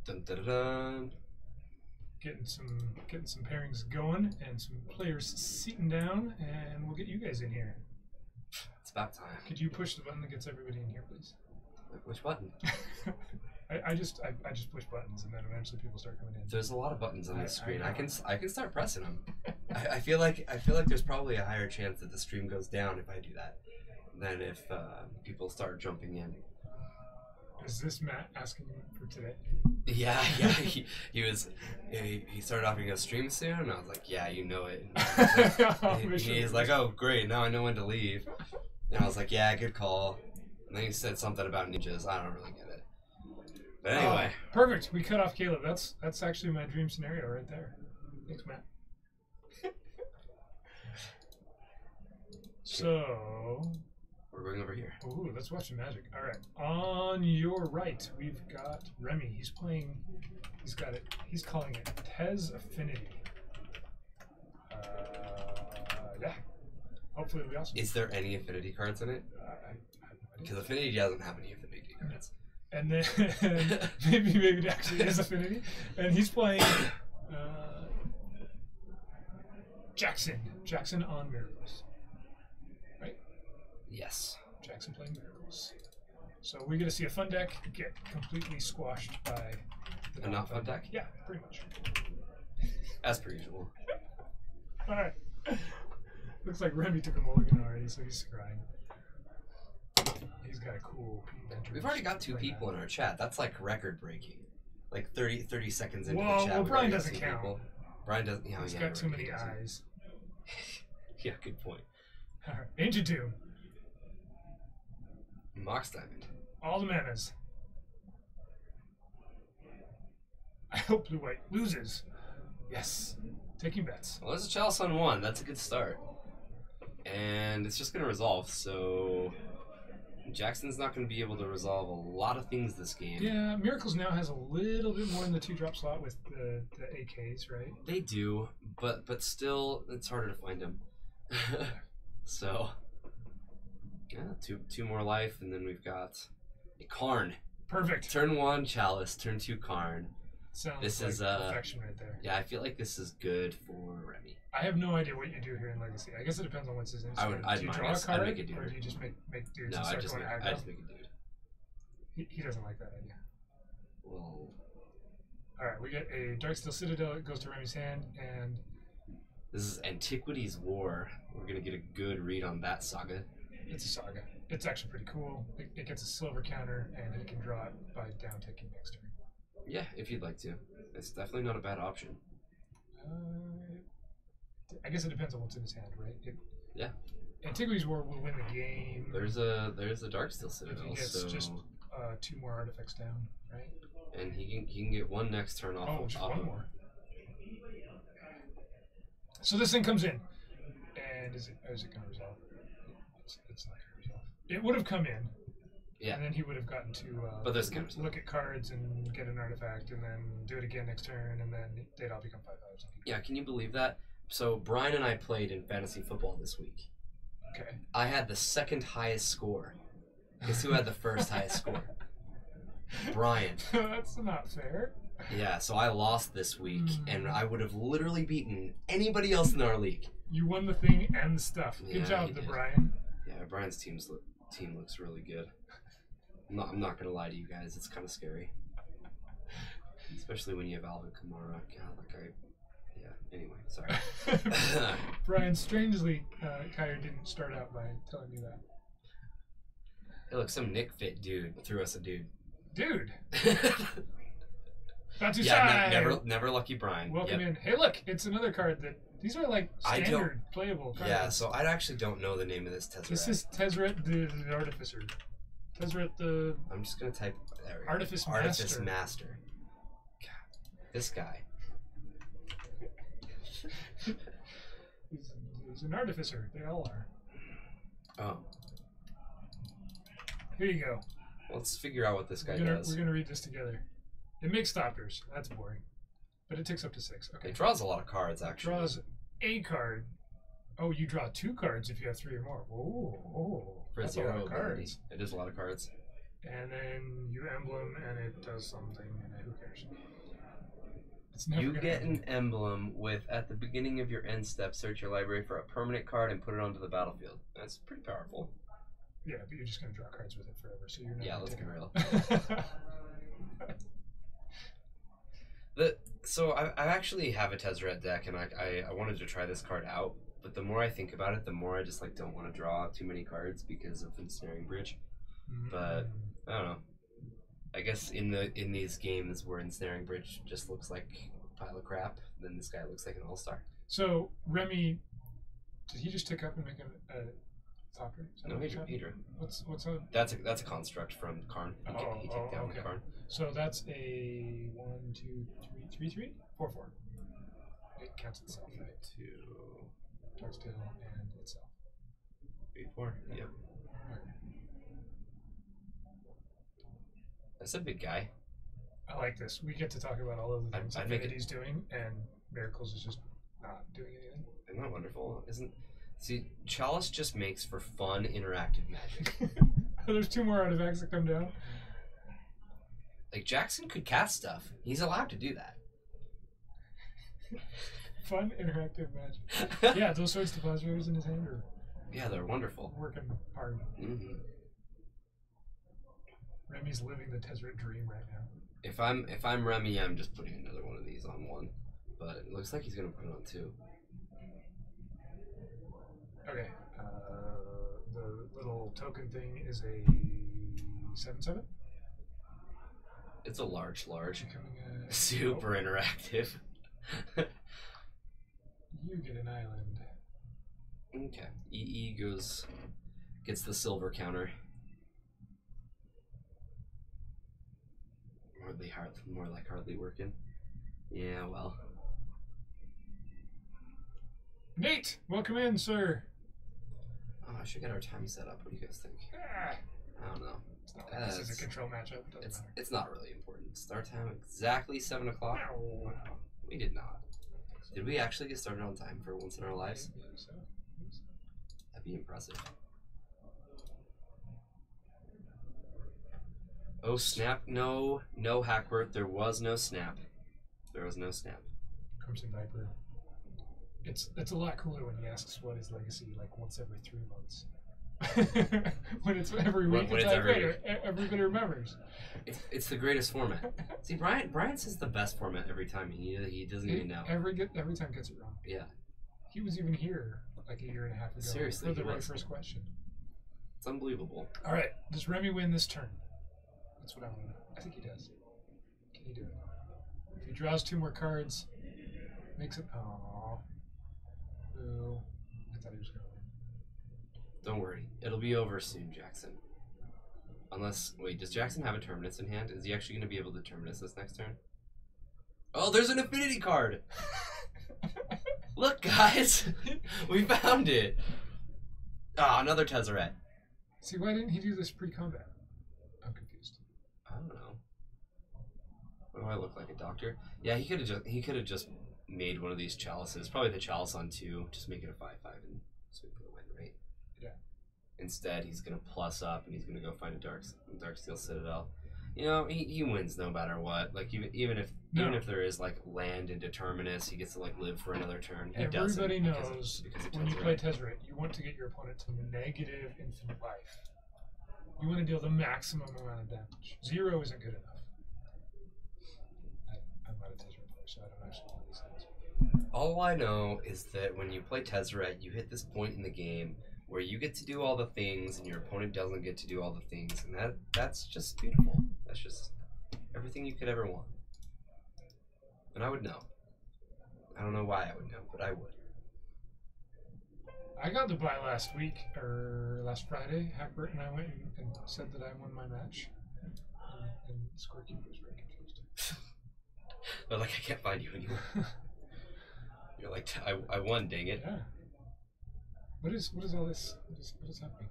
Dun, dun, dun, dun. Getting some pairings going and some players sitting down, and we'll get you guys in here. It's about time. Could you push the button that gets everybody in here, please? Which button? I just push buttons, and then eventually people start coming in. There's a lot of buttons on the screen. I can start pressing them. I feel like there's probably a higher chance that the stream goes down if I do that than if people start jumping in. Is this Matt asking for today? Yeah. He started off, a stream soon, and I was like, yeah, you know it. He's like, oh great, now I know when to leave. And I was like, yeah, good call. And then he said something about ninjas. I don't really get it. But anyway. Oh, perfect. We cut off Caleb. That's actually my dream scenario right there. Thanks, Matt. So we're going over here. Ooh, let's watch some magic. All right. On your right, we've got Remy. He's playing. He's got it. He's calling it Tez Affinity. Yeah. Hopefully it'll be awesome. Is there any affinity cards in it? Because Affinity doesn't have any affinity cards. And then maybe it actually is Affinity. And he's playing Jackson. Jackson on Miracles. Right? Yes. Jackson playing Miracles. So we're going to see a fun deck get completely squashed by a not fun deck? Yeah, pretty much. As per usual. Alright. Looks like Remy took a mulligan already, so he's crying. He's got a cool entry. We've already got 2 people in our chat. That's like record breaking. Like 30 seconds into the chat. Well, Brian doesn't count. People. Brian doesn't. He's got too many eyes. Yeah, good point. Alright. Ancient Tomb. Mox Diamond. All the manas. I hope Blue White loses. Yes. Taking bets. Well, there's a Chalice on 1. That's a good start. And it's just going to resolve, so Jackson's not going to be able to resolve a lot of things this game. Yeah, Miracles now has a little bit more in the 2-drop slot with the AKs, right? They do, but still, it's harder to find them. So, yeah, two more life, and then we've got a Karn. Perfect. Turn 1 Chalice, turn 2 Karn. Sounds this like is perfection right there. Yeah, I feel like this is good for Remy. I have no idea what you do here in Legacy. I guess it depends on what's his instinct. I'd do you draw a card, I'd make a dude. or do you just make dudes No, and I start going aggro? just make a dude. He doesn't like that idea. Well, all right, we get a Darksteel Citadel. It goes to Remy's hand, and this is Antiquity's War. We're gonna get a good read on that saga. It's a saga. It's actually pretty cool. It gets a silver counter, and he can draw it by down taking next turn. Yeah, if you'd like to. It's definitely not a bad option. I guess it depends on what's in his hand, right? Yeah. Antiquity's War will win the game. There's a Darksteel Citadel, If he gets just 2 more artifacts down, right? And he can get 1 next turn off. Oh, just 1 more. So this thing comes in, and is it going to resolve? It's not going to resolve. It would have come in. Yeah. And then he would have gotten to look at cards and get an artifact, and then do it again next turn, and then they'd all become 5/5s. Yeah, can you believe that? So Brian and I played in fantasy football this week. Okay. I had the 2nd highest score. Guess who had the 1st highest score? Brian. That's not fair. Yeah, so I lost this week, and I would have literally beaten anybody else in our league. You won the thing and the stuff. Good job, Brian. Yeah, Brian's team looks really good. I'm not gonna lie to you guys, it's kind of scary, especially when you have Alvin Kamara. God, anyway, sorry. Brian, strangely, Kyer didn't start out by telling me that. Hey, look, some Nick Fit dude threw us a dude. Dude. Not too shy. Never Lucky Brian. Welcome in. Hey, look, it's another card that these are like standard playable cards. Yeah, so I actually don't know the name of this Tezzeret. This is Tezzeret the Artificer. Tezzeret the. I'm just gonna type Artifice Master. God, this guy. He's an artificer. They all are. Oh. Here you go. Let's figure out what this guy does. We're gonna read this together. It makes stoppers. That's boring. But it takes up to 6. Okay. It draws a lot of cards, actually. It draws a card. Oh, you draw 2 cards if you have 3 or more. Oh, For that's 0 a lot of cards. It is a lot of cards. And then you emblem, and it does something, and who cares? It's never You gonna get end. an emblem with, at the beginning of your end step, search your library for a permanent card and put it onto the battlefield. That's pretty powerful. Yeah, but you're just gonna draw cards with it forever, so you're not. Yeah, gonna let's take be it. real. So I actually have a Tezzeret deck, and I wanted to try this card out. But the more I think about it, the more I just like don't want to draw too many cards because of Ensnaring Bridge. But I don't know. I guess in these games where Ensnaring Bridge just looks like a pile of crap, then this guy looks like an all-star. So Remy, did he just tick up and make a top grade? No, Hydra. What's a? That's a construct from Karn. He took down okay. Karn. So that's a 1, 2, 3, 3, 4, 4. It counts itself, right? 2, Darksteel and itself. 3, 4. Yep. Right. That's a big guy. I like this. We get to talk about all of the things I'd make Infinity's doing, and Miracles is just not doing anything. Isn't that wonderful? See, Chalice just makes for fun, interactive magic. There's 2 more artifacts that come down. Like, Jackson could cast stuff. He's allowed to do that. Fun, interactive magic. Yeah, those Swords Depositories in his hand are Yeah, they're wonderful. working hard. Mm-hmm. Remy's living the Tezzeret dream right now. If I'm Remy, I'm just putting another one of these on 1. But it looks like he's gonna put it on 2. Okay. The little token thing is a 7/7. It's a large. Becoming a Super interactive. You get an island. Okay. EE gets the silver counter. More like hardly working. Yeah, well. Nate, welcome in, sir. Oh, I should get our time set up. What do you guys think? I don't know. It's not like this is a control matchup. It's not really important. Start time exactly 7 o'clock. No. Wow. We did not. Did we actually get started on time for once in our lives? So. That'd be impressive. Oh snap! No Hackworth. There was no snap. Crimson Viper. It's a lot cooler when he asks what is legacy like once every 3 months. When it's every week, When it's it's like, every wait, everybody remembers. It's the greatest format. See, Brian says the best format every time. He doesn't even know. Every time gets it wrong. Yeah. He was even here like a year and a half ago. Seriously, for the he very was. first question. It's unbelievable. All right, does Remy win this turn? That's what I want to know. I think he does. Can he do it? If he draws 2 more cards, makes it. Aww. Boo. I thought he was going to win. Don't worry, it'll be over soon, Jackson. Unless, wait, does Jackson have a Terminus in hand? Is he actually going to be able to Terminus this next turn? Oh, there's an Affinity card! Look, guys! We found it! Ah, another Tezzeret. See, why didn't he do this pre-combat? I'm confused. I don't know. What do I look like, a doctor? Yeah, he could have just made one of these chalices. Probably the chalice on 2. Just make it a 5/5 and sweep for the win, right? Yeah. Instead, he's gonna plus up and he's gonna go find a Darksteel Citadel. You know, he wins no matter what. Like even if there is like land and Determinus, he gets to like live for another turn. He Everybody doesn't knows because when you play Tezzeret, you want to get your opponent to negative infinite life. You want to deal the maximum amount of damage. 0 isn't good enough. I'm not a Tezzeret player, so I don't actually know these things. All I know is that when you play Tezzeret, you hit this point in the game where you get to do all the things and your opponent doesn't get to do all the things, and that's just beautiful. That's just everything you could ever want. And I would know. I don't know why I would know, but I would. I got the bye last week, or last Friday. Hackbert and I went and said that I won my match. And Scorekeeper was very confused. They're like, I can't find you anymore. You're like, I won, dang it. Yeah. What is all this? What is happening?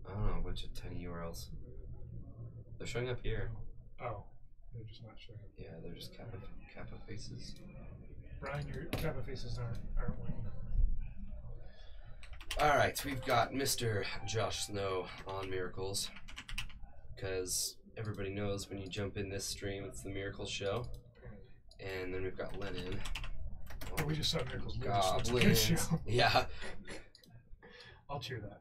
I don't know, a bunch of tiny URLs. They're showing up here. Oh, they're just not showing up. Yeah, they're just Kappa faces. Brian, your Kappa faces aren't winning. Alright, we've got Mr. Josh Snow on Miracles. because everybody knows when you jump in this stream, it's the Miracle Show. And then we've got Lennon. Oh, we just saw Miracles. Goblins. Yeah. I'll cheer that.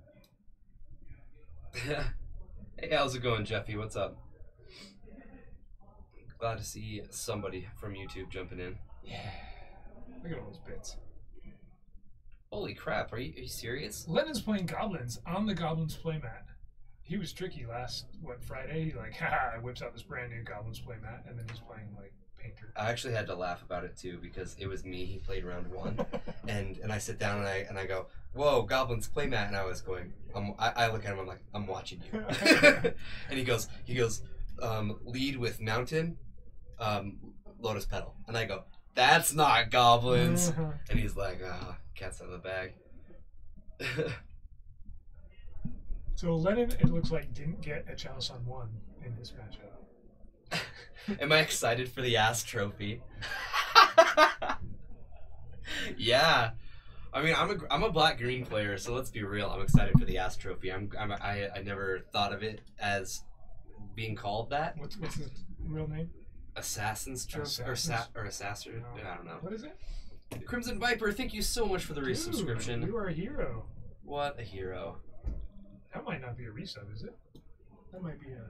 Hey, how's it going, Jeffy? What's up? Glad to see somebody from YouTube jumping in. Yeah. Look at all those bits. Holy crap, are you serious? Lennon's playing Goblins on the Goblins playmat. He was tricky last, Friday? He whips out this brand new Goblins playmat, and then he's playing, Painter. I actually had to laugh about it, too, because it was me. He played round 1. and I sit down and I go, whoa, Goblins playmat. And I was going, I look at him, I'm like, I'm watching you. And he goes, lead with Mountain, Lotus Petal. And I go, that's not Goblins. And he's like, cat's out of the bag. So Lennon, it looks like, didn't get a Chalice on 1 in this matchup. Am I excited for the ass trophy? Yeah. I mean, I'm a black-green player, so let's be real. I'm excited for the ass trophy. I never thought of it as being called that. What's the real name? Assassin's Trophy or Assassin? No. I don't know. What is it? Crimson Viper, thank you so much for the resubscription. You are a hero. What a hero. That might not be a resub, is it? That might be a...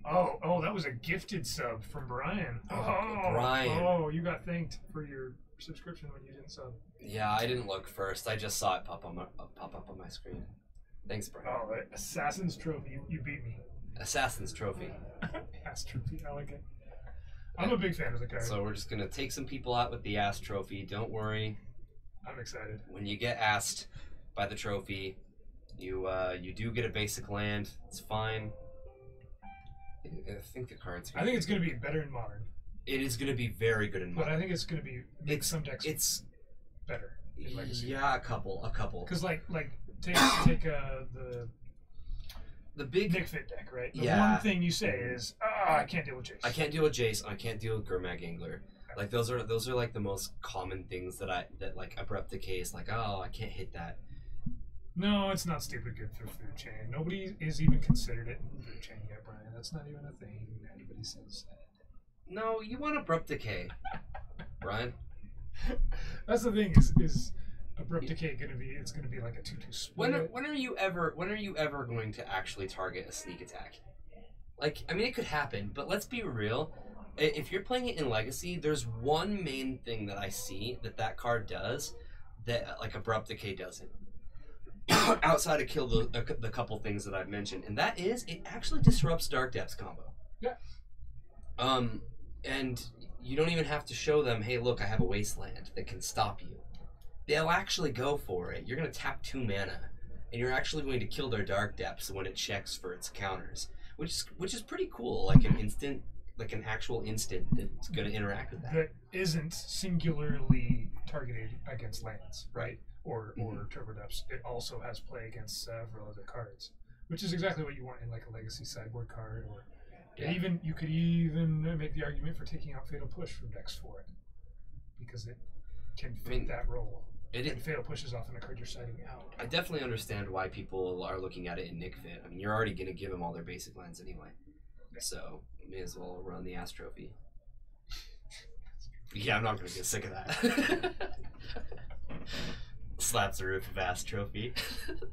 Oh, that was a gifted sub from Brian. Oh, Brian. Oh, you got thanked for your subscription when you didn't sub. Yeah, I didn't look first. I just saw it pop up on my screen. Thanks, Brian. Oh, Assassin's Trophy. You beat me. Assassin's Trophy. Ass Trophy. I like it. I'm a big fan of the card. So we're just going to take some people out with the ass trophy. Don't worry. I'm excited. When you get asked by the trophy, you do get a basic land. It's fine. I think the cards... I think it's going to be better in Modern. It is going to be very good in Modern. But I think it's going to be... some decks better in Legacy. Yeah, a couple. Because, take the big Nick-Fit deck, right? The one thing you say is, I can't deal with Jace. I can't deal with Jace, and I can't deal with Gurmag Angler. Like, those are the most common things that Abrupt Decay is like, I can't hit that. No, it's not stupid good for food chain. Nobody has even considered it in food chain yet, Brian. That's not even a thing anybody says. No, you want Abrupt Decay, Brian. That's the thing is Abrupt Decay it's gonna be like a 2-2 split. When are you ever going to actually target a sneak attack? Like, I mean, it could happen, but let's be real. If you're playing it in Legacy, there's one main thing that I see that card does that Abrupt Decay doesn't. Outside of kill the couple things that I've mentioned, and that is it actually disrupts Dark Depths combo. Yeah. And you don't even have to show them, hey, look, I have a wasteland that can stop you. They'll actually go for it. You're going to tap 2 mana, and you're actually going to kill their Dark Depths when it checks for its counters, which is pretty cool. Like an actual instant that's going to interact with that. That isn't singularly targeted against lands, right? Or Turbo Depths. It also has play against several other cards, which is exactly what you want in a Legacy sideboard card. Or you could even make the argument for taking out Fatal Push from decks for it, because it can fit that role. And Fatal Push is often a card you're siding out. I definitely understand why people are looking at it in Nick Fit. I mean, you're already going to give them all their basic lands anyway, so may as well run the ass trophy. Yeah, I'm not going to get sick of that. Slaps the roof of ass trophy.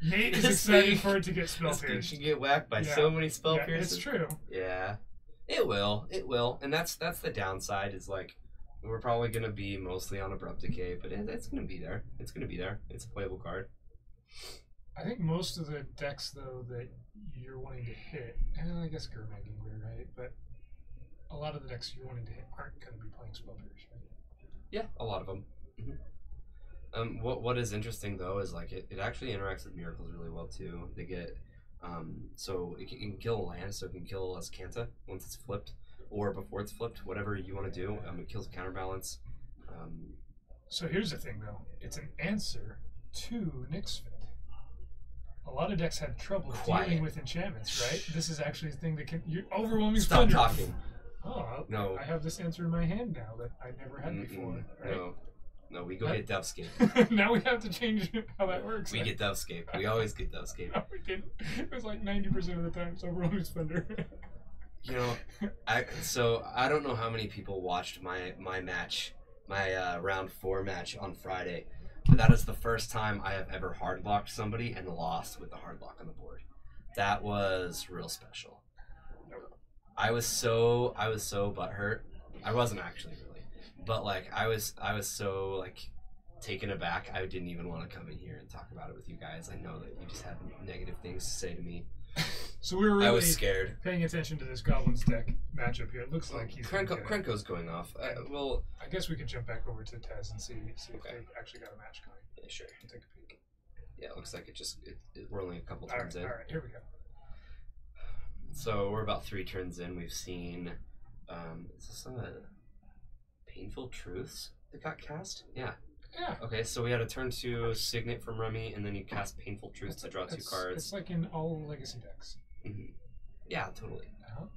Nate is excited for it to get spell pierced. This thing should get whacked by so many spell pierces. It's true. Yeah, it will, and that's the downside. Is we're probably gonna be mostly on Abrupt Decay, but it's gonna be there. It's gonna be there. It's a playable card. I think most of the decks though that you're wanting to hit, and I guess Gurmag Angler, right? But a lot of the decks you're wanting to hit aren't going to be playing spell pierce, right? Yeah, a lot of them. What is interesting though is it actually interacts with miracles really well too. They get so it can kill a land, so it can kill a Scanta once it's flipped, or before it's flipped, whatever you want to do. It kills counterbalance. So here's the thing though, it's an answer to Nick's Fit. A lot of decks had trouble dealing with enchantments, right? This is actually a thing that can overwhelming splendor. Stop talking. Oh, no. I have this answer in my hand now that I never had before. Right? No. No, we go get Dovescape. Now we have to change how that works. We get Dovescape. We always get Dovescape. No, we didn't. It was like 90% of the time, so we're only spender. You know, so I don't know how many people watched my match, my round 4 match on Friday, but that is the first time I have ever hardlocked somebody and lost with the hardlock on the board. That was real special. I was so butthurt. I wasn't actually really, but like I was so like taken aback. I didn't even want to come in here and talk about it with you guys. I know that you just have negative things to say to me. So we were really I was scared. Paying attention to this Goblins deck matchup here. It looks like he's Krenko's going off. Well, I guess we could jump back over to Tez and see if they've actually got a match going. Yeah, sure. We'll take a peek. Yeah, it looks like we're only a couple turns in. All right, here we go. So we're about 3 turns in. We've seen, is this Painful Truths that got cast? Yeah. Yeah. Okay, so we had a turn 2 Signet from Remy, and then you cast Painful Truths to draw 2 cards. It's like in all Legacy decks. Mm-hmm. Yeah, totally. Uh-huh.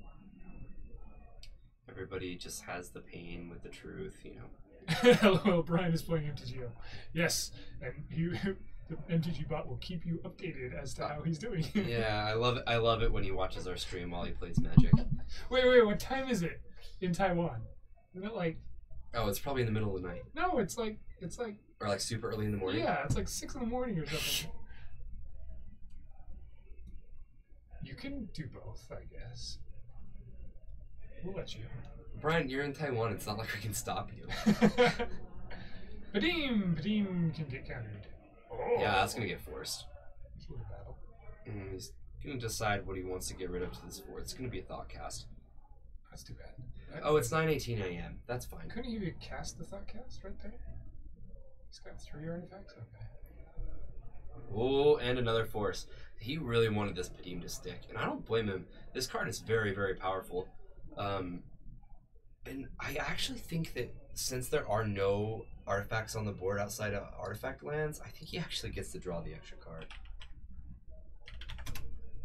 Everybody just has the pain with the truth, you know. Hello, Brian is playing MTGO. Yes, and the MTG bot will keep you updated as to how he's doing. Yeah, I love it when he watches our stream while he plays Magic. Wait, what time is it in Taiwan? Isn't it like... Oh, it's probably in the middle of the night. No, it's like... Or like super early in the morning? Yeah, it's like 6 in the morning or something. You can do both, I guess. We'll let you. Brian, you're in Taiwan. It's not like we can stop you. Padim can get countered. Oh. Yeah, that's going to get forced. It's a little battle. He's going to decide what he wants to get rid of to this board. It's going to be a Thought Cast. That's too bad. Oh, it's 9:18 a.m. That's fine. Couldn't he cast the Thought Cast right there? He's got 3 artifacts? Okay. Oh, and another force. He really wanted this Padim to stick, and I don't blame him. This card is very, very powerful. And I actually think that since there are no artifacts on the board outside of artifact lands, I think he actually gets to draw the extra card.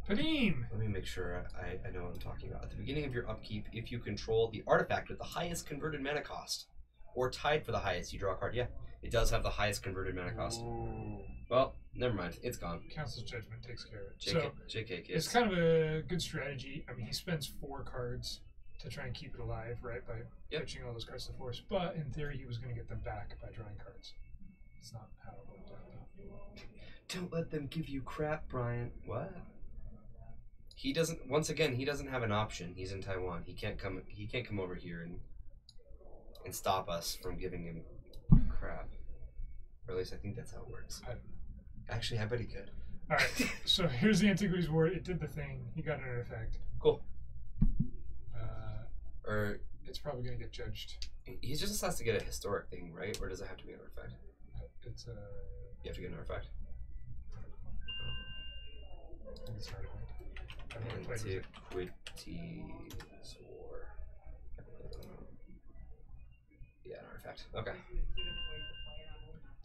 Padim! Let me make sure I know what I'm talking about. At the beginning of your upkeep, if you control the artifact with the highest converted mana cost, or tied for the highest, you draw a card. Yeah, it does have the highest converted mana cost. Ooh. Well, never mind. It's gone. Council's Judgment takes care of it. JK It's kind of a good strategy. I mean, he spends 4 cards to try and keep it alive, right? By pitching all those cards to force. But in theory, he was going to get them back by drawing cards. It's not how it worked out, though. Don't let them give you crap, Brian. What? He doesn't. Once again, he doesn't have an option. He's in Taiwan. He can't come. He can't come over here and stop us from giving him crap. Or at least I think that's how it works. I don't know. Actually, I bet he could. All right. So here's the Antiquities Ward. It did the thing. He got an artifact. Cool. Or it's probably going to get judged. He just has to get a historic thing, right? Or does it have to be an artifact? It's a... You have to get an artifact? I think it's an artifact. I've never played with it. Antiquities War. Yeah, an artifact. Okay.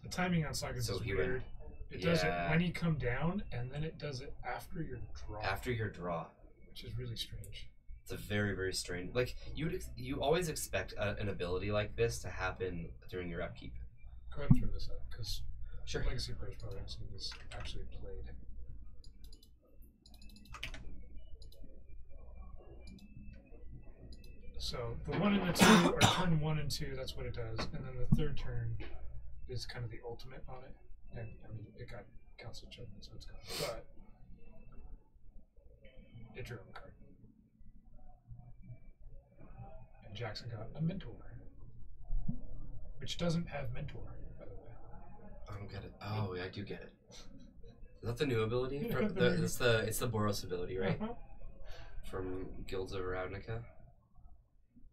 The timing on Sagas is weird. It does it when you come down, and then it does it after your draw. After your draw. Which is really strange. It's a very, very strange... Like, you always expect an ability like this to happen during your upkeep. Go ahead and throw this up, because sure. Legacy players probably haven't seen this actually played. So, the 1 and the 2 are turn 1 and 2, that's what it does. And then the third turn is kind of the ultimate on it. And, I mean, it got Council Judgment, so it's gone. But it drew a card. And Jackson got a Mentor, which doesn't have Mentor, by the way. I don't get it. Oh, yeah, I do get it. Is that the new ability? It's the Boros ability, right? Uh-huh. From Guilds of Ravnica.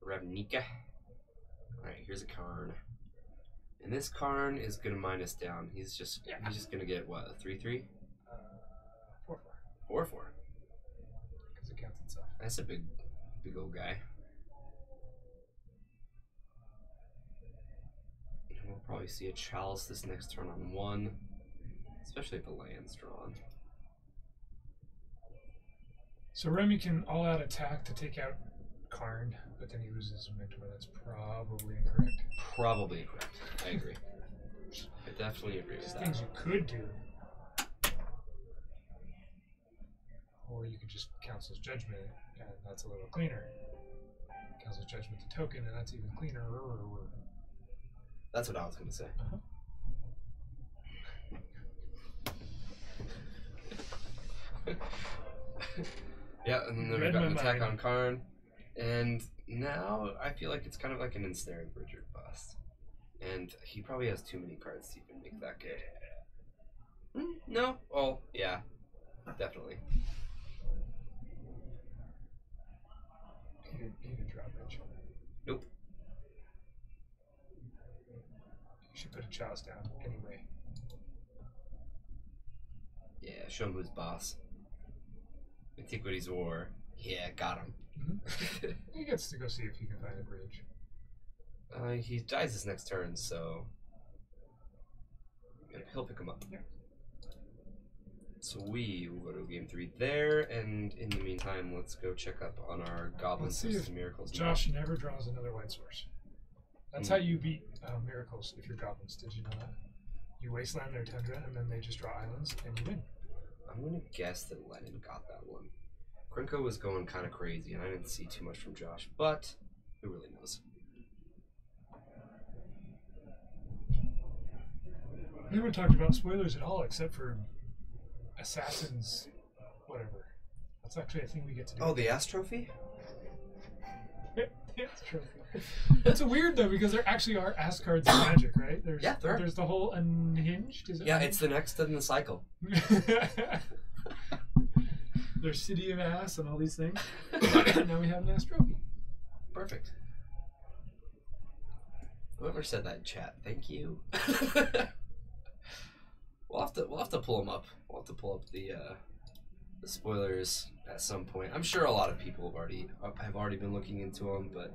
Alright, here's a Karn. And this Karn is gonna minus down. He's just gonna get what, a 3/3? 4/4. 4/4. Because it counts itself. That's a big old guy. And we'll probably see a Chalice this next turn on 1. Especially if the land's drawn. So Remy can all-out attack to take out Karn, but then he loses his Mentor. That's probably incorrect. Probably incorrect. I agree. I definitely agree with that. Things you could do. Or you could just Council's Judgment, and that's a little cleaner. Council's Judgment to token, and that's even cleaner. That's what I was going to say. Yeah, and then we got an attack on Karn. And now I feel like it's kind of like an ensnaring Bridger bust. And he probably has too many cards to even make that good. No? Oh, yeah. Definitely. He didn't drop Bridge. Nope. You should put a Chalice down anyway. Yeah, show him who's boss. Antiquities War. Yeah, got him. He gets to go see if he can find a bridge. He dies his next turn, so he'll pick him up. Yeah. So we will go to game 3 there, and in the meantime, let's go check up on our Goblins Let's see if Miracles. Josh never draws another White Source. That's how you beat Miracles if you're Goblins. Did you know that? You wasteland their Tundra, and then they just draw islands, and you win. I'm going to guess that Lennon got that one. Krenko was going kind of crazy, and I didn't see too much from Josh, but who really knows? We haven't talked about spoilers at all, except for Assassins, whatever. That's actually a thing we get to do. Oh, the Ass Trophy? The Ass Trophy. That's weird, though, because there actually are Ass cards in Magic, right? There's, yeah, there are. There's the whole Unhinged, is it? Yeah, it's the next in the cycle. There's City of Ass and all these things. And now we have an Ass Trophy. Perfect. Whoever said that in chat, thank you. We'll have to pull them up. We'll have to pull up the spoilers at some point. I'm sure a lot of people have already been looking into them, but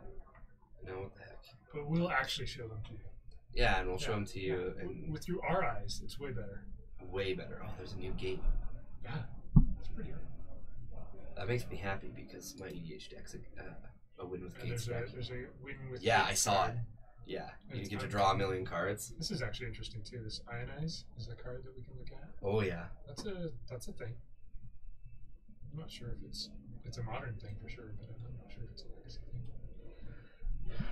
you know what the heck. But we'll actually show them to you. Yeah, and we'll show them to you. And through our eyes, it's way better. Way better. Oh, there's a new gate. Yeah, it's pretty good. That makes me happy because my EDH deck's a win with gates deck. There's a win with yeah, gates I saw card. it. Yeah, you get to draw a million cards. This is actually interesting too. This Ionize is a card that we can look at. Oh yeah. That's a thing. I'm not sure if it's a modern thing for sure, but I'm not sure if it's a legacy thing.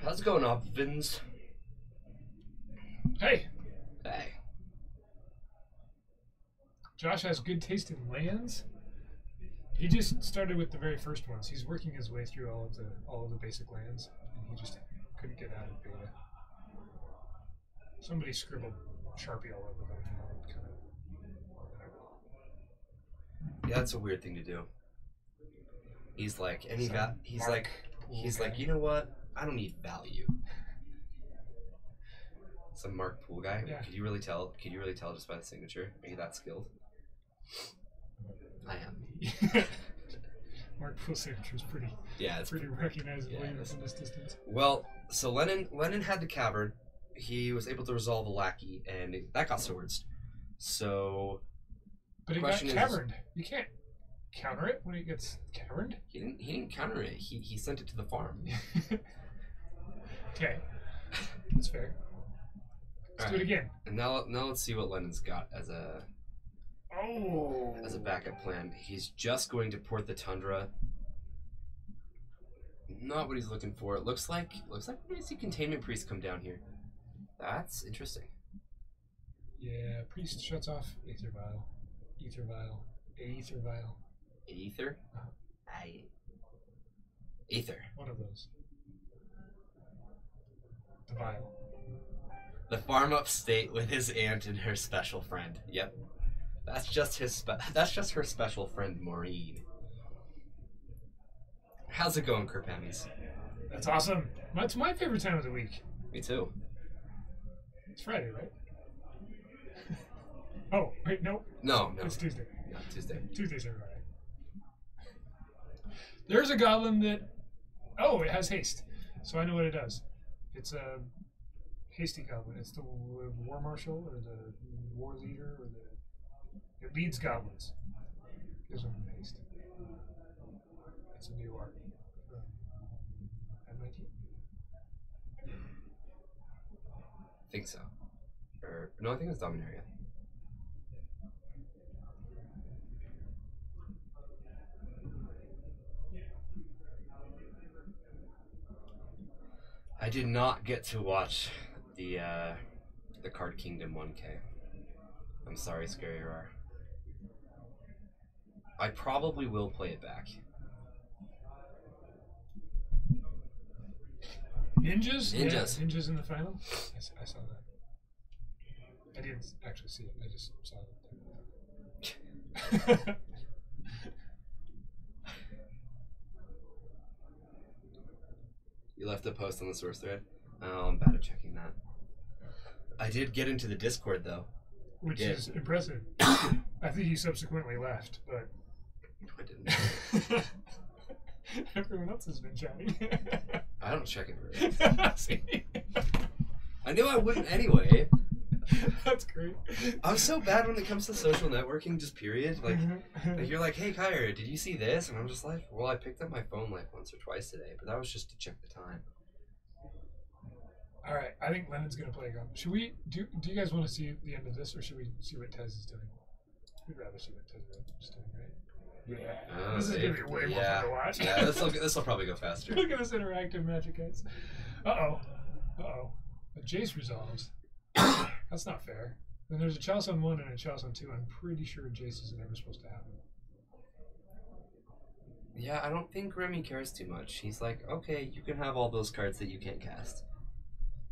How's it going, up, Vins? Hey. Hey. Josh has good taste in lands. He just started with the very first ones. He's working his way through all of the basic lands, and he just couldn't get out of beta. Somebody scribbled Sharpie all over them. Yeah, that's a weird thing to do. He's like, and he's like, you know what? I don't need value. Some Mark Poole guy. Yeah. Could you really tell? Could you really tell just by the signature? Are you that skilled? I am. Mark Poole's signature is pretty. Yeah, it's pretty recognizable even from this distance. Well, so Lennon had the cavern. He was able to resolve a lackey, and that got swords. So, but it got caverned. You can't counter it when it gets caverned. He didn't counter it. He sent it to the farm. Okay, that's fair. Let's do it again. And now let's see what Lennon's got as a backup plan. He's just going to port the Tundra. Not what he's looking for. It looks like we're gonna see Containment Priest come down here. That's interesting. Yeah, Priest shuts off Aether Vial. Aether Vial. Aether Vial. Aether? Aether. One of those. The Vial. The farm upstate with his aunt and her special friend. Yep. That's just her special friend Maureen. How's it going, Kerpammies? That's awesome. That's my favorite time of the week. Me too. It's Friday, right? Oh, wait, nope. No. It's Tuesday. No, Tuesday. Tuesdays are Friday. There's a goblin that... Oh, it has haste. So I know what it does. It's a hasty goblin. It's the war marshal or the war leader or the... It leads goblins. Gives them haste. It's a new art from MIT. Think so. Or no, I think it was Dominaria. I did not get to watch the Card Kingdom 1K. I'm sorry, Scary Rar. I probably will play it back. Ninjas? Ninjas. Yeah, Ninjas in the final? I saw that. I didn't actually see it. I just saw it. You left a post on the source thread? Oh, I'm bad at checking that. I did get into the Discord, though. Which is impressive. I think you subsequently left, but... I didn't. Everyone else has been chatting. I don't check it very often. I knew I wouldn't anyway. That's great. I'm so bad when it comes to social networking, just period. Like you're like, hey, Kyra, did you see this? And I'm just like, well, I picked up my phone like once or twice today, but that was just to check the time. All right, I think Lennon's gonna play a gun. Should we do you guys want to see the end of this, or should we see what Tez is doing? We'd rather see what Tez is doing, right? Yeah. This is gonna be way more fun to watch. Yeah, this will probably go faster. Look at this interactive magic, guys. Uh oh. A Jace resolves. That's not fair. Then there's a Chalice on 1 and a Chalice on 2. I'm pretty sure Jace is never supposed to happen. Yeah, I don't think Remy cares too much. He's like, okay, you can have all those cards that you can't cast.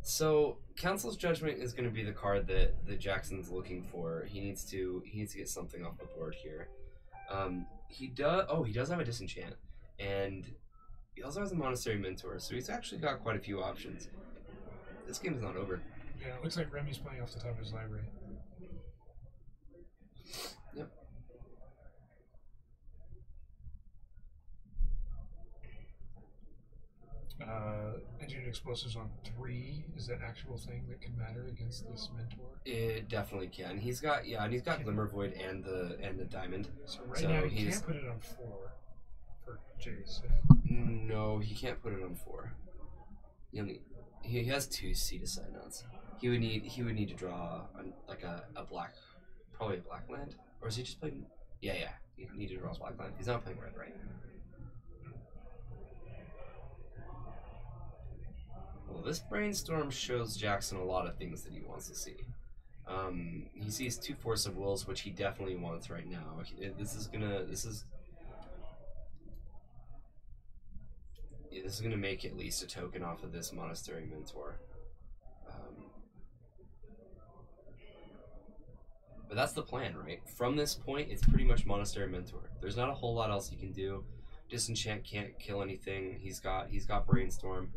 So Council's Judgment is going to be the card that Jackson's looking for. He needs to get something off the board here. He does have a Disenchant, and he also has a Monastery Mentor, so he's actually got quite a few options. This game is not over. Yeah, it looks like Remy's playing off the top of his library. Yep. Engineered explosives on 3 is an actual thing that can matter against this mentor. It definitely can. He's got Glimmer Void and the diamond. So now he can't put it on 4 for Jace. No, he can't put it on 4. He has 2 Seed Aside Nuts. He would need to draw a black, probably a black land, or is he just playing? Yeah. He need to draw a black land. He's not playing red, right? Well, this brainstorm shows Jackson a lot of things that he wants to see. He sees 2 Force of Wills, which he definitely wants right now. This is gonna make at least a token off of this Monastery Mentor. But that's the plan, right? From this point, it's pretty much Monastery Mentor. There's not a whole lot else he can do. Disenchant can't kill anything. He's got Brainstorm.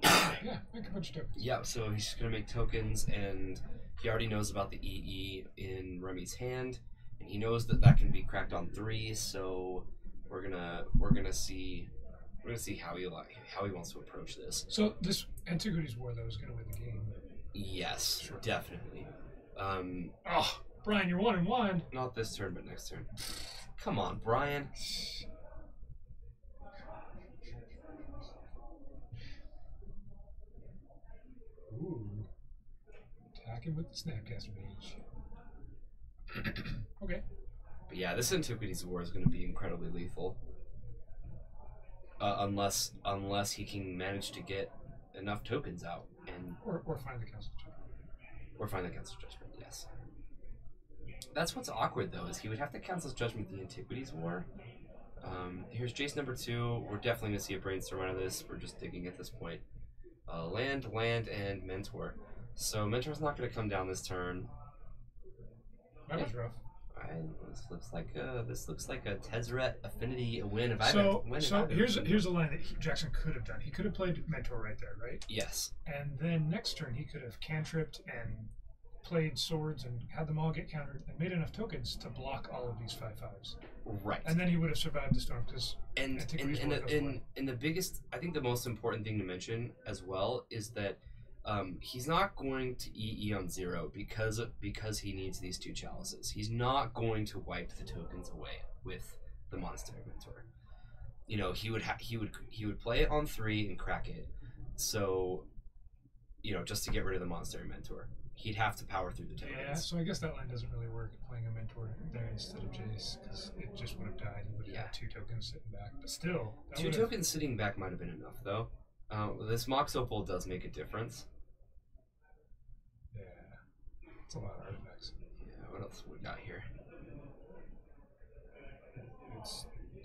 Yeah, make a bunch of tokens. Yeah, so he's just gonna make tokens, and he already knows about the EE in Remy's hand, and he knows that can be cracked on 3. So we're gonna see how he wants to approach this. So this Antiquities War though is gonna win the game. Yes, sure. Definitely. Brian, you're 1-1. Not this turn, but next turn. Come on, Brian. Ooh. Attacking with the Snapcaster Mage. Okay. But yeah, this Antiquities War is going to be incredibly lethal. Unless he can manage to get enough tokens out. Or find the Council Judgment. Or find the Council Judgment, yes. That's what's awkward, though, is he would have to Council's Judgment the Antiquities War. Here's Jace number 2. We're definitely going to see a Brainstorm out of this. We're just digging at this point. Land, and Mentor. So Mentor's not going to come down this turn. That was rough. This looks like a Tezzeret Affinity win. Here's a line that Jackson could have done. He could have played Mentor right there, right? Yes. And then next turn he could have cantripped and played swords and had them all get countered and made enough tokens to block all of these 5/5s. Right. And then he would have survived the storm because and the biggest, I think the most important thing to mention as well is that he's not going to EE on 0 because he needs these 2 chalices. He's not going to wipe the tokens away with the Monastery Mentor. He would play it on 3 and crack it. So you know, just to get rid of the monster mentor. He'd have to power through the tokens. Yeah, so I guess that line doesn't really work, playing a mentor there instead of Jace, because it just would have died. He would have had 2 tokens sitting back. But still, 2 tokens sitting back might have been enough, though. This Mox Opal does make a difference. Yeah, it's a lot of artifacts. Yeah, what else we got here?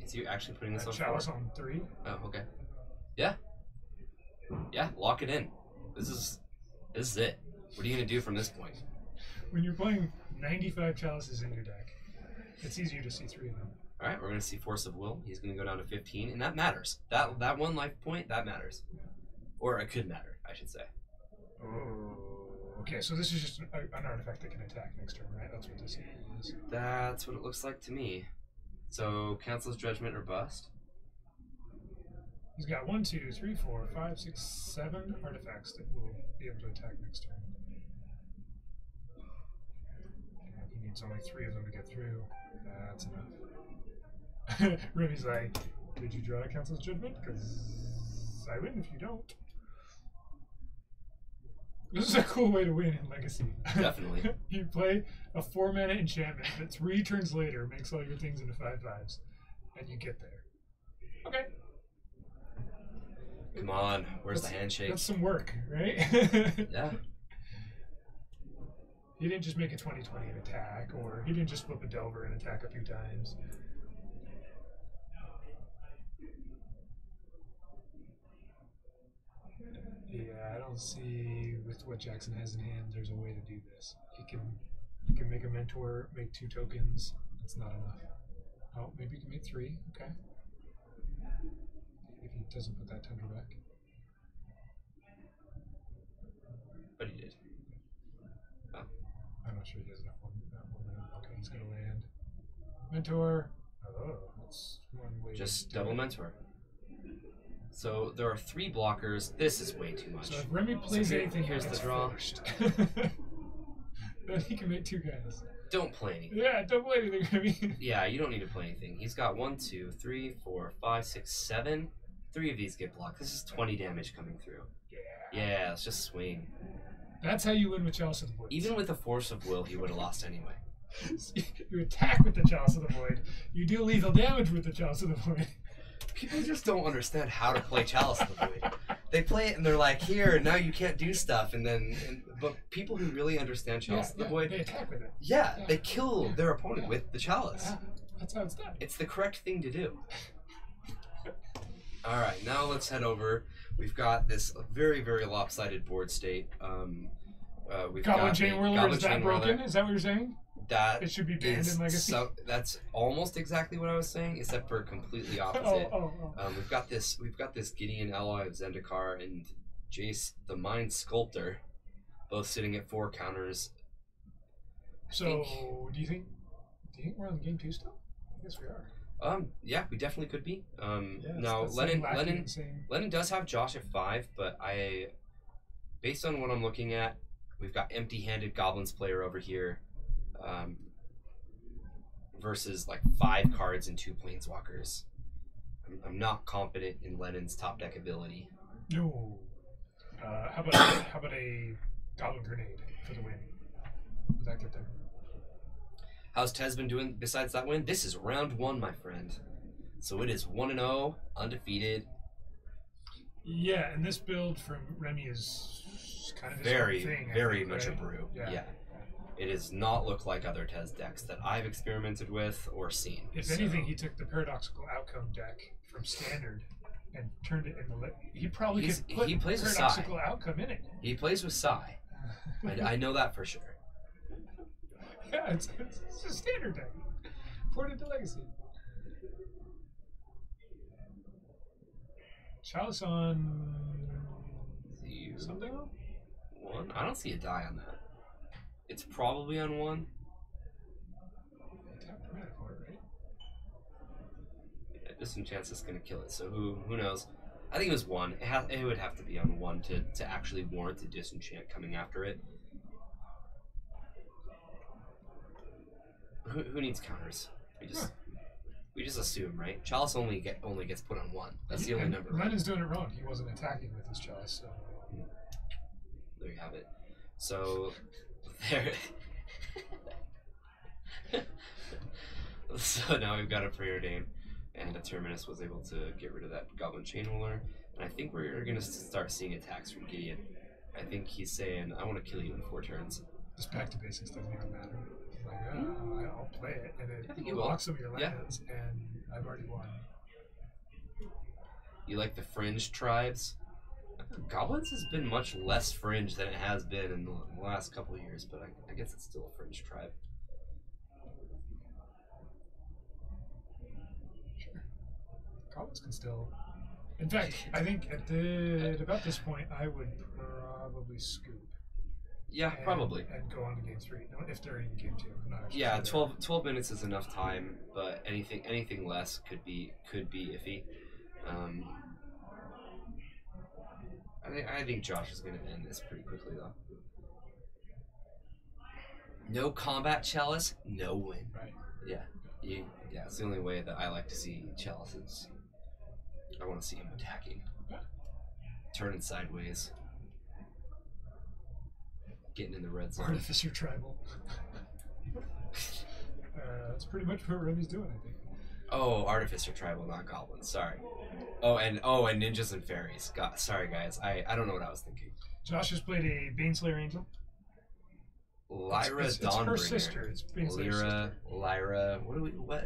Is he actually putting this on 4? Chalice on 3. Oh, okay. Yeah. Yeah, lock it in. This is it. What are you going to do from this point? When you're playing 95 chalices in your deck, it's easier to see 3 of them. All right, we're going to see Force of Will. He's going to go down to 15, and that matters. That 1 life point, that matters. Yeah. Or it could matter, I should say. Oh, okay, so this is just an artifact that can attack next turn, right? That's what this is. That's what it looks like to me. So, cancels Judgment or Bust. He's got 1, 2, 3, 4, 5, 6, 7 artifacts that will be able to attack next turn. And he needs only 3 of them to get through. That's enough. Remy's like, did you draw a Council's Judgment? Because I win if you don't. This is a cool way to win in Legacy. Definitely. You play a 4-mana enchantment that 3 turns later makes all your things into 5/5s, and you get there. Okay. Come on, where's the handshake? That's some work, right? Yeah. He didn't just make a 20/20 and attack, or he didn't just flip a Delver and attack a few times. Yeah, I don't see with what Jackson has in hand, there's a way to do this. He can make a mentor, make 2 tokens. That's not enough. Oh, maybe he can make 3. Okay. If he doesn't put that Tundra back. But he did. Oh. I'm not sure he has enough one. Okay, he's gonna land. Mentor. Oh, that's one way. Just double mentor. So there are 3 blockers. This is way too much. So if Remy plays anything, here's the draw. First. Then he can make 2 guys. Don't play anything. Yeah, don't play anything, Remy. Yeah, you don't need to play anything. He's got 1, 2, 3, 4, 5, 6, 7. 3 of these get blocked. This is 20 damage coming through. Yeah, let's just swing. That's how you win with Chalice of the Void. Even with a Force of Will, he would have lost anyway. You attack with the Chalice of the Void. You do lethal damage with the Chalice of the Void. People just don't understand how to play Chalice of the Void. They play it and they're like, here, now you can't do stuff. But people who really understand Chalice of the Void, they attack with it. Yeah, they kill their opponent with the Chalice. Yeah, that's how it's done. It's the correct thing to do. All right, now let's head over. We've got this very, very lopsided board state. We've Goblin got Chain Whirler, is that broken? Is that what you're saying? That it should be banned in Legacy. So, that's almost exactly what I was saying, except for completely opposite. Oh. We've got this Gideon ally of Zendikar and Jace the Mind Sculptor, both sitting at 4 counters. Do you think we're on game 2 still? I guess we are. Yeah, we definitely could be. Yes, now Lennon does have Josh at 5, but based on what I'm looking at, we've got empty-handed Goblins player over here, versus like 5 cards and 2 Planeswalkers. I'm not confident in Lennon's top deck ability. No. How about a Goblin Grenade for the win? Would that get there? How's Tez been doing besides that win? This is round 1, my friend. So it is 1-0, undefeated. Yeah, and this build from Remy is kind of his very, own thing, very think, much right? a brew. Yeah. It does not look like other Tez decks that I've experimented with or seen. If anything, he took the Paradoxical Outcome deck from Standard and turned it into... He probably could put he plays Paradoxical with Outcome in it. He plays with Psy. I know that for sure. Yeah, it's a Standard deck. Ported to Legacy. Chalice on... something? 1? I don't see a die on that. It's probably on 1. Yeah, Disenchant's is going to kill it, so who knows? I think it was 1. It would have to be on 1 to actually warrant a Disenchant coming after it. Who needs counters? We just assume, right? Chalice only gets put on 1. That's the only number. Lennon's doing it wrong. He wasn't attacking with his Chalice. So. there you have it. So there. So now we've got a preordain, and a Terminus was able to get rid of that Goblin Chain Roller, and I think we're gonna start seeing attacks from Gideon. I think he's saying, "I want to kill you in 4 turns." This back to basics doesn't even matter. It's like, I'll play it, and I think it locks some of your lands, and I've already won. You like the fringe tribes? Goblins has been much less fringe than it has been in the last couple of years, but I guess it's still a fringe tribe. Sure. Goblins can still... In fact, I think at about this point, I would probably scoop. Yeah, probably. And go on to game 3, if they're in game 2. Yeah, 12 minutes is enough time, but anything less could be iffy. I think Josh is going to end this pretty quickly, though. No combat chalice, no win. Right. Yeah, it's the only way that I like to see chalices. I want to see him attacking, turning sideways, getting in the red zone. Artificer Tribal. That's pretty much what Remy's doing, I think. Oh, Artificer Tribal, not Goblins. Sorry. Oh, and Ninjas and Fairies. Sorry, guys. I don't know what I was thinking. Josh has played a Baneslayer Angel. Lyra Dawnbringer. It's her sister. It's Baneslayer's sister. Lyra. What?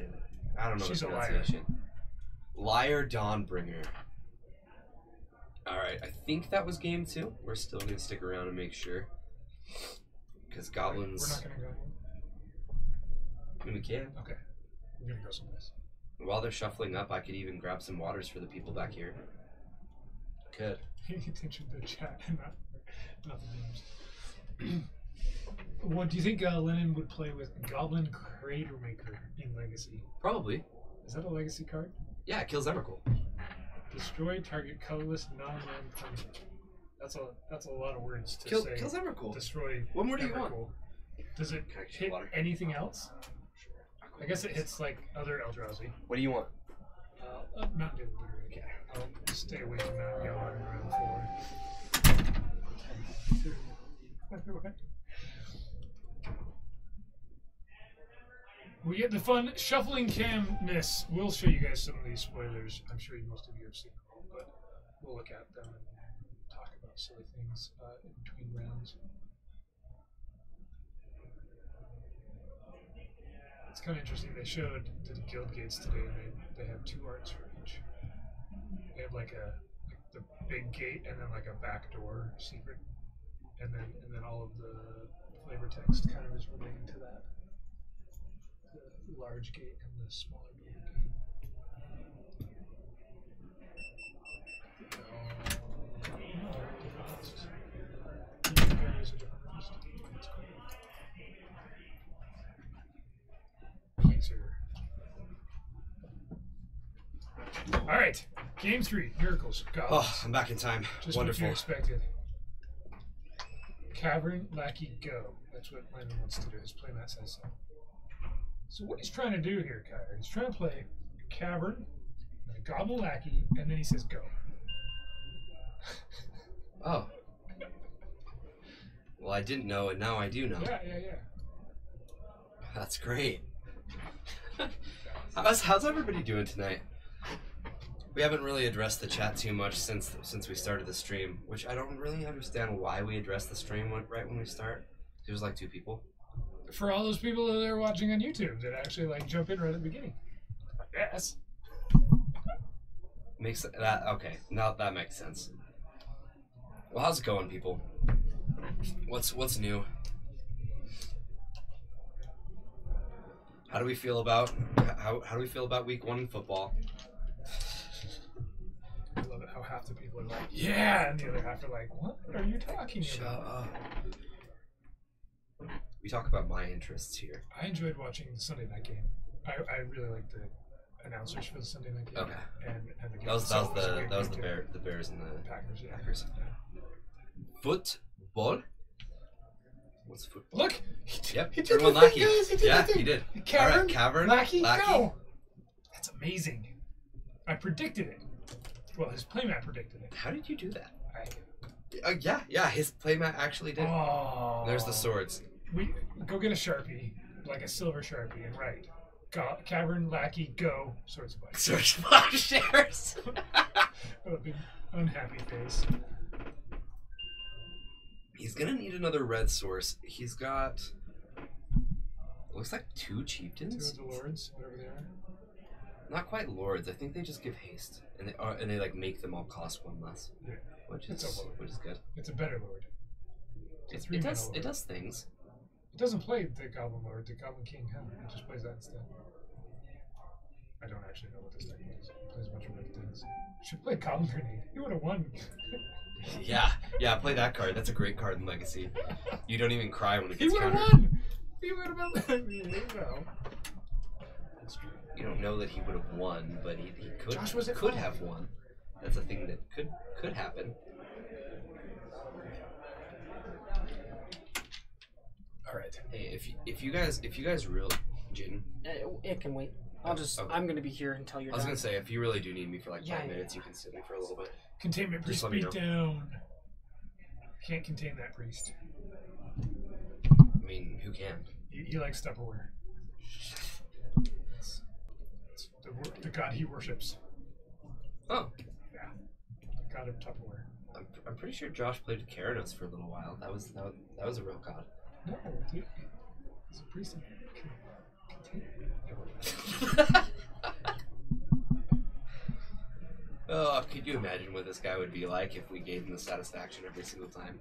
I don't know. She's the pronunciation. Lyra Dawnbringer. All right. I think that was game 2. We're still gonna stick around and make sure, because goblins. We're not gonna go. I mean, we can. Okay. We're gonna go someplace. While they're shuffling up, I could even grab some waters for the people back here. Could. Paying attention to the chat and not the games. What do you think Lennon would play with Goblin Crater Maker in Legacy? Probably. Is that a Legacy card? Yeah, it kills Emrakul. Destroy target colorless non-land permanent. That's a lot of words to say. Kills Emrakul. Destroy. What more do you want? Does it hit anything else? I guess it hits like other Eldrazi. What do you want? Mountain Dew. Okay. I'll stay away from that yellow in round 4. We get the fun shuffling camness. We'll show you guys some of these spoilers. I'm sure most of you have seen them all, but we'll look at them and talk about silly things in between rounds. It's kind of interesting. They showed the guild gates today, and they have 2 arts for each. They have like the big gate, and then like a backdoor secret, and then all of the flavor text kind of is relating to that. The large gate and the smaller gate. All right, game 3, Miracles. Goblins. Oh, I'm back in time. Just Wonderful. what you expected. Cavern, Lackey, go. That's what Landon wants to do. His playmat says so. So what he's trying to do here, Kyler, he's trying to play a Cavern, and a Goblin Lackey, and then he says go. Oh. Well, I didn't know, and now I do know. Yeah. That's great. How's everybody doing tonight? We haven't really addressed the chat too much since we started the stream, which I don't really understand why we address the stream right when we start. There's like 2 people. For all those people that are watching on YouTube that actually like jump in right at the beginning. Yes. Makes that okay. Now that makes sense. Well, how's it going, people? What's new? How do we feel about week 1 in football? I love it how half the people are like, yeah, and the other half are like, what are you talking Shut about? up. We talk about my interests here. I enjoyed watching the Sunday night game. I really liked the announcers for the Sunday night game. Okay. And the game. That was the Bears and the Packers. Yeah. Packers. Yeah. Football. What's football? Look. Yep. He did Everyone the Lackey. thing, guys. He did Yeah, the thing. he did. Cavern, all right, Cavern, Lackey, go. That's amazing. I predicted it. Well, his playmat predicted it. How did you do that? Yeah, his playmat actually did. Oh. There's the swords. We go get a Sharpie, like a silver Sharpie, and write Cavern Lackey Go Swords of Life. Swords of Life shares. A big unhappy face. He's gonna need another red source. He's got, looks like 2 chieftains. 2 of the lords, whatever they are. Not quite lords. I think they just give haste, and they like make them all cost 1 less, Yeah. which is good. It's a better lord. It does things. It doesn't play the Goblin Lord, the Goblin King. Hell, it just plays that instead. I don't actually know what this deck plays. It plays a bunch of weird things. Should play Goblin Grenade. He would have won. Yeah, play that card. That's a great card in Legacy. You don't even cry when it gets countered. He would have won! He would have been. Well, that's true. You don't know that he would have won, but he could have won. That's a thing that could happen. All right. Hey, if you guys really, Jaden, it can wait. Okay. I'm gonna be here until you're I was done. gonna say, if you really do need me for like 5 Yeah. minutes, you can sit me for a little bit. Containment priest, let me beat know. down. Can't contain that priest. I mean, who can? He likes Tupperware. It's the god he worships. Oh, Yeah, the god of Tupperware. I'm pretty sure Josh played Keranos for a little while. That was a real god. No, dude, he's a priest. Oh, could you imagine what this guy would be like if we gave him the satisfaction every single time?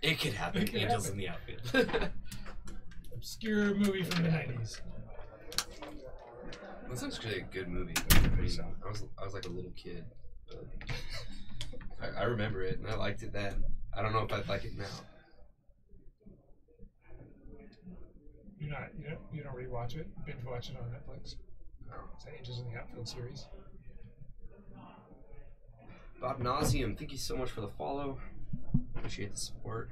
It could happen. It could Angels happen. in the outfield. Obscure movie from the 90s. That's actually a good movie. I mean, I was like a little kid, but I remember it and I liked it then. I don't know if I'd like it now. You don't rewatch it, binge watch it on Netflix. No. It's Angels in the Outfield series. Bob Nauseum, thank you so much for the follow. Appreciate the support.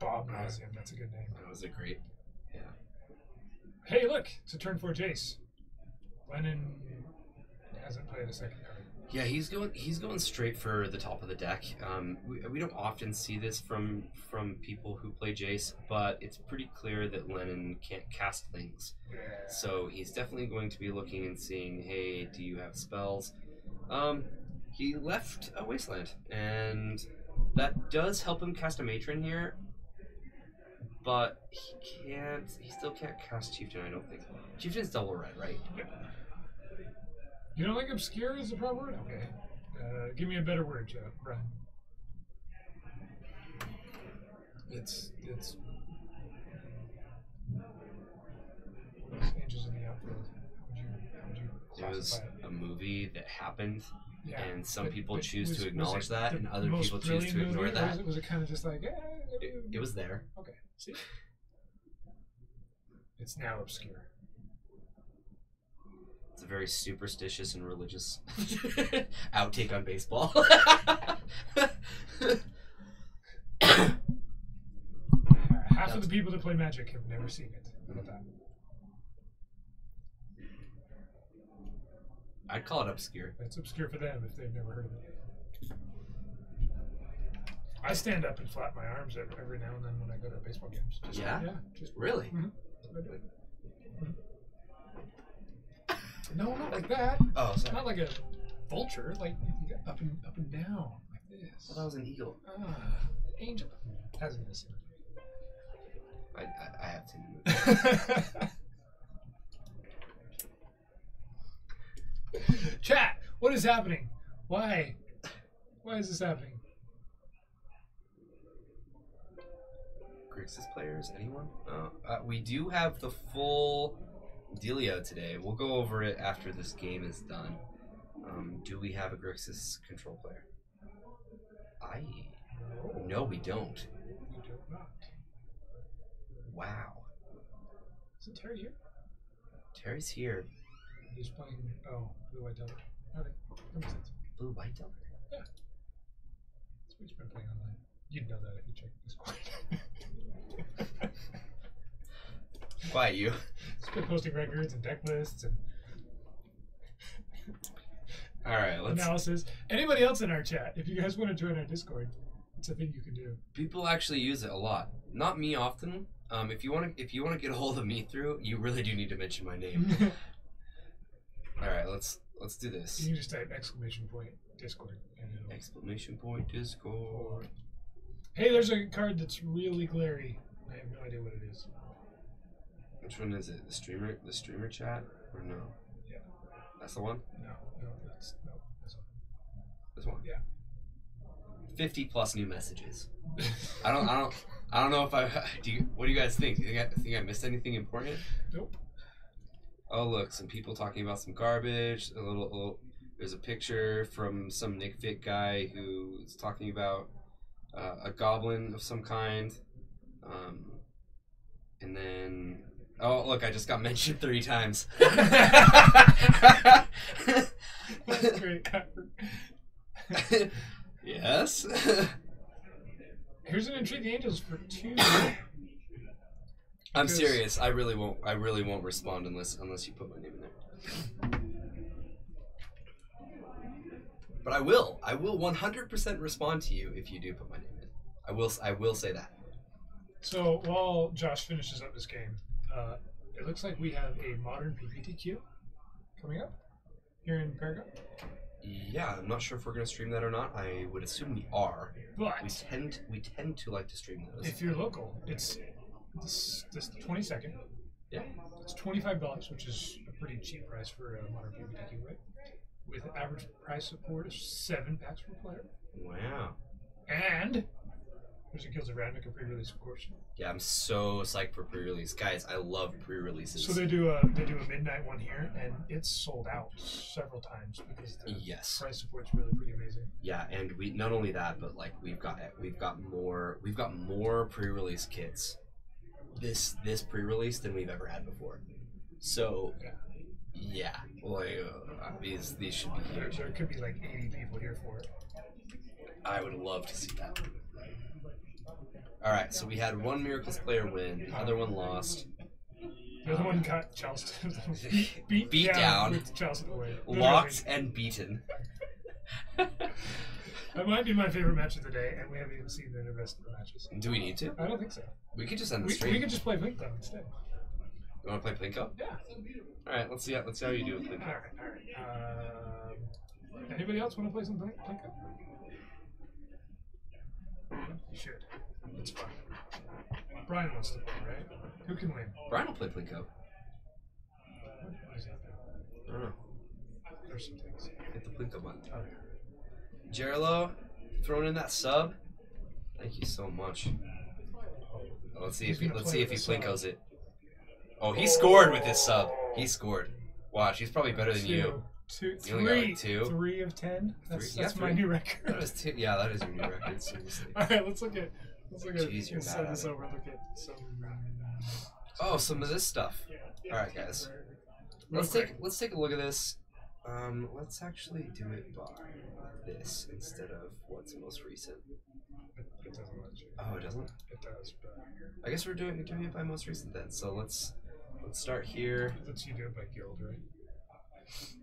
Bob Nauseum, that's a good name. That was a great, yeah. Hey, look, it's a turn 4 Jace. Lennon hasn't played a second card. Yeah, he's going straight for the top of the deck. We don't often see this from people who play Jace, but it's pretty clear that Lennon can't cast things. Yeah. So he's definitely going to be looking and seeing, hey, do you have spells? He left a Wasteland, and that does help him cast a Matron here, but he still can't cast Chieftain, I don't think. Chieftain's double red, right? Yeah. You don't think obscure is the proper word? Okay. Give me a better word, Brian. It's Angels in the Outfield. How would you It was classify it? a movie that happened, Yeah, and some but- people but choose was- to was acknowledge it that, the and other most people choose brilliant to ignore movie, or that. was it kind of just like, It was there. okay, see? It's now obscure. It's a very superstitious and religious outtake on baseball. Half of the people that play Magic have never seen it. How about that? I'd call it obscure. It's obscure for them if they've never heard of it. I stand up and flap my arms every now and then when I go to baseball games. Just, Yeah? Just Really? Mhm. I do it. No, not like that. Oh, sorry. Not like a vulture. Like you get up and down like this. Well, that was an eagle. Angel hasn't been seen. I have seen the movie. Chat, what is happening? Why? Why is this happening? Grixis players, anyone? We do have the full dealio today. We'll go over it after this game is done. Do we have a Grixis control player? No, we don't. We do not. Wow. Is it Terry here? Terry's here. He's playing. Oh, Blue White Devil. Okay, that makes sense. Blue White Devil? Yeah. That's what he's been playing online. You'd know that if you checked Discord. Quiet you. He's been posting records and deck lists and. All right, let's. analysis. Anybody else in our chat, if you guys want to join our Discord, it's a thing you can do. People actually use it a lot. Not me often. If you want to get a hold of me through, you really do need to mention my name. All right, let's do this. You can just type !Discord. And !Discord. Hey, there's a card that's really glary. I have no idea what it is. Which one is it? The streamer chat or no? Yeah. That's the one. No, that's one. This one. Yeah. 50+ new messages. I don't know if I do. What do you guys think? Think I missed anything important? Nope. Oh look, some people talking about some garbage. There's a picture from some Nick Fit guy who's talking about a goblin of some kind. And then oh look, I just got mentioned 3 times. That's great. Yes. Here's an Intriguing Angels for 2. I'm serious. I really won't respond unless you put my name in there. But I will 100% respond to you if you do put my name in. I will say that. So while Josh finishes up this game, it looks like we have a modern PPTQ coming up here in Paragon. Yeah, I'm not sure if we're gonna stream that or not. I would assume we are. But we tend to like to stream those. if you're local, it's this 22nd. Yeah. It's $25, which is a pretty cheap price for a modern PPTQ, right? With an average price support of 7 packs per player. Wow. And there's a Guilds of Ravnica pre-release, of course. Yeah, I'm so psyched for pre-release, guys. I love pre-releases. So they do a midnight one here, and it's sold out several times because the price support's really pretty amazing. Yeah, and we not only that, but like we've got more pre-release kits this pre-release than we've ever had before. So yeah, like these should be huge. There could be like 80 people here for it. I would love to see that. All right, so we had one Miracles player win, the other one lost. The other one got Charleston beat down with Charleston away. Locked and beaten. That might be my favorite match of the day, and we haven't even seen the rest of the matches. Do we need to? I don't think so. We could just end the stream. We could just play Plinko instead. You want to play Plinko? Yeah. All right, let's see how you do with Plinko. All right. Anybody else want to play some Plinko? You should. It's fun. Brian wants to play, right? Who can win? Brian will play Plinko. What is happening? I don't know. There's some things. Hit the Plinko button. Okay. Jerlo, throwing in that sub. Thank you so much. Oh, let's see if he Plinkos it. Oh, he scored with his sub. He scored. Watch, he's probably better than you. Three. You only got like 2. 3 of 10. That's my three. new record. That is 2. Yeah, that is your new record. Seriously. All right, let's look at. Jeez, you're set bad this at it. over. Look at some. Oh, some of this stuff. All right, guys. Let's take a look at this. Let's actually do it by this instead of what's most recent. It doesn't let you. Oh, it doesn't? It does, but I guess we're doing it by most recent then. So let's start here. lets you do it by guild, right?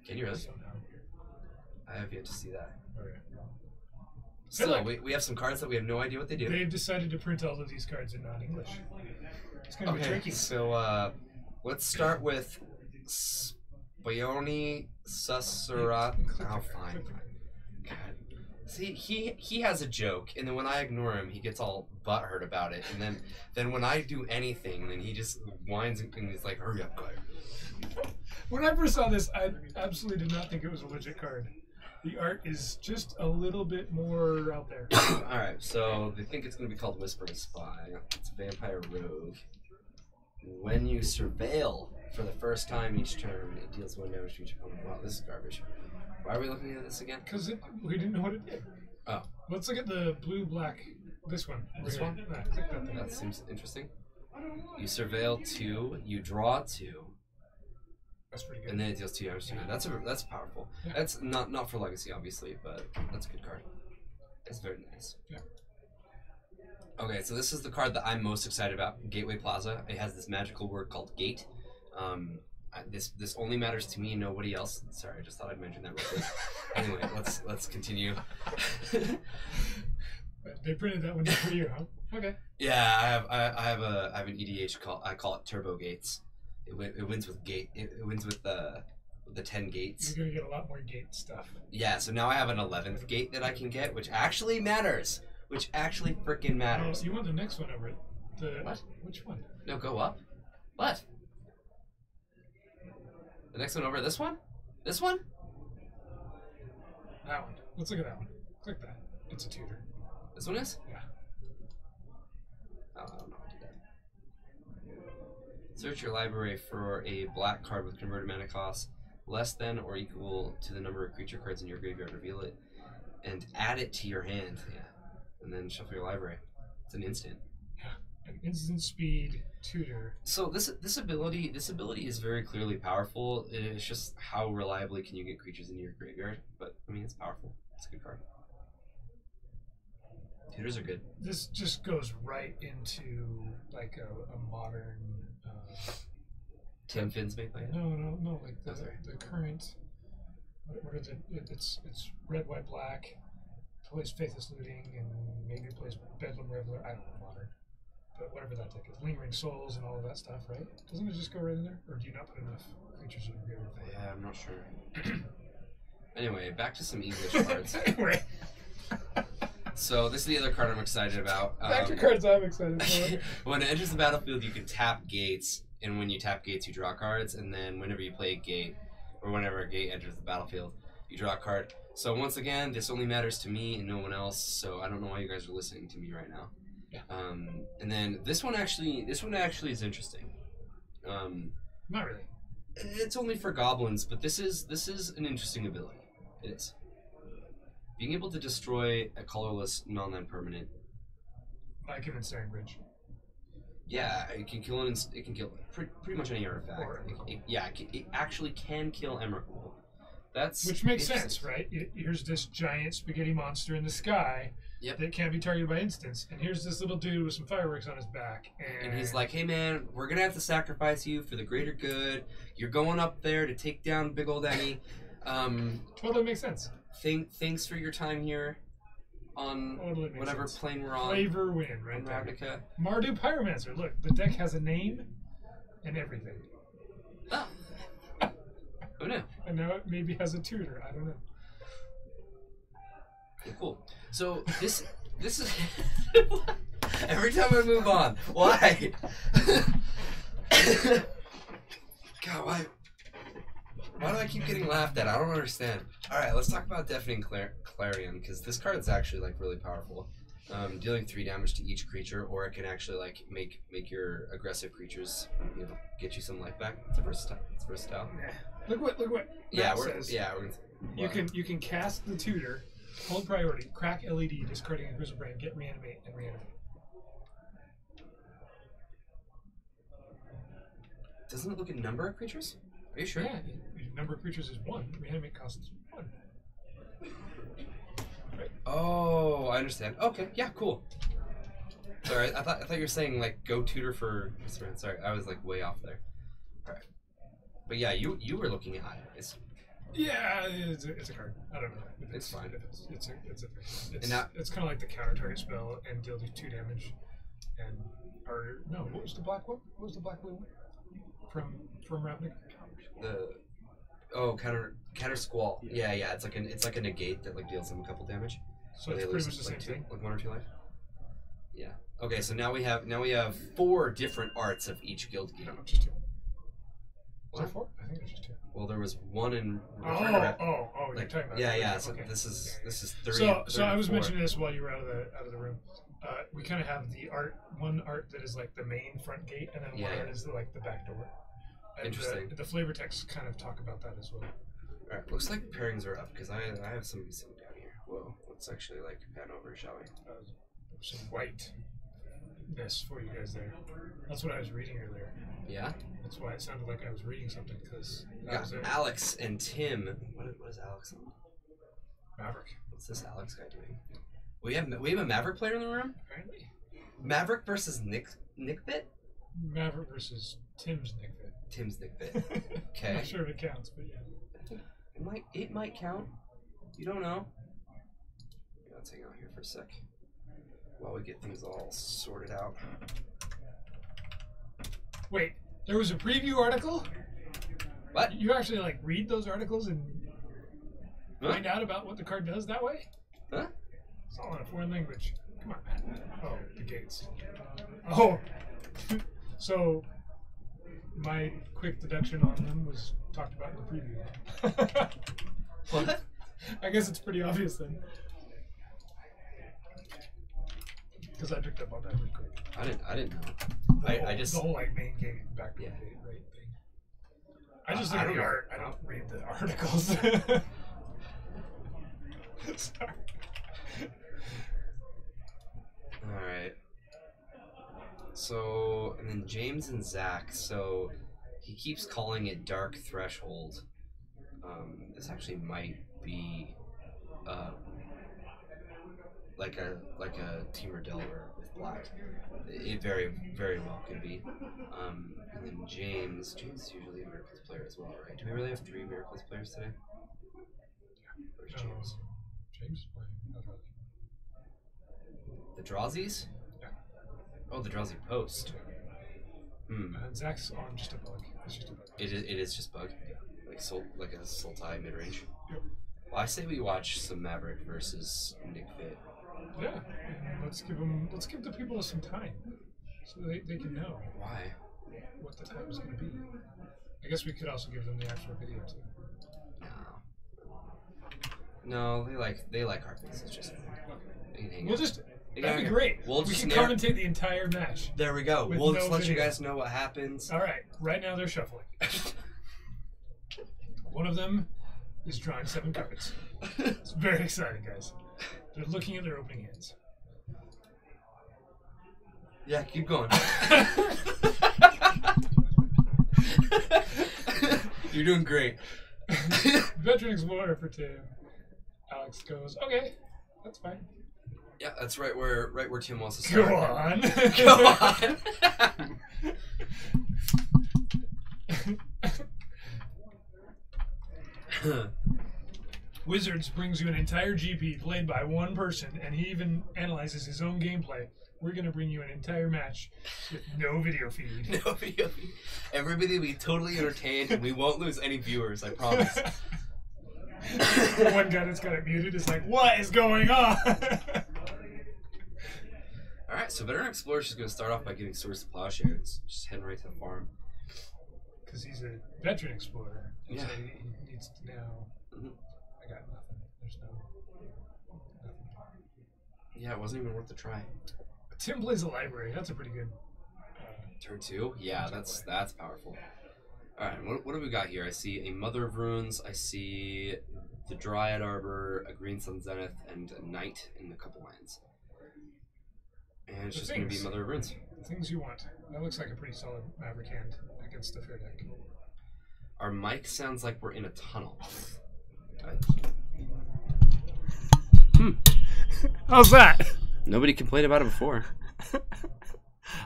Can you really? Somehow. I have yet to see that. Okay. Still, we have some cards that we have no idea what they do. They've decided to print all of these cards in non-English. It's gonna be tricky. So let's start with Spioni Sussurat. Oh, fine. God. See, he has a joke, and then when I ignore him, he gets all butthurt about it, and then when I do anything, then he just whines and he's like, "Hurry up, guy." When I first saw this, I absolutely did not think it was a legit card. The art is just a little bit more out there. Alright, so they think it's going to be called Whispering Spy. It's Vampire Rogue. When you surveil for the first time each turn, it deals 1 damage to each opponent. Wow, this is garbage. Why are we looking at this again? Because we didn't know what it did. Oh. Let's look at the blue-black. This one. This one? Yeah, click that thing. That seems interesting. You surveil 2, you draw 2. That's pretty good. And then it deals 2 damage to you. That's powerful. Yeah. That's not for Legacy, obviously, but that's a good card. It's very nice. Yeah. Okay, so this is the card that I'm most excited about, Gateway Plaza. It has this magical word called Gate. this only matters to me and nobody else. Sorry, I just thought I'd mention that real quick. Anyway, let's continue. They printed that one for you, huh? Okay. Yeah, I have an EDH I call it Turbo Gates. It wins with the 10 gates. You're gonna get a lot more gate stuff. Yeah, so now I have an 11th gate that I can get, which actually matters. Which actually freaking matters. Oh, you want the next one over it? What? Which one? No, go up. What? The next one over this one? This one? That one. Let's look at that one. Click that. It's a tutor. This one is? Yeah. Oh, I don't know how to do that. Search your library for a black card with converted mana cost less than or equal to the number of creature cards in your graveyard. Reveal it and add it to your hand. Yeah. And then shuffle your library. It's an instant. Yeah. An instant speed tutor. So this ability is very clearly powerful. It's just how reliably can you get creatures into your graveyard. But I mean, it's powerful. It's a good card. Tutors are good. This just goes right into like a modern. Tim Finn's made by it. No. Like the current. What is it? It's red, white, black. Plays Faithless Looting and maybe plays Bedlam Reveler. I don't know modern, but whatever that deck is, Lingering Souls and all of that stuff, right? Doesn't it just go right in there, or do you not put enough creatures in your graveyard? Yeah, I'm not sure. Anyway, back to some English cards. Anyway. So this is the other card I'm excited about. Back to cards I'm excited for. When it enters the battlefield, you can tap gates, and when you tap gates, you draw cards, and then whenever you play a gate, or whenever a gate enters the battlefield, you draw a card. So once again, this only matters to me and no one else. So I don't know why you guys are listening to me right now. Yeah. And then this one actually is interesting. Not really. It's only for goblins, but this is an interesting ability. It is. Being able to destroy a colorless non-land permanent. Like him in Staring Bridge. Yeah, it can kill it can kill pretty much any artifact. It actually can kill Emrakul. Which makes sense, right? Here's this giant spaghetti monster in the sky that can't be targeted by instants, and here's this little dude with some fireworks on his back, and he's like, "Hey man, we're gonna have to sacrifice you for the greater good. You're going up there to take down big old Emmy." Totally makes sense. Thanks for your time here on whatever plane we're on. Flavor win, right? Ravnica. Mardu Pyromancer. Look, the deck has a name and everything. Oh. Who knew? And now it maybe has a tutor. I don't know. Cool. So this is every time I move on. Why? God, why do I keep getting laughed at? I don't understand. All right, let's talk about Deafening Clarion, because this card is actually like really powerful. Dealing 3 damage to each creature, or it can actually like make your aggressive creatures, get you some life back. It's versatile. Look what Yeah, Matt says. You can cast the tutor, hold priority, crack LED, discarding a Grizzle Brain, get reanimate, and reanimate. Doesn't it look at number of creatures? Are you sure? Yeah, number of creatures is 1. Reanimate costs 1. Right. Oh, I understand. Okay, yeah, cool. Sorry, I thought you were saying like go tutor for. Sorry, I was like way off there. All right, but yeah, you were looking at it. Yeah, it's a card. I don't know. It's fine. It's kind of like the counter target spell and deal 2 damage. And what was the black one? What was the black blue one? From Ravnica? Counter Squall. Yeah. It's like a negate that like deals them a couple damage. So it's pretty much the same thing. Like 1 or 2 life. Yeah. Okay, so now we have 4 different arts of each guild game. No, just 2. What? Was there 4? I think there's just 2. Well, there was 1 in. You're talking about. Yeah. So okay. this is 3. So I was mentioning this while you were out of the room. We kind of have the one art that is like the main front gate, and then one art is like the back door. And interesting. The flavor texts kind of talk about that as well. All right, looks like pairings are up because I have some sitting down here. Whoa, let's actually like pan over, shall we? Some whiteness for you guys there. That's what I was reading earlier. Yeah. That's why it sounded like I was reading something because Alex and Tim. What is Alex on? Maverick. What's this Alex guy doing? We have a Maverick player in the room. Apparently. Maverick versus Nickbit. Maverick versus Tim's Nick Fit. Tim's Nick Fit. I'm Okay. not sure if it counts, but yeah. It might count. You don't know. Let's hang out here for a sec while we get things all sorted out. Wait, there was a preview article? What? You actually like read those articles and find out about what the card does that way? Huh? It's all in a foreign language. Come on, Matt. Oh, the gates. Oh, so my quick deduction on them was talked about in the preview. What? I guess it's pretty obvious then. Because I picked up on that really quick. I didn't know. I just the whole like main gate, back Yeah. gate, right thing. I just I look at don't the know. art. I don't read the articles. Sorry. all right. So and then James and Zach. So he keeps calling it Dark Threshold. This actually might be like a Teamer Delver with black. It very, very well could be. And then James is usually a Miracles player as well, right? Do we really have 3 Miracles players today? Where's James? James is playing. Not really. The Drawsies? Yeah. Oh, the Drowsy Post. And Zach's on just a bug. It's just a bug. It is just bug. Like a Sultai mid range. Yep. Well, I say we watch some Maverick versus Nick Fit. Yeah. And let's give the people some time, so they can know Why? what the time is going to be. I guess we could also give them the actual video too. No, they like our faces just. We'll just. That'd be great. We'll we just can commentate the entire match. There we go. with We'll no just let you video. guys know what happens. All right. Right now they're shuffling. One of them is drawing 7 cards. It's very exciting, guys. They're looking at their opening hands. Yeah, keep going. You're doing great. Veteran Explorer for Tim. Alex goes, okay, that's fine. Yeah, that's right where Tim wants to Go start. on. Go on. Wizards brings you an entire GP played by one person, and he even analyzes his own gameplay. We're going to bring you an entire match with no video feed. No video. Everybody will be totally entertained, and we won't lose any viewers, I promise. The one guy that's got it muted is like, what is going on? Alright, so Veteran Explorer's just going to start off by getting Swords to Plowshares. Just heading right to the farm. Because he's a veteran explorer. Yeah. So he needs to know. I got nothing. There's nothing. Yeah, it wasn't even worth the try. Tim plays a library. That's a pretty good. Turn 2? Yeah, that's powerful. Alright, what do we got here? I see a Mother of Runes, I see the Dryad Arbor, a Green Sun Zenith, and a Knight in a couple lands. And it's just going to be Mother of Runes. The things you want. That looks like a pretty solid Maverick hand against the fair deck. Our mic sounds like we're in a tunnel. How's that? Nobody complained about it before.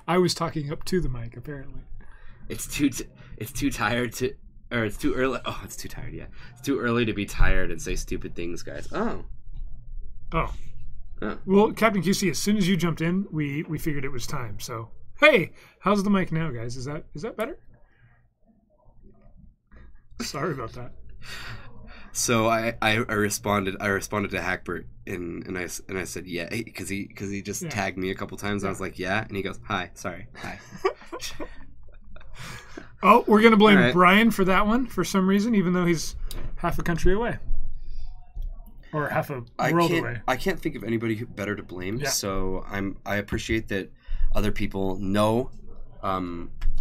I was talking up to the mic, apparently. It's too tired to, or it's too early. Oh, it's too tired. Yeah, it's too early to be tired and say stupid things, guys. Oh. Well, Captain QC, as soon as you jumped in, we figured it was time. So, hey, how's the mic now, guys? Is that better? Sorry about that. So I responded to Hackbert and I said yeah because he just tagged me a couple times. I was like yeah, and he goes hi, sorry, hi. Oh, we're gonna blame right. Brian for that one for some reason, even though he's half a country away. Or half a world away. I can't think of anybody better to blame. Yeah. So I appreciate that other people know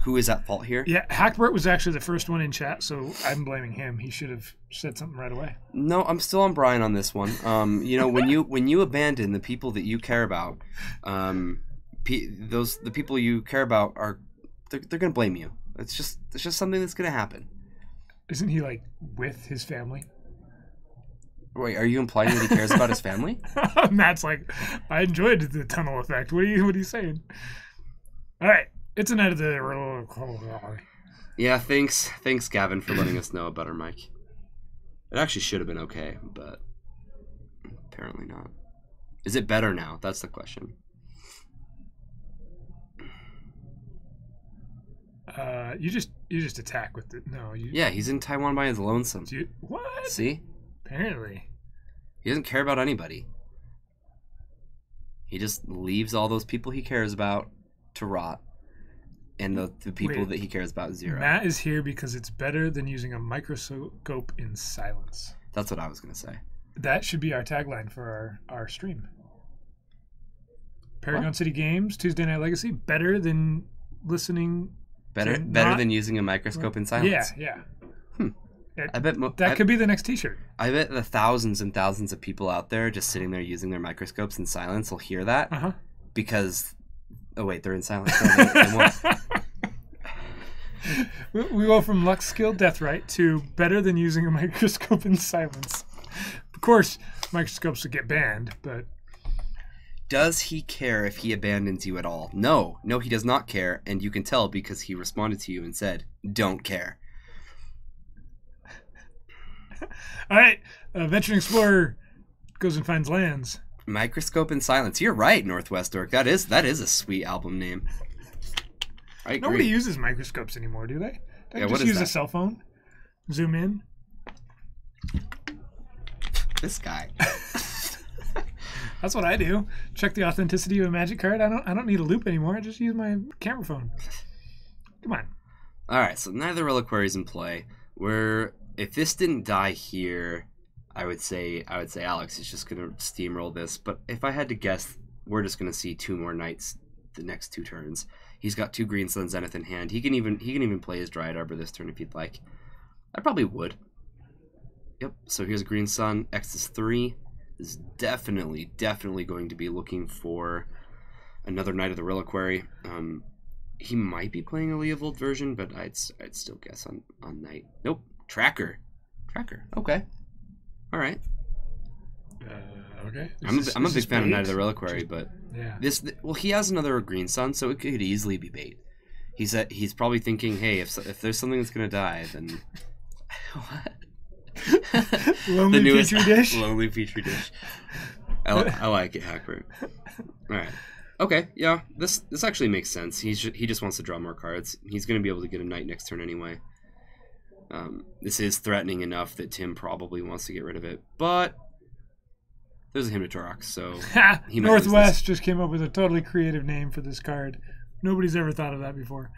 who is at fault here. Yeah, Hackbert was actually the first one in chat, so I'm blaming him. He should have said something right away. No, I'm still on Brian on this one. When you abandon the people that you care about, the people you care about they're gonna blame you. It's just something that's gonna happen. Isn't he like with his family? Wait, are you implying that he cares about his family? Matt's like, I enjoyed the tunnel effect. What are you saying? All right, It's a night of the... Yeah, thanks, Gavin, for letting us know about our mic. It actually should have been okay, but apparently not. Is it better now? That's the question. You just attack with it. No, you. Yeah, he's in Taiwan by his lonesome. What? See? Apparently. He doesn't care about anybody. He just leaves all those people he cares about to rot. And the people that he cares about, zero. Matt is here because it's better than using a microscope in silence. That's what I was going to say. That should be our tagline for our stream. Paragon City Games, Tuesday Night Legacy, better than listening. Better than using a microscope in silence. Yeah. I bet that could be the next T-shirt. I bet the thousands and thousands of people out there just sitting there using their microscopes in silence will hear that because. Oh wait, they're in silence. No, they won't. We go from luck, skill, death right to better than using a microscope in silence. Of course, microscopes would get banned, but does he care if he abandons you at all? No, he does not care, and you can tell because he responded to you and said, "Don't care." All right, Venturing Explorer goes and finds lands. Microscope in silence. You're right, Northwest Orc. That is a sweet album name. I agree. Nobody uses microscopes anymore, do they? They just use a cell phone. Zoom in. This guy. That's what I do. Check the authenticity of a magic card. I don't need a loop anymore. I just use my camera phone. Come on. All right, so neither reliquary's in play. If this didn't die here, I would say Alex is just gonna steamroll this. But if I had to guess, we're just gonna see 2 more knights the next 2 turns. He's got 2 Green Sun Zenith in hand. He can even play his Dryad Arbor this turn if he'd like. I probably would. Yep. So here's a Green Sun. X is 3. This is definitely going to be looking for another Knight of the Reliquary. He might be playing a Leovold version, but I'd still guess on Knight. Nope. Tracker. Okay. All right. Okay. I'm a big fan of Knight of the Reliquary, but yeah. He has another Green Sun, so it could easily be bait. He's probably thinking, hey, if there's something that's gonna die, then what? Lonely Petri dish. Lonely Petri dish. I like it, Hackbird. All right. Okay. Yeah. This actually makes sense. He just wants to draw more cards. He's gonna be able to get a Knight next turn anyway. This is threatening enough that Tim probably wants to get rid of it, but there's a Hymn to Torok, so he might Northwest just came up with a totally creative name for this card. Nobody's ever thought of that before,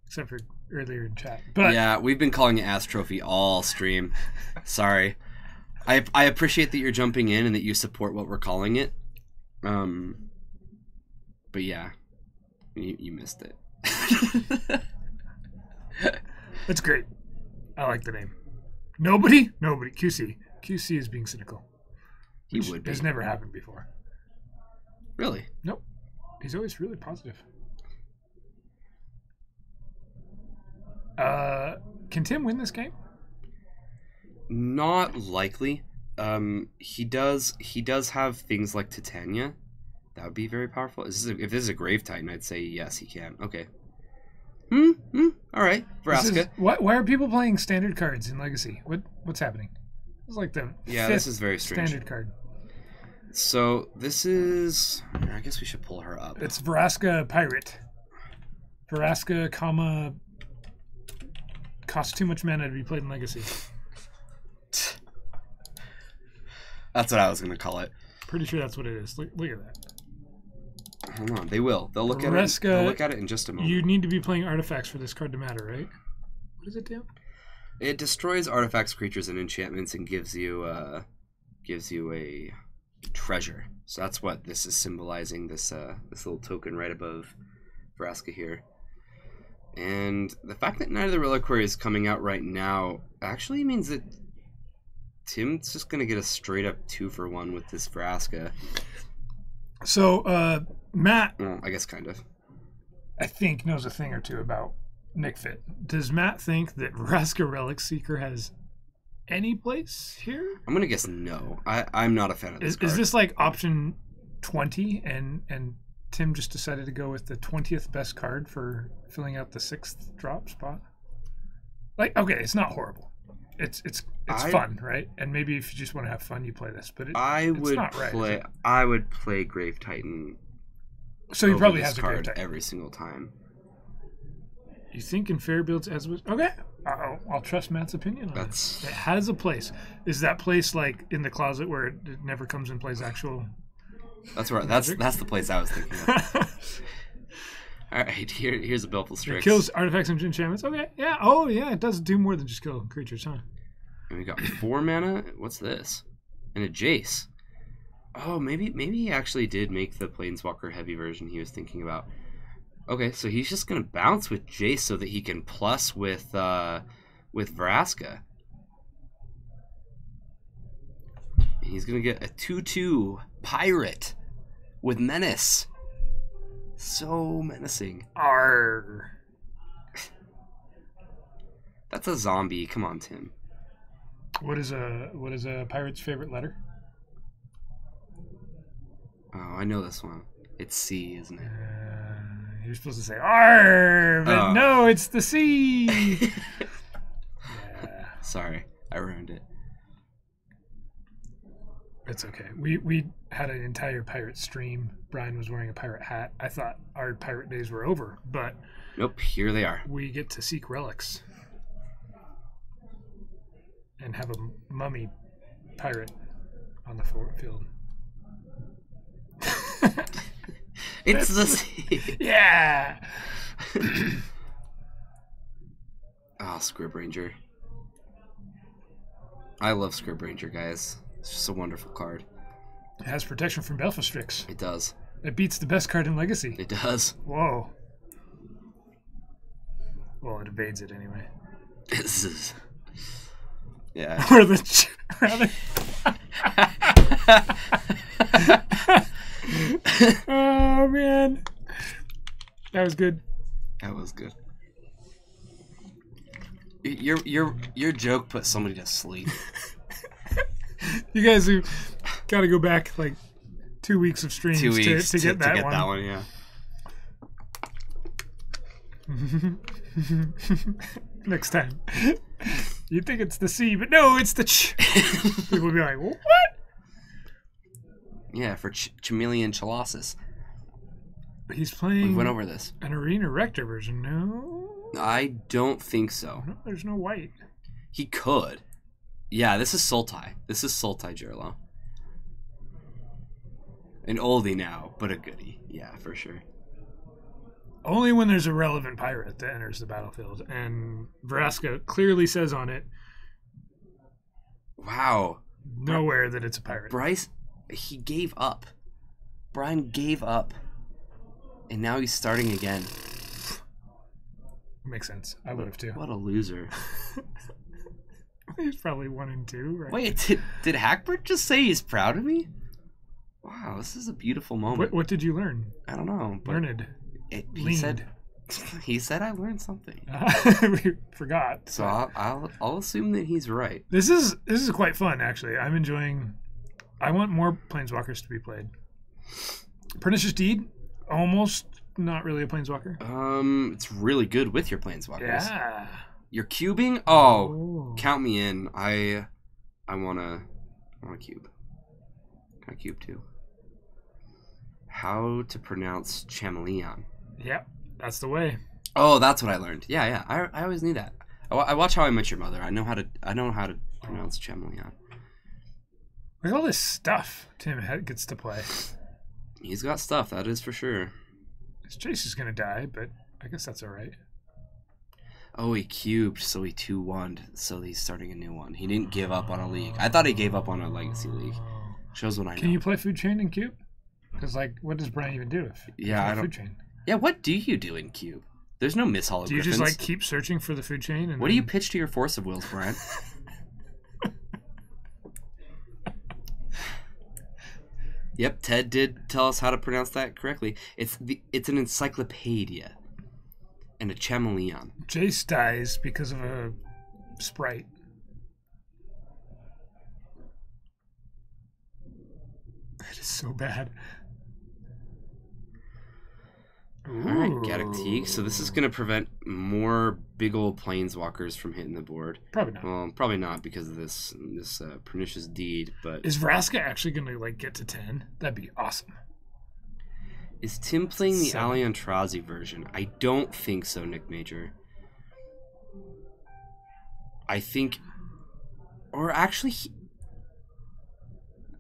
except for earlier in chat. But yeah, we've been calling it Ass Trophy all stream. Sorry. I appreciate that you're jumping in and that you support what we're calling it. But yeah, you missed it. That's great. I like the name. Nobody. QC is being cynical. He would be. Has never happened before. Really? Nope. He's always really positive. Can Tim win this game? Not likely. He does have things like Titania. That would be very powerful. If this is a Grave Titan, I'd say yes, he can. Okay. All right. Vraska. Why are people playing standard cards in Legacy? What's happening? It's like the this is very strange. Standard card. So this is. I guess we should pull her up. It's Vraska Pirate. Vraska, costs too much mana to be played in Legacy. That's what I was going to call it. Pretty sure that's what it is. Look at that. Hold on, they will. They'll look at it. They'll look at it in just a moment. You need to be playing artifacts for this card to matter, right? What does it do? It destroys artifacts, creatures, and enchantments, and gives you a treasure. So that's what this is symbolizing. This little token right above Vraska here. And the fact that Knight of the Reliquary is coming out right now actually means that Tim's just gonna get a straight up 2-for-1 with this Vraska. So Matt, well, I guess kind of. I think knows a thing or two about Nick Fit. Does Matt think that Vraska Relic Seeker has any place here? I'm gonna guess no. I'm not a fan of this card. Is this like option 20 and Tim just decided to go with the 20th best card for filling out the 6th drop spot. Like, okay, it's not horrible. It's fun, right? And maybe if you just want to have fun, you play this. But it's not right. I would play Grave Titan. So you probably have the Grave Titan every single time. You think in fair builds as was okay? I'll trust Matt's opinion on it. It has a place. Is that place like in the closet where it never comes and plays actual? That's right. That's the place I was thinking of. All right, here's a Baleful Strix. It kills artifacts and enchantments. Okay, yeah. Oh, yeah. It does do more than just kill creatures, huh? And we got 4 mana. What's this? And a Jace. Oh, maybe he actually did make the Planeswalker heavy version he was thinking about. Okay, so he's just gonna bounce with Jace so that he can plus with Vraska. And he's gonna get a 2/2 pirate with menace. So menacing. Arr. That's a zombie. Come on, Tim. What is a pirate's favorite letter? Oh, I know this one. It's C, isn't it? You're supposed to say "arr," but no, it's the C. Yeah. Sorry, I ruined it. It's okay. We had an entire pirate stream. Brian was wearing a pirate hat. I thought our pirate days were over, but nope, here they are. We get to seek relics and have a mummy pirate on the field. It's the sea. Yeah. Scrib Ranger. I love Scrib Ranger, guys. It's just a wonderful card. It has protection from Baleful Strix. It does. It beats the best card in Legacy. It does. Whoa. Well, it evades it anyway. This is... Yeah. Or the... rather... Oh, man. That was good. That was good. Your joke put somebody to sleep. You guys have got to go back like 2 weeks of streams to get that one. That one, yeah. Next time. You think it's the C, but no, it's the ch. People will be like, what? Yeah, for Chameleon Colossus. He's playing. We went over this. An Arena Rector version, no? I don't think so. No, there's no white. He could. Yeah, this is Sultai. This is Sultai Jirlo. An oldie now, but a goodie. Yeah, for sure. Only when there's a relevant pirate that enters the battlefield. And Vraska clearly says on it. Wow. Nowhere that it's a pirate. Bryce, he gave up. Brian gave up. And now he's starting again. Makes sense. I would have too. What a loser. He's probably 1 and 2, right? Wait, did Hackbert just say he's proud of me? Wow, this is a beautiful moment. What did you learn? I don't know. Learned. He said I learned something. We forgot. So I'll assume that he's right. This is quite fun, actually. I'm enjoying. I want more Planeswalkers to be played. Pernicious Deed, almost not really a Planeswalker. It's really good with your Planeswalkers. Yeah. You're cubing? Oh, count me in. I wanna cube. Can I cube too? How to pronounce Chameleon? Yep, that's the way. Oh, that's what I learned. Yeah. I always knew that. I watch How I Met Your Mother. I know how to pronounce Chameleon. Look at all this stuff Tim gets to play. He's got stuff, that is for sure. His Chase is gonna die, but I guess that's all right. Oh, he cubed, so he 2-1'd, so he's starting a new one. He didn't give up on a league. I thought he gave up on a legacy league. Shows what I know. Can you play Food Chain in Cube? Because, what does Brian even do if I don't... Food Chain? Yeah, what do you do in Cube? There's no Miss Hollow Do you Griffins. just, keep searching for the Food Chain? And what do you pitch to your Force of Wills, Brian? Yep, Ted did tell us how to pronounce that correctly. It's an encyclopedia. And a chameleon. Jace dies because of a sprite. That is so bad. Alright, Gaddock. So this is going to prevent more big old planeswalkers from hitting the board. Probably not. Well, probably not because of this pernicious deed, but... Is Vraska actually going to, like, get to 10? That'd be awesome. Is Tim playing the Aliantrazi version? I don't think so, Nick Major. I think... Or actually...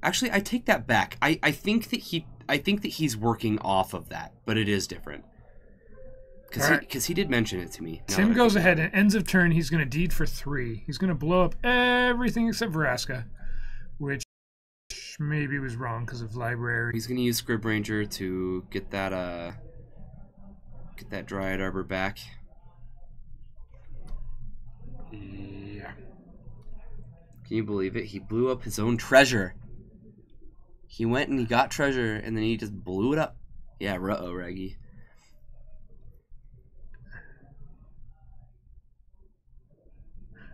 Actually, I take that back. I think that he's working off of that, but it is different. Because he did mention it to me. Tim goes ahead and ends of turn. He's going to deed for 3. He's going to blow up everything except Vraska, which maybe was wrong because of library. He's going to use Scrib Ranger to get that Dryad Arbor back. Yeah. Can you believe it? He blew up his own treasure. He went and he got treasure, and then he just blew it up. Yeah, ruh-oh, Raggy.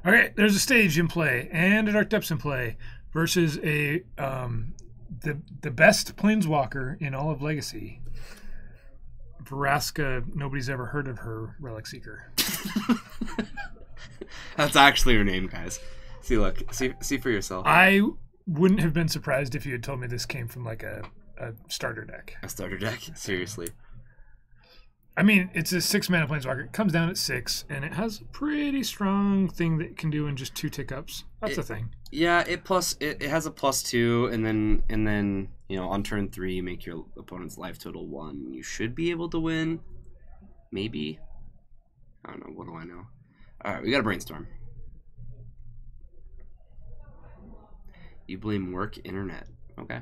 Okay, there's a stage in play and a Dark Depths in play versus a the best planeswalker in all of Legacy. Vraska, nobody's ever heard of her, Relic Seeker. That's actually her name, guys. See, look. See for yourself. I wouldn't have been surprised if you had told me this came from like a starter deck. A starter deck? Seriously. I mean, it's a 6-mana planeswalker. It comes down at 6, and it has a pretty strong thing that it can do in just 2 tick-ups. That's the thing. Yeah, it has a +2, and then you know, on turn 3, you make your opponent's life total 1. You should be able to win. Maybe. I don't know. What do I know? All right, we got to brainstorm. You blame work, internet. Okay.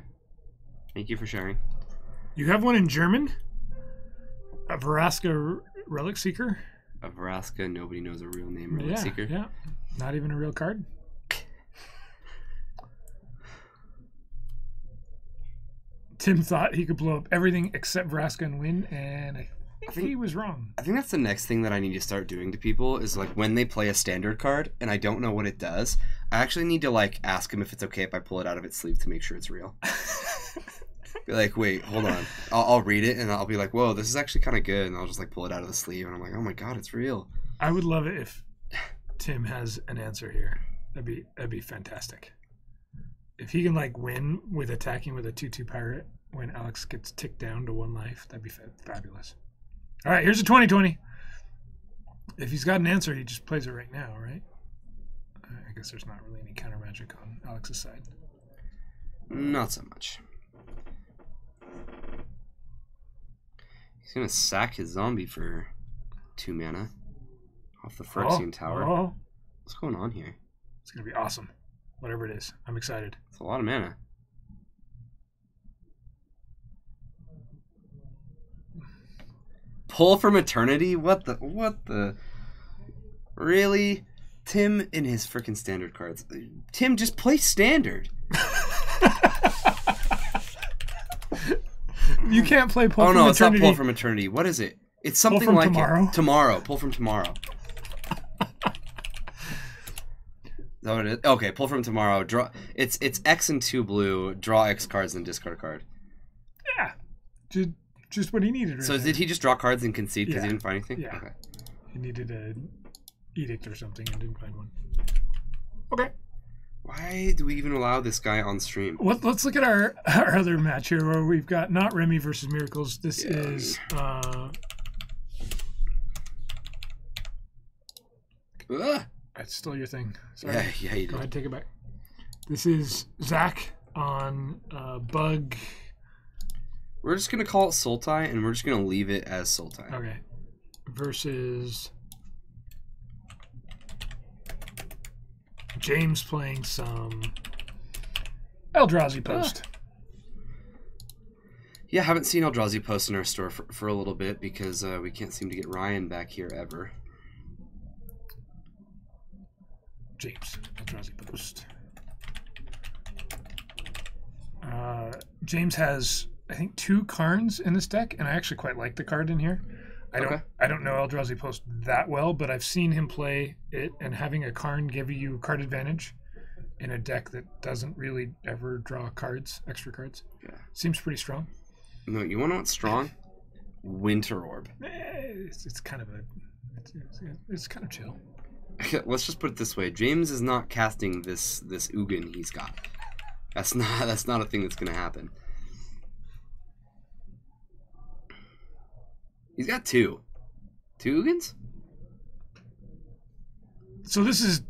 Thank you for sharing. You have one in German? A Vraska Relic Seeker? A Vraska, nobody knows a real name, Relic Seeker. Yeah. Not even a real card? Tim thought he could blow up everything except Vraska and win, and I think he was wrong. I think that's the next thing that I need to start doing to people is like when they play a standard card and I don't know what it does, I actually need to like ask them if it's okay if I pull it out of its sleeve to make sure it's real. Be like, wait, hold on. I'll read it and I'll be like, whoa, this is actually kind of good. And I'll just like pull it out of the sleeve and I'm like, oh my God, it's real. I would love it if Tim has an answer here. That'd be fantastic. If he can like win with attacking with a 2/2 pirate when Alex gets ticked down to 1 life, that'd be fabulous. All right, here's a 20/20. If he's got an answer, he just plays it right now, right? I guess there's not really any counter magic on Alex's side. Not so much. He's going to sack his zombie for 2 mana off the Phyrexian Tower. Oh. What's going on here? It's going to be awesome. Whatever it is. I'm excited. It's a lot of mana. Pull from Eternity? What the? Really? Tim in his freaking standard cards. Tim, just play standard. You can't play Pull from Eternity. Oh no, it's not Pull from Eternity. What is it? It's something like Tomorrow. Tomorrow. Pull from Tomorrow. Is that what it is? Okay, Pull from Tomorrow. Draw. It's X and 2 blue. Draw X cards and discard a card. Yeah. Just what he needed. Right so there. Did he just draw cards and concede because he didn't find anything? Yeah. Okay. He needed an edict or something and didn't find one. Okay. Why do we even allow this guy on stream? Let's look at our other match here where we've got not Remy versus Miracles. This is... That's still your thing. Sorry. Yeah, you Go ahead, take it back. This is Zach on Bug... We're just going to call it Sultai, and we're just going to leave it as Sultai. Okay. Versus James playing some Eldrazi Post. Yeah, haven't seen Eldrazi Post in our store for a little bit because we can't seem to get Ryan back here ever. James, Eldrazi Post. James has... I think 2 Karns in this deck, and I actually quite like the card in here. I don't know Eldrazi Post that well, but I've seen him play it, and having a Karn give you card advantage in a deck that doesn't really ever draw cards, extra cards, seems pretty strong. No, you want to know what's strong? Winter Orb. It's kind of it's kind of chill. Let's just put it this way: James is not casting this Ugin he's got. That's not a thing that's gonna happen. He's got two Ugins. So this is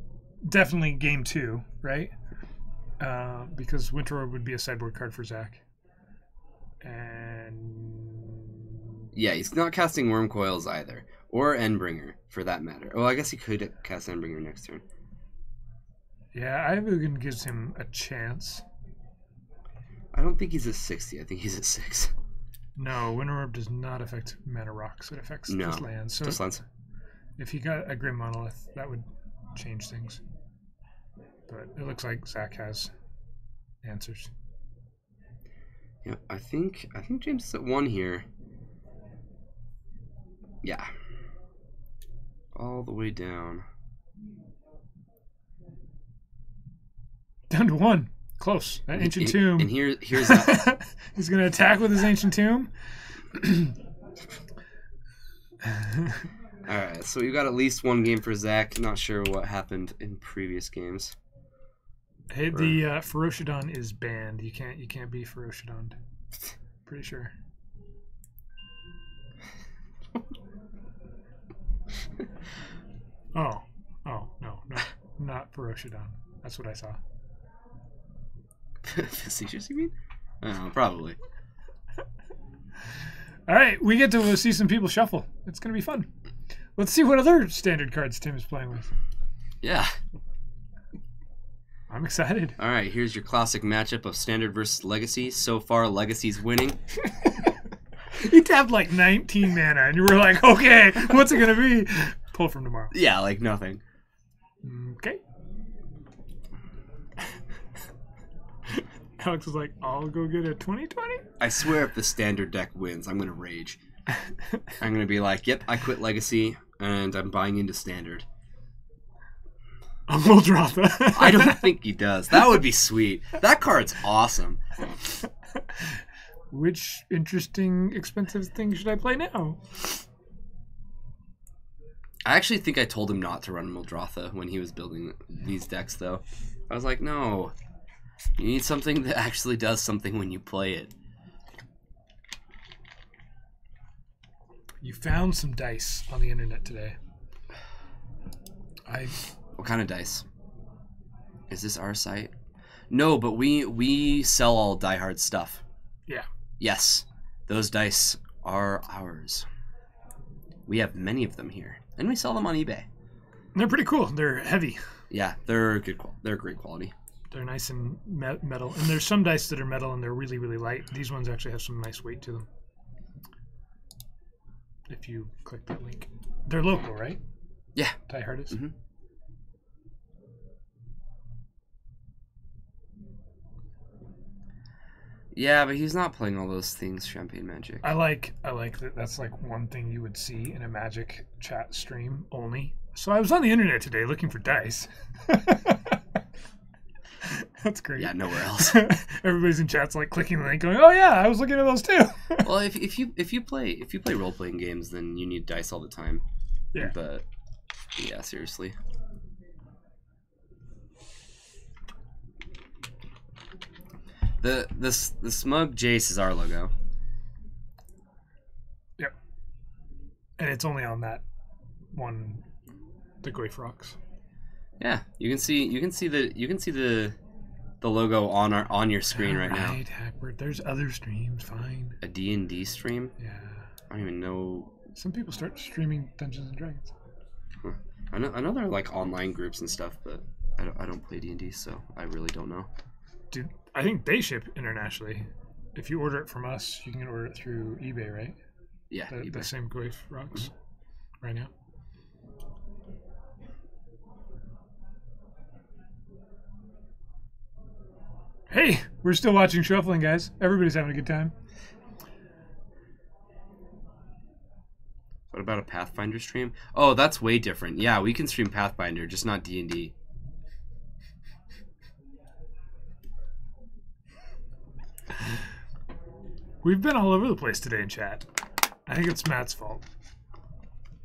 definitely game 2, right? Because Winter Orb would be a sideboard card for Zach. And yeah, he's not casting Worm Coils either, or Endbringer for that matter. Oh, I guess he could cast Endbringer next turn. Yeah, Ugin gives him a chance. I don't think he's at 60. I think he's at 6. No, Winter Orb does not affect mana rocks. It affects just lands. So just lands. If he got a Grim Monolith, that would change things. But it looks like Zach has answers. Yeah, I think James is at 1 here. Yeah. All the way down. Down to 1. Close. That Ancient Tomb. And here's that. He's going to attack with his Ancient Tomb. Alright, so we've got at least 1 game for Zach. Not sure what happened in previous games. Hey, the Ferocidon is banned. You can't be Ferocidon. Pretty sure. Oh, no, not Ferocidon. That's what I saw. Facetious, you mean? Probably. All right, we get to see some people shuffle. It's going to be fun. Let's see what other standard cards Tim is playing with. Yeah. I'm excited. All right, here's your classic matchup of Standard versus Legacy. So far, Legacy's winning. He tapped like 19 mana, and you were like, okay, what's it going to be? Pull from tomorrow. Yeah, like nothing. Okay. Alex was like, I'll go get a 2020? I swear if the Standard deck wins, I'm going to rage. I'm going to be like, yep, I quit Legacy, and I'm buying into Standard. We'll drop that. I don't think he does. That would be sweet. That card's awesome. Which interesting, expensive thing should I play now? I actually think I told him not to run Muldrotha when he was building these decks, though. I was like, no. You need something that actually does something when you play it. You found some dice on the internet today. What kind of dice? Is this our site? No, but we sell all Die Hard stuff. Yeah. Yes, those dice are ours. We have many of them here, and we sell them on eBay. They're pretty cool. They're heavy. Yeah, they're good. They're great quality. They're nice and metal. And there's some dice that are metal and they're really, really light. These ones actually have some nice weight to them. If you click that link. They're local, right? Yeah. Die Hard is? Mm-hmm. Yeah, but he's not playing all those things, Champagne Magic. I like that that's like one thing you would see in a Magic chat stream only. So I was on the internet today looking for dice. That's great. Yeah, nowhere else. Everybody's in chats like clicking the link going, oh yeah, I was looking at those too. Well, if you play role playing games, then you need dice all the time. Yeah. But yeah, seriously. The smug Jace is our logo. Yep. And it's only on that one, the Goyf Rocks. Yeah, you can see the logo on your screen right now. Right, Hackbird. There's other streams, fine. A D&D stream? Yeah. I don't even know. Some people start streaming Dungeons and Dragons. Huh. I know there are like online groups and stuff, but I don't play D&D, so I really don't know. Dude, I think they ship internationally. If you order it from us, you can order it through eBay, right? Yeah, the same Goyf Rocks right now. Hey, we're still watching Shuffling, guys. Everybody's having a good time. What about a Pathfinder stream? Oh, that's way different. Yeah, we can stream Pathfinder, just not D&D. We've been all over the place today in chat. I think it's Matt's fault.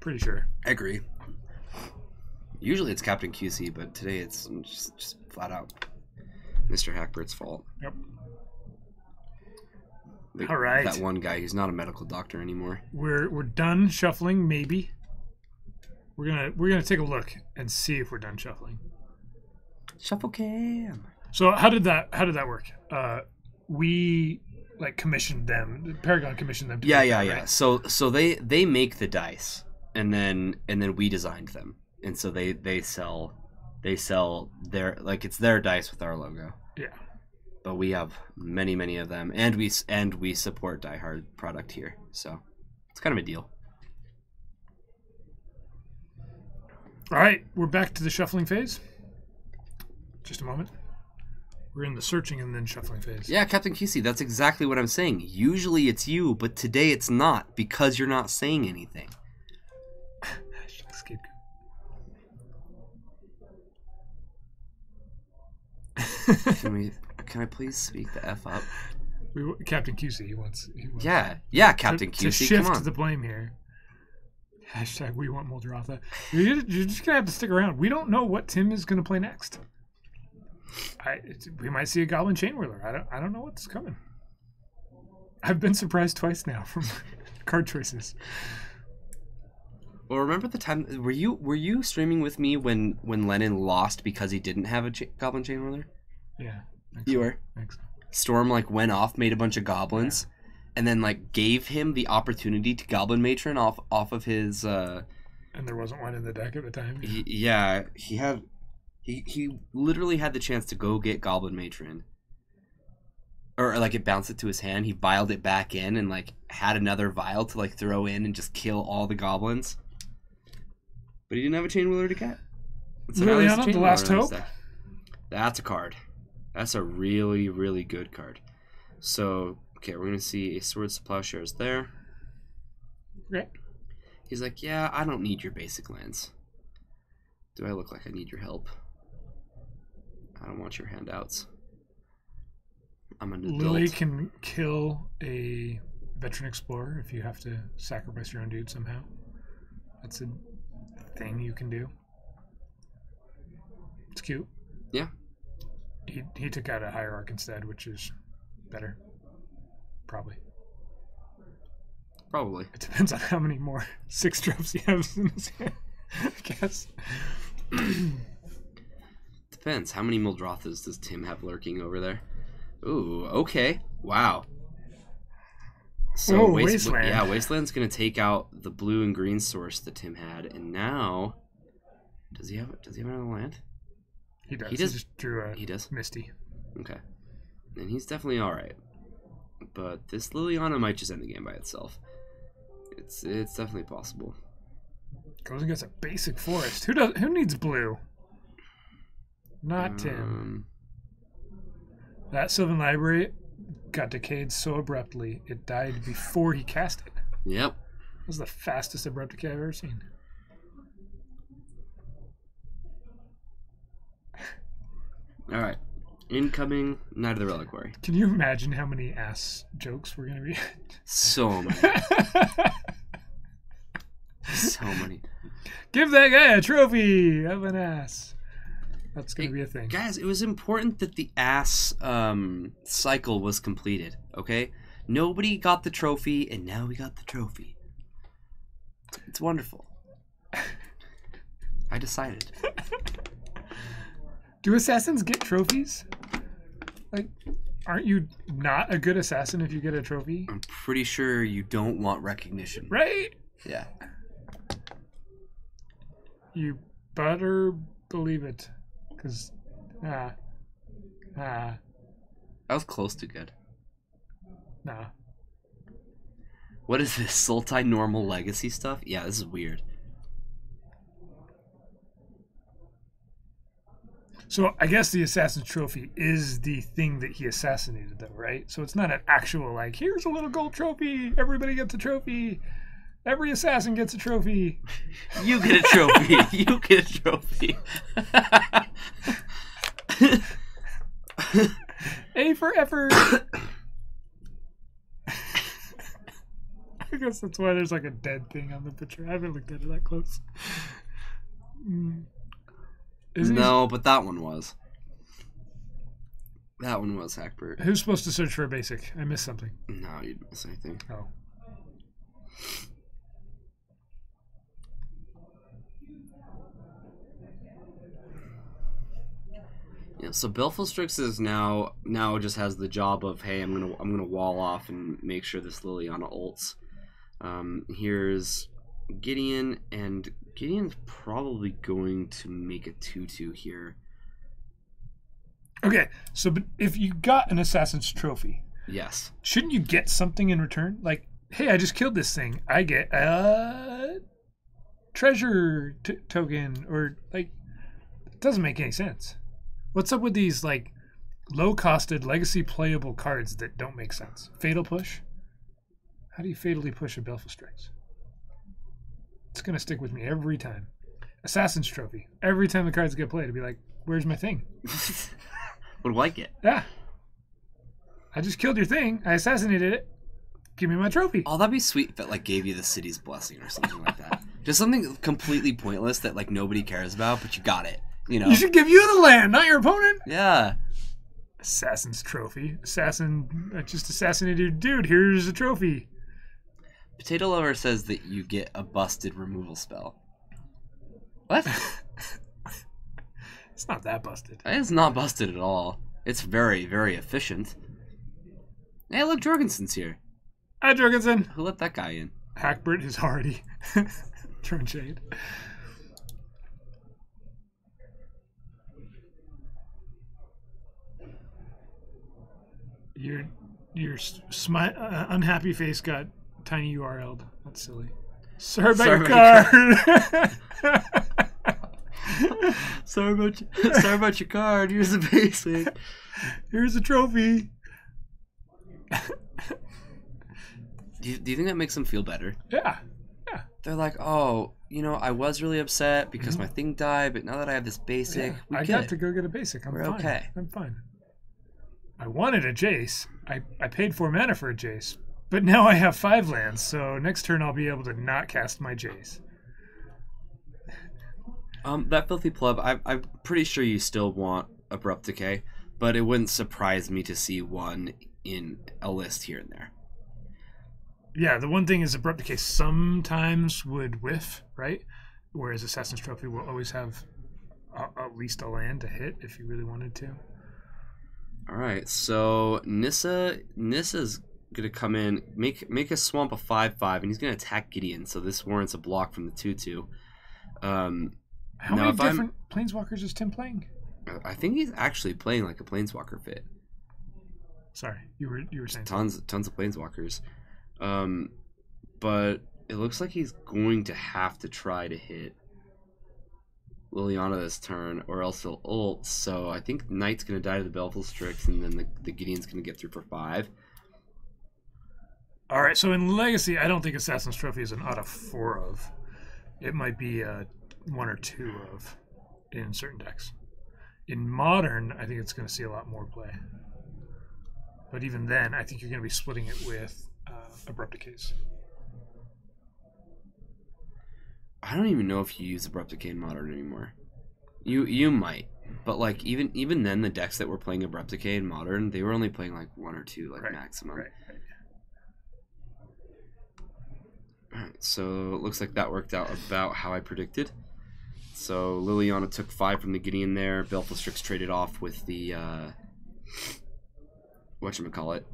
Pretty sure. I agree. Usually it's Captain QC, but today it's just flat out Mr. Hackbert's fault. Yep. Like, all right. That one guy who's not a medical doctor anymore. We're done shuffling, maybe. We're gonna take a look and see if we're done shuffling. Shuffle cam. So how did that work? We like commissioned them. Paragon commissioned them. To Yeah. Right? So they make the dice, and then we designed them, and so they sell their, like, it's their dice with our logo. Yeah. But we have many of them, and we support Die Hard product here, so it's kind of a deal. All right, we're back to the shuffling phase. Just a moment. We're in the searching and then shuffling phase. Yeah, Captain QC, that's exactly what I'm saying. Usually it's you, but today it's not, because you're not saying anything. Can I please speak the F up? Captain QC, he wants yeah, Captain QC, to shift come on. the blame here. Hashtag we want Muldrotha. You're just gonna have to stick around. We don't know what Tim is gonna play next. We might see a Goblin Chainwheeler. I don't know what's coming. I've been surprised twice now from card choices. Well, remember the time, were you streaming with me when Lennon lost because he didn't have a Goblin Chainwheeler? Yeah. You were? Thanks. Storm went off, made a bunch of goblins, and then gave him the opportunity to Goblin Matron off of his. And there wasn't one in the deck at the time. He literally had the chance to go get Goblin Matron, or it bounced it to his hand. He vialed it back in and had another vial to throw in and just kill all the goblins. But he didn't have a Chainwheeler to get. So Liliana, the Last Hope. That's a card. That's a really, really good card. So, okay, we're going to see a Swords to Plowshares there. Okay. He's like, yeah, I don't need your basic lands. Do I look like I need your help? I don't want your handouts. I'm an adult. Lily can kill a Veteran Explorer if you have to sacrifice your own dude somehow. That's a thing you can do. It's cute. Yeah. He took out a Hierarch instead, which is better. Probably. It depends on how many more 6-drops he has in his hand, I guess. Depends. How many Muldrothas does Tim have lurking over there? Ooh, okay. Wow. So Wasteland. Yeah, Wasteland's going to take out the blue and green source that Tim had, and now does he have another land? He does. He just drew a Misty. Okay. And he's definitely alright. But this Liliana might just end the game by itself. It's definitely possible. Goes and gets a basic forest. Who needs blue? Not Tim. That Sylvan Library got decayed so abruptly it died before he cast it. Yep. That was the fastest abrupt decay I've ever seen. All right. Incoming Night of the Reliquary. Can you imagine how many ass jokes we're going to be? So many. So many. Give that guy a trophy of an ass. That's going to be a thing. Guys, it was important that the ass cycle was completed, okay? Nobody got the trophy, and now we got the trophy. It's wonderful. I decided. Do assassins get trophies? Aren't you not a good assassin if you get a trophy? I'm pretty sure you don't want recognition. Right? Yeah. You better believe it. Because, I was close to good. Nah. What is this? Sultai normal legacy stuff? Yeah, this is weird. So I guess the assassin's trophy is the thing that he assassinated, though, right? So it's not an actual, here's a little gold trophy. Everybody gets a trophy. Every assassin gets a trophy. You get a trophy. You get a trophy. A for effort. guess that's why there's like a dead thing on the picture. I haven't looked at it that close. No, but that one was. That one was Hackbert. Who's supposed to search for a basic? I missed something. No, you didn't miss anything. Oh. Yeah, so Belfast is now just has the job of, hey, I'm gonna wall off and make sure this Liliana ults. Here's Gideon, and Gideon's probably going to make a 2-2 here. Okay, so but if you got an Assassin's Trophy, yes, shouldn't you get something in return? Like, hey, I just killed this thing. I get a treasure token, or like, it doesn't make any sense. What's up with these like low-costed legacy playable cards that don't make sense? Fatal push. How do you fatally push a Belfast Strix? It's gonna stick with me every time. Assassin's Trophy. Every time the cards get played, it'd be like, "Where's my thing?" Would like it. Yeah. I just killed your thing. I assassinated it. Give me my trophy. Oh, that'd be sweet if it like gave you the city's blessing or something like that. Just something completely pointless that like nobody cares about, but you got it. You know. You should give you the land, not your opponent. Yeah. Assassin's Trophy. Assassin just assassinated your dude. Here's a trophy. Potato Lover says that you get a busted removal spell. What? It's not that busted. It's not busted at all. It's very, very efficient. Hey, look, Jorgensen's here. Hi, Jorgensen. Who let that guy in? Hackbert is already throwing shade. Your unhappy face got tiny URL'd. That's silly. Sorry about your card. Sorry about your card. Here's a basic. Here's a trophy. Do you think that makes them feel better? Yeah. They're like, oh, you know, I was really upset because my thing died, but now that I have this basic, I got to go get a basic. We're fine. Okay. I'm fine. I wanted a Jace. I paid 4 mana for a Jace, but now I have 5 lands, so next turn I'll be able to not cast my Jace. That Filthy Pleb, I'm pretty sure you still want Abrupt Decay, but it wouldn't surprise me to see one in a list here and there. Yeah, the one thing is Abrupt Decay sometimes would whiff, right? Whereas Assassin's Trophy will always have at least a land to hit if you really wanted to. All right, so Nissa's gonna come in, make a swamp a 5/5, and he's gonna attack Gideon. So this warrants a block from the 2/2. How many different planeswalkers is Tim playing? I think he's actually playing like a planeswalker fit. Sorry, you were saying tons of planeswalkers, but it looks like he's going to have to try to hit Liliana this turn, or else he'll ult. So I think Knight's going to die to the Belfast Strix, and then the Gideon's going to get through for 5. All right, so in Legacy, I don't think Assassin's Trophy is an out of 4 of. It might be 1 or 2 of in certain decks. In Modern, I think it's going to see a lot more play. But even then, I think you're going to be splitting it with Abrupt Decays. I don't even know if you use Abrupt Decay in Modern anymore. You might, but like even then, the decks that were playing Abrupt Decay in Modern, they were only playing like 1 or 2, like maximum. Right. Alright, so it looks like that worked out about how I predicted. So Liliana took 5 from the Gideon there. Belfast Strix traded off with the whatchamacallit.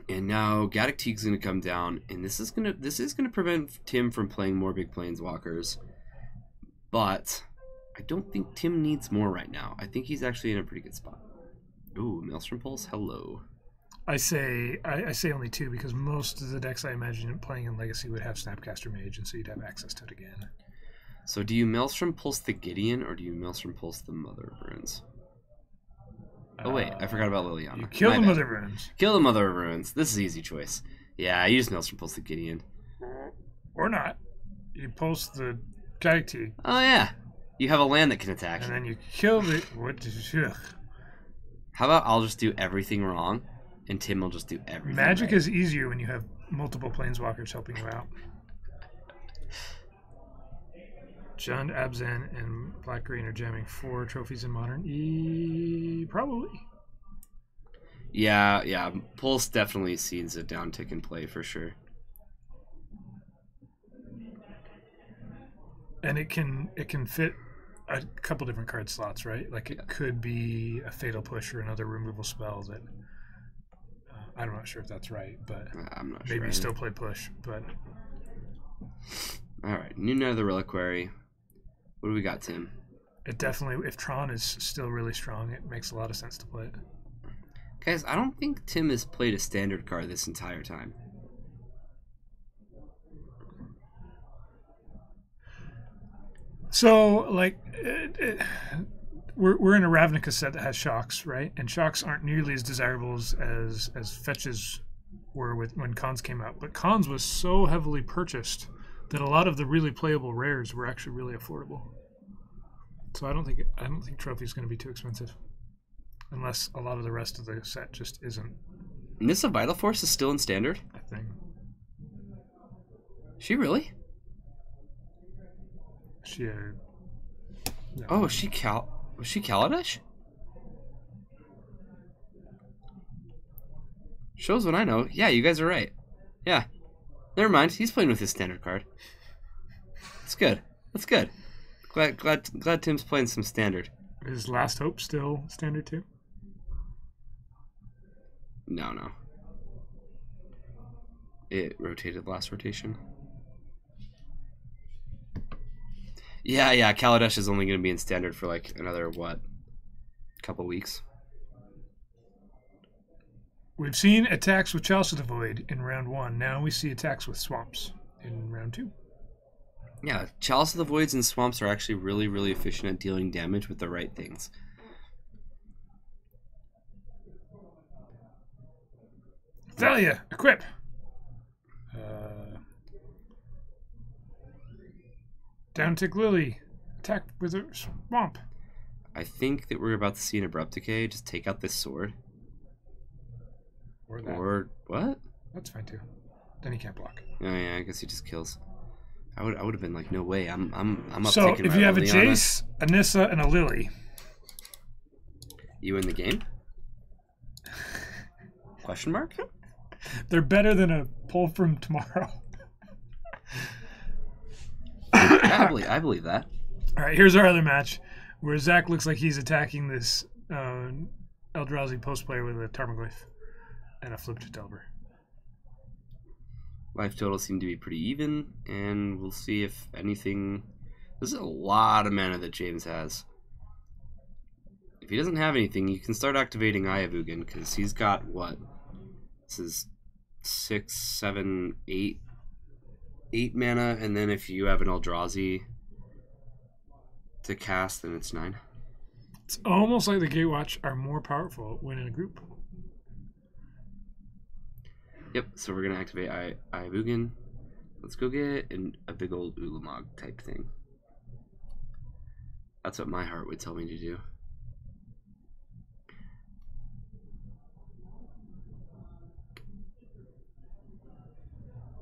And now Gaddock Teague's gonna come down, and this is gonna prevent Tim from playing more big planeswalkers. But I don't think Tim needs more right now. I think he's actually in a pretty good spot. Ooh, Maelstrom Pulse, hello. I say only 2 because most of the decks I imagine playing in Legacy would have Snapcaster Mage, and so you'd have access to it again. So do you Maelstrom Pulse the Gideon, or do you Maelstrom Pulse the Mother of Runes? Oh wait, I forgot about Liliana. You kill the Mother of Runes. Kill the Mother of Runes. This is an easy choice. Yeah, you just Maelstrom Pulse the Gideon. Or not. You pulse the Gaddock Teague. Oh yeah. You have a land that can attack. And then you kill the... What? How about I'll just do everything wrong, And Tim will just do everything. Magic right. is easier when you have multiple planeswalkers helping you out. John Abzan and Black Green are jamming 4 trophies in Modern. Probably. Yeah. Pulse definitely sees a downtick in play for sure. And it can fit a couple different card slots, right? Like it could be a Fatal Push or another removal spell that I'm not sure if that's right, but I'm not sure. Maybe you still play Push, but all right, new Night of the Reliquary. What do we got, Tim? It definitely, if Tron is still really strong, it makes a lot of sense to play it. Guys, I don't think Tim has played a standard card this entire time. So, like, we're in a Ravnica set that has shocks, right? And shocks aren't nearly as desirable as fetches were when Cons came out. But Cons was so heavily purchased that a lot of the really playable rares were actually really affordable. So I don't think Trophy is going to be too expensive, unless a lot of the rest of the set just isn't. Nissa Vital Force is still in standard? I think. She really? She. No. Oh, was she Kaladesh? Shows what I know. Yeah, you guys are right. Yeah. Never mind. He's playing with his standard card. That's good. That's good. Glad Tim's playing some standard. Is Last Hope still standard too? No. It rotated last rotation. Yeah, Kaladesh is only going to be in standard for like another, couple weeks. We've seen attacks with Chalice of the Void in round 1. Now we see attacks with Swamps in round 2. Yeah, Chalice of the Voids and Swamps are actually really, really efficient at dealing damage with the right things. Thalia, equip! Downtick Lily, attack with a Swamp. I think that we're about to see an Abrupt Decay. Just take out this sword. Or what? That's fine too. Then he can't block. Oh yeah, I guess he just kills. I would have been like, no way. I'm up. So if you have a Jace, a Nissa, and a Lily, you win the game? Question mark? They're better than a pull from tomorrow. I believe that. All right, here's our other match where Zach looks like he's attacking this Eldrazi post player with a Tarmogoyf and a flipped Delver. Life total seem to be pretty even, and we'll see if anything. This is a lot of mana that James has. If he doesn't have anything, you can start activating Eye of Ugin, because he's got what? This is 6, 7, 8 mana, and then if you have an Eldrazi to cast, then it's 9. It's almost like the Gatewatch are more powerful when in a group. Yep, so we're going to activate Eye of Ugin. Let's go get a big old Ulamog type thing. That's what my heart would tell me to do.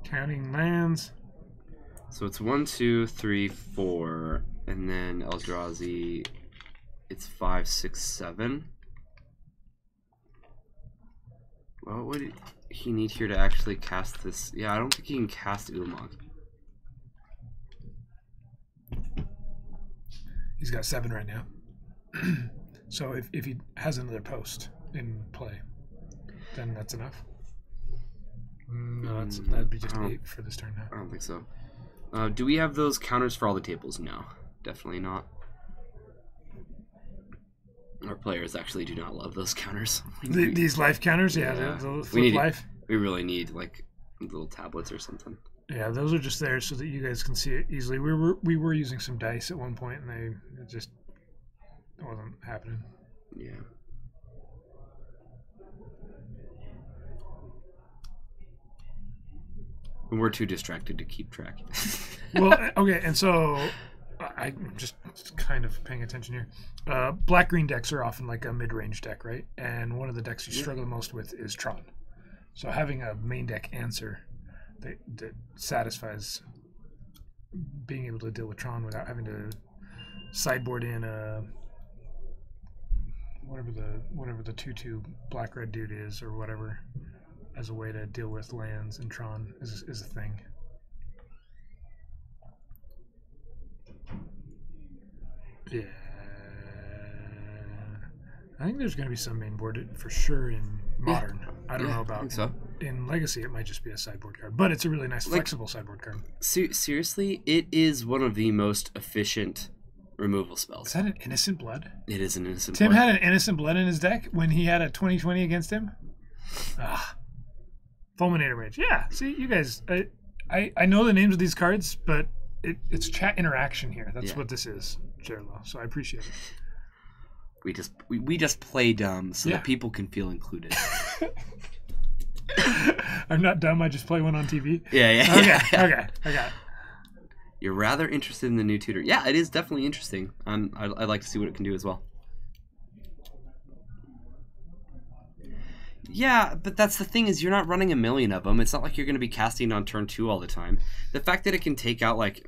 Counting lands. So it's 1, 2, 3, 4, and then Eldrazi, it's 5, 6, 7. What would he need here to actually cast this? Yeah, I don't think he can cast Ulamog. He's got 7 right now. So if he has another post in play, then that's enough. No, that'd be just 8 for this turn now. I don't think so. Do we have those counters for all the tables? No, definitely not. Our players actually do not love those counters. These life counters? Yeah, the flip life. We really need like little tablets or something. Yeah, those are just there so that you guys can see it easily. We were using some dice at one point, and it wasn't happening. Yeah. We're too distracted to keep track. Well, okay, and so I'm just kind of paying attention here. Black-green decks are often like a mid-range deck, right? And one of the decks you struggle the most with is Tron. So having a main deck answer that satisfies being able to deal with Tron without having to sideboard in a whatever the 2/2 black-red dude is or whatever as a way to deal with lands and Tron is a thing. Yeah, I think there's going to be some main board for sure in Modern. I don't know about. I think so. In Legacy, it might just be a sideboard card, but it's a really nice, flexible sideboard card. Seriously, it is one of the most efficient removal spells. Is that an Innocent Blood? It is an Innocent Tim Blood. had an Innocent Blood in his deck when he had a 20/20 against him. Fulminator Rage. Yeah, see, you guys, I know the names of these cards, but it's chat interaction here. That's what this is, Jerlo. So I appreciate it. We just play dumb so that people can feel included. I'm not dumb. I just play one on TV. Yeah. Okay. I got it. You're rather interested in the new tutor. Yeah, it is definitely interesting. I'd like to see what it can do as well. Yeah, but that's the thing is you're not running a million of them. It's not like you're going to be casting on turn 2 all the time. The fact that it can take out like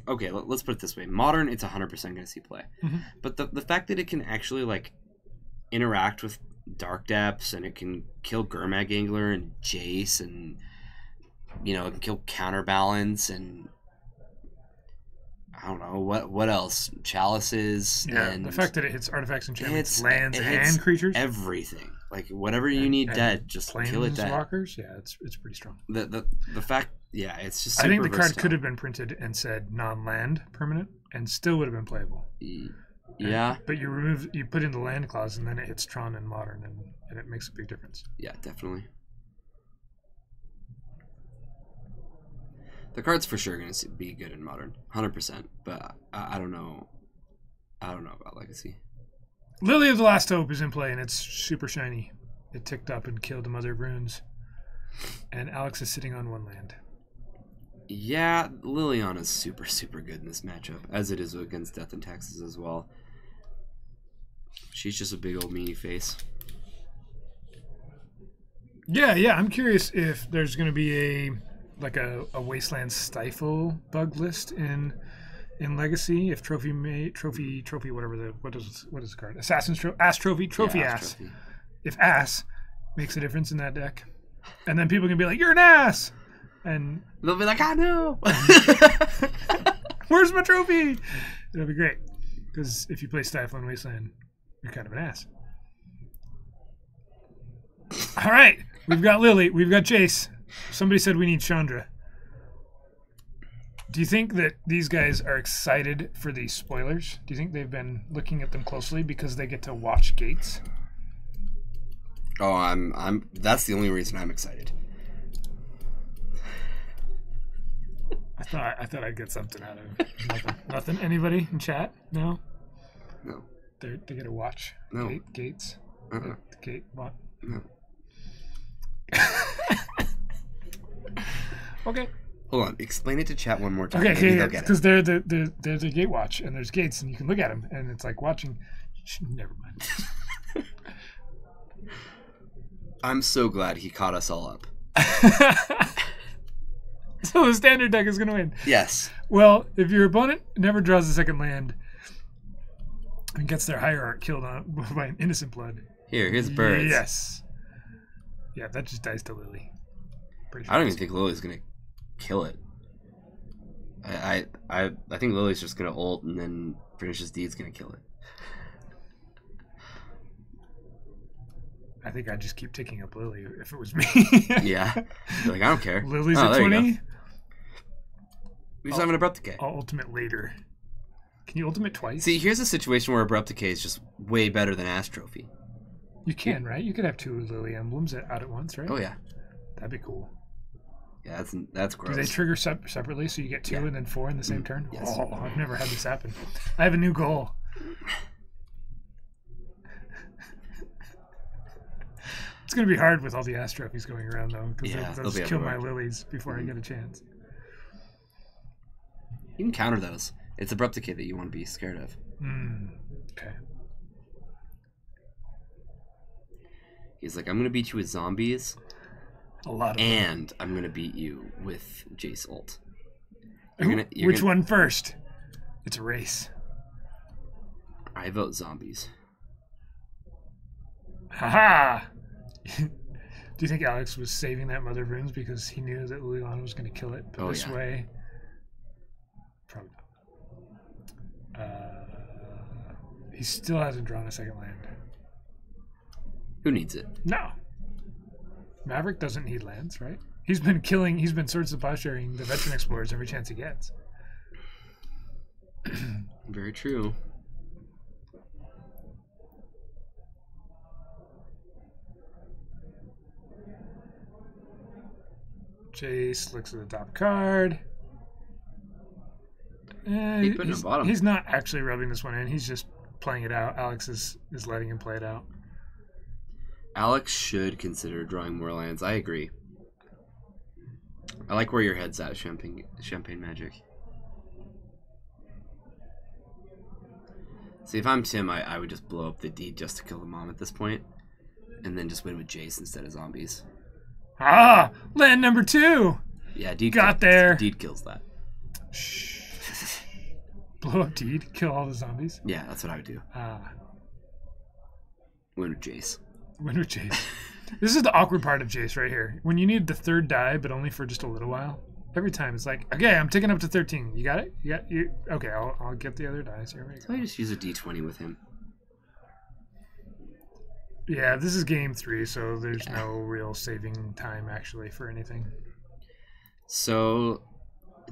okay, let's put it this way. Modern, it's 100% going to see play. Mm-hmm. But the fact that it can actually like interact with Dark Depths and it can kill Gurmag Angler and Jace and it can kill Counterbalance and I don't know what else, Chalices. Yeah, and the fact that it hits artifacts, enchantments, lands, and creatures, everything. Like whatever you need dead, just kill it dead. Planeswalkers, yeah, it's pretty strong. The fact, yeah, it's just. I think the card could have been printed and said non-land permanent, and still would have been playable. Yeah, but you put in the land clause, and then it hits Tron and Modern, and it makes a big difference. Yeah, definitely. The card's for sure going to be good in Modern, 100%. But I don't know. I don't know about Legacy. Lily of the Last Hope is in play, and it's super shiny. It ticked up and killed the Mother of Runes. And Alex is sitting on 1 land. Yeah, Liliana's super, super good in this matchup, as it is against Death and Taxes as well. She's just a big old meanie face. Yeah, I'm curious if there's going to be a Wasteland Stifle bug list in Legacy, if trophy whatever what is the card? Assassin's Ass Trophy, Ass. Trophy. If Ass makes a difference in that deck, and then people can be like, "You're an ass," and they'll be like, "I know." Where's my trophy? It'll be great because if you play Stifle in Wasteland, you're kind of an ass. All right, we've got Lily, we've got Jace. Somebody said we need Chandra. Do you think that these guys are excited for these spoilers? Do you think they've been looking at them closely because they get to watch gates? Oh, I'm. That's the only reason I'm excited. I thought I'd get something out of it. Nothing. Anybody in chat? No. No. They get to watch. No. Gates. Gate. What? No. Okay. Hold on, explain it to chat one more time. Okay, because they're the gate watch, and there's gates, and you can look at them, and it's like watching. Never mind. I'm so glad he caught us all up. So the standard deck is going to win. Yes. Well, if your opponent never draws a second land and gets their hierarch killed by an Innocent Blood. Here's birds. Yes. Yeah, that just dies to Lily. Sure I don't even think Lily's going to kill it. I think Lily's just gonna ult and then Finish's Deed's gonna kill it. I think I'd just keep ticking up Lily if it was me. Yeah. You're like, I don't care. Lily's at 20. We just have an Abrupt Decay. I'll ultimate later. Can you ultimate twice? See, here's a situation where Abrupt Decay is just way better than Ass Trophy. You can, right? You could have 2 Lily emblems out at once, right? Oh yeah. That'd be cool. Yeah, that's gross. Do they trigger separately so you get 2 and then 4 in the same turn? Yes. Oh, I've never had this happen. I have a new goal. It's going to be hard with all the Ass Trophies going around, though, because they'll just kill my lilies before I get a chance. You can counter those. It's Abrupticate that you want to be scared of. Okay. He's like, I'm going to beat you with zombies. A lot of and them. I'm going to beat you with Jace ult. Which one first? It's a race. I vote zombies. Haha! Do you think Alex was saving that Mother of Runes because he knew that Liliana was going to kill it this way? Probably not. He still hasn't drawn a second land. Who needs it? No. Maverick doesn't need lands, right? He's been Swords of Posturing the Veteran Explorers every chance he gets. Very true. Jace looks at the top card. He's not actually rubbing this one in. He's just playing it out. Alex is letting him play it out. Alex should consider drawing more lands. I agree. I like where your head's at, Champagne Magic. See, if I'm Tim, I would just blow up the deed just to kill the mom at this point, and then just win with Jace instead of zombies. Ah! Land number 2! Yeah, deed got there. Deed kills that. Shh. Blow up deed? Kill all the zombies? Yeah, that's what I would do. Win with Jace. Win with Jace. This is the awkward part of Jace right here. When you need the 3rd die, but only for just a little while. Every time it's like, okay, I'm taking up to 13. You got it? Okay, I'll get the other dice. Here we go. So I just use a d20 with him. Yeah, this is game 3, so there's no real saving time actually for anything. So,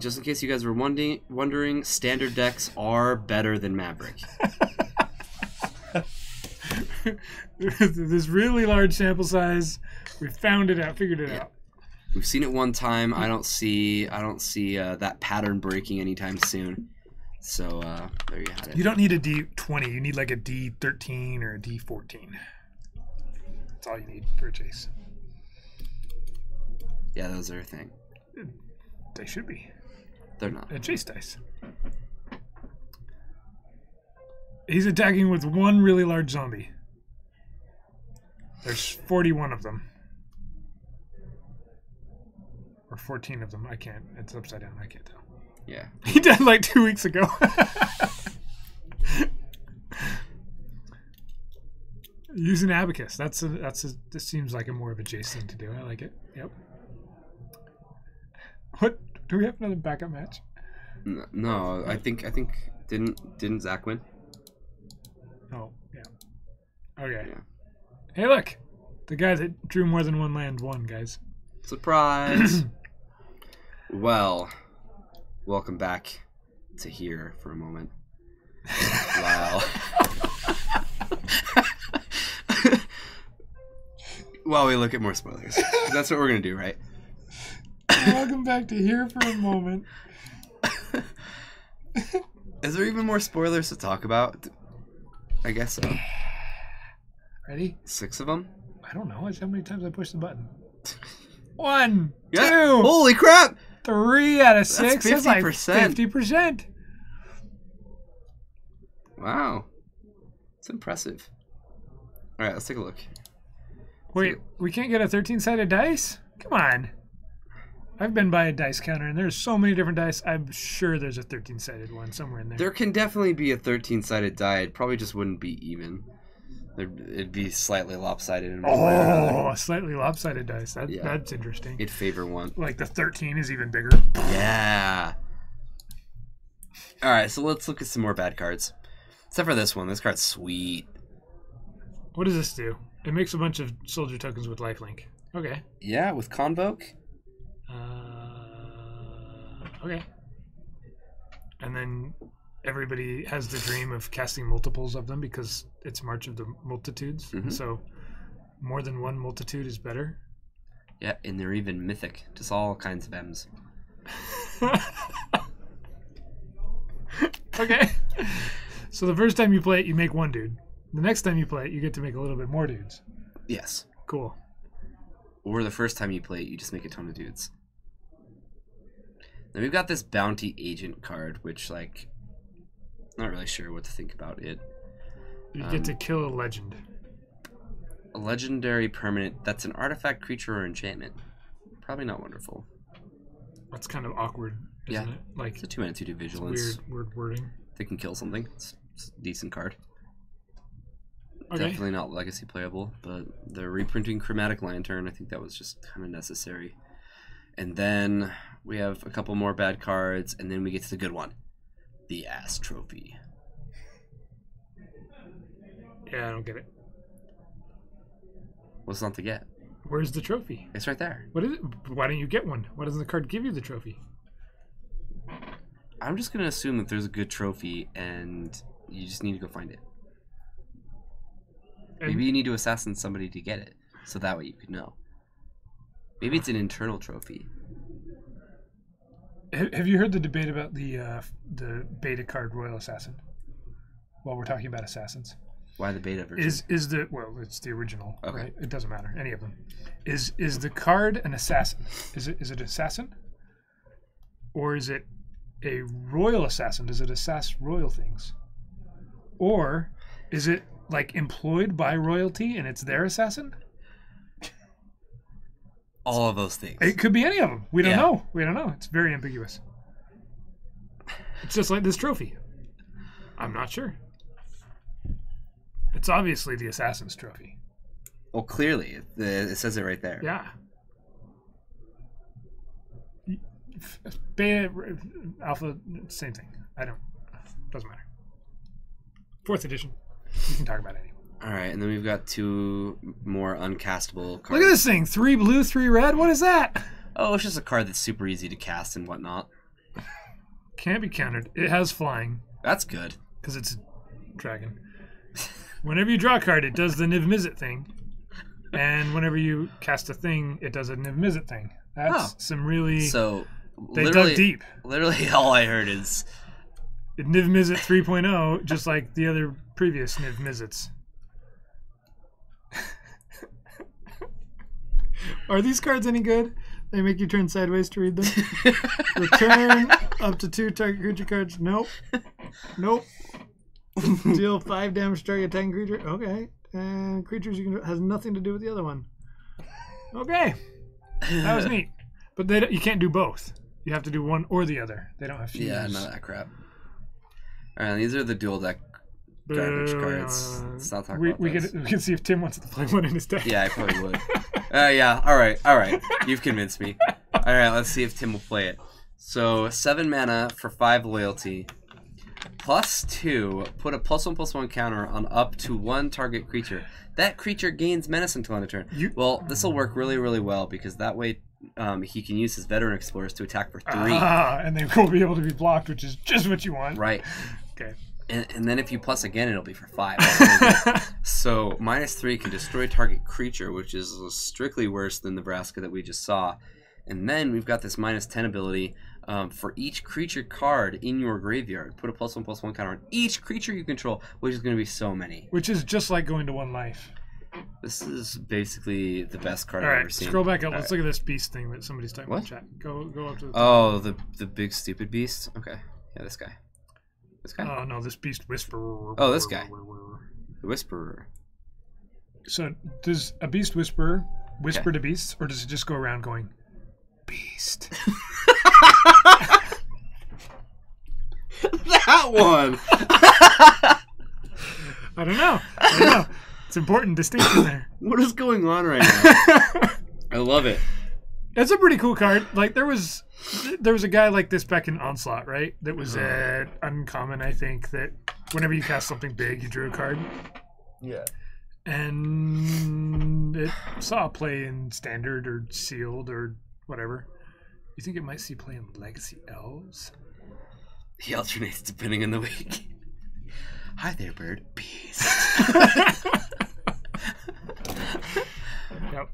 just in case you guys were wondering, standard decks are better than Maverick. This really large sample size, we found it out, figured it out. We've seen it one time. I don't see that pattern breaking anytime soon. So there you have it. You don't need a D20. You need like a D13 or a D14. That's all you need for a Jace. Yeah, those are a thing. They should be. They're not. A Jace dice. He's attacking with one really large zombie. There's 41 of them. Or 14 of them. I can't. It's upside down. I can't tell. Yeah. He died like 2 weeks ago. Use an abacus. This seems like a more of a Jace thing to do. I like it. Yep. What? Do we have another backup match? No, I think didn't Zach win? Oh, yeah. Okay. Yeah. Hey, look. The guy that drew more than one land won, guys. Surprise. Well, welcome back to here for a moment. Wow. While we look at more spoilers. That's what we're going to do, right? Welcome back to here for a moment. Is there even more spoilers to talk about? I guess so. Ready? 6 of them? I don't know. It's how many times I pushed the button. 1, Yeah. 2. Holy crap! 3 out of 6. That's 50%. That's like 50%. Wow. It's impressive. All right, let's take a look. Wait, we can't get a 13-sided dice? Come on. I've been by a dice counter, and there's so many different dice. I'm sure there's a 13-sided one somewhere in there. There can definitely be a 13-sided die. It probably just wouldn't be even. It'd be slightly lopsided. In one way or another. A slightly lopsided dice. That's interesting. It'd favor one. Like the 13 is even bigger. Yeah. All right, so let's look at some more bad cards. Except for this one. This card's sweet. What does this do? It makes a bunch of soldier tokens with lifelink. Okay. Yeah, with Convoke. Okay. And then everybody has the dream of casting multiples of them because it's March of the Multitudes. Mm-hmm. So more than one multitude is better. Yeah, and they're even mythic. Just all kinds of M's. Okay. So the first time you play it, you make one dude. The next time you play it, you get to make a little bit more dudes. Yes. Cool. Or the first time you play it, you just make a ton of dudes. Then we've got this Bounty Agent card, which, like, Not really sure what to think about it. You get to kill a legend. A legendary permanent that's an artifact, creature, or enchantment. Probably not wonderful. That's kind of awkward, isn't it? Like, it's a 2-mana 2/2 vigilance. Weird wording. They can kill something. It's a decent card. Okay. Definitely not legacy playable, but the reprinting Chromatic Lantern, I think that was just kind of necessary. And then we have a couple more bad cards, and then we get to the good one. The Ass Trophy. Yeah, I don't get it. What's not to get? Where's the trophy? It's right there. What is it? Why don't you get one? Why doesn't the card give you the trophy? I'm just going to assume that there's a good trophy, and you just need to go find it. And maybe you need to assassin somebody to get it, so that way you could know. Maybe it's an internal trophy. Have you heard the debate about the beta card Royal Assassin? While we're talking about assassins. Why the beta version? Is the well, it's the original, okay. Right? It doesn't matter, any of them. Is the card an assassin? Is it assassin? Or is it a royal assassin? Does it assass royal things? Or is it like employed by royalty and it's their assassin? All of those things. It could be any of them. We don't know. We don't know. It's very ambiguous. It's just like this trophy. I'm not sure. It's obviously the Assassin's Trophy. Well, clearly. It says it right there. Yeah. Beta, Alpha, same thing. Doesn't matter. 4th edition. We can talk about it anyway. All right, and then we've got 2 more uncastable cards. Look at this thing. 3 blue, 3 red. What is that? Oh, it's just a card that's super easy to cast and whatnot. Can't be countered. It has flying. That's good. Because it's a dragon. Whenever you draw a card, it does the Niv Mizzet thing. And whenever you cast a thing, it does a Niv Mizzet thing. That's some really... So, they dug deep. Literally all I heard is... Niv Mizzet 3.0, just like the other previous Niv Mizzets. Are these cards any good? They make you turn sideways to read them? Return up to 2 target creature cards. Nope. Nope. Deal 5 damage to target attacking creature. Okay. And creatures you can has nothing to do with the other one. Okay. That was neat. But you can't do both. You have to do one or the other. They don't have fuse. Yeah, none of that crap. Alright, these are the dual deck garbage cards. Let's not talk about we can see if Tim wants to play one in his deck. Yeah, I probably would. Yeah, alright. You've convinced me. Alright, let's see if Tim will play it. So, 7 mana for 5 loyalty. +2, put a +1/+1 counter on up to 1 target creature. That creature gains menace until end of turn. Well, this will work really, really well because that way he can use his veteran explorers to attack for 3. And they will be able to be blocked, which is just what you want. Right. Okay. And then if you plus again, it'll be for 5. So -3 can destroy target creature, which is strictly worse than Nebraska that we just saw. And then we've got this -10 ability. For each creature card in your graveyard, put a +1/+1 counter on each creature you control, which is going to be so many. Which is just like going to 1 life. This is basically the best card All I've right, ever seen. Scroll back up. Let's look at this beast thing that somebody's talking about in chat. Go up to the top. Oh, the big stupid beast? Okay. Yeah, this guy. This guy? Oh, no, this beast whisperer. Oh, this guy. The Whisperer. So, does a beast whisperer whisper to beasts, or does it just go around going, beast? That one! I don't know. It's important distinction there. What is going on right now? I love it. It's a pretty cool card. Like there was a guy like this back in Onslaught, right? That was uncommon, I think, that whenever you cast something big, you drew a card. Yeah. And it saw play in Standard or Sealed or whatever. You think it might see play in Legacy Elves? He alternates depending on the week. Hi there, bird. Peace. Yep.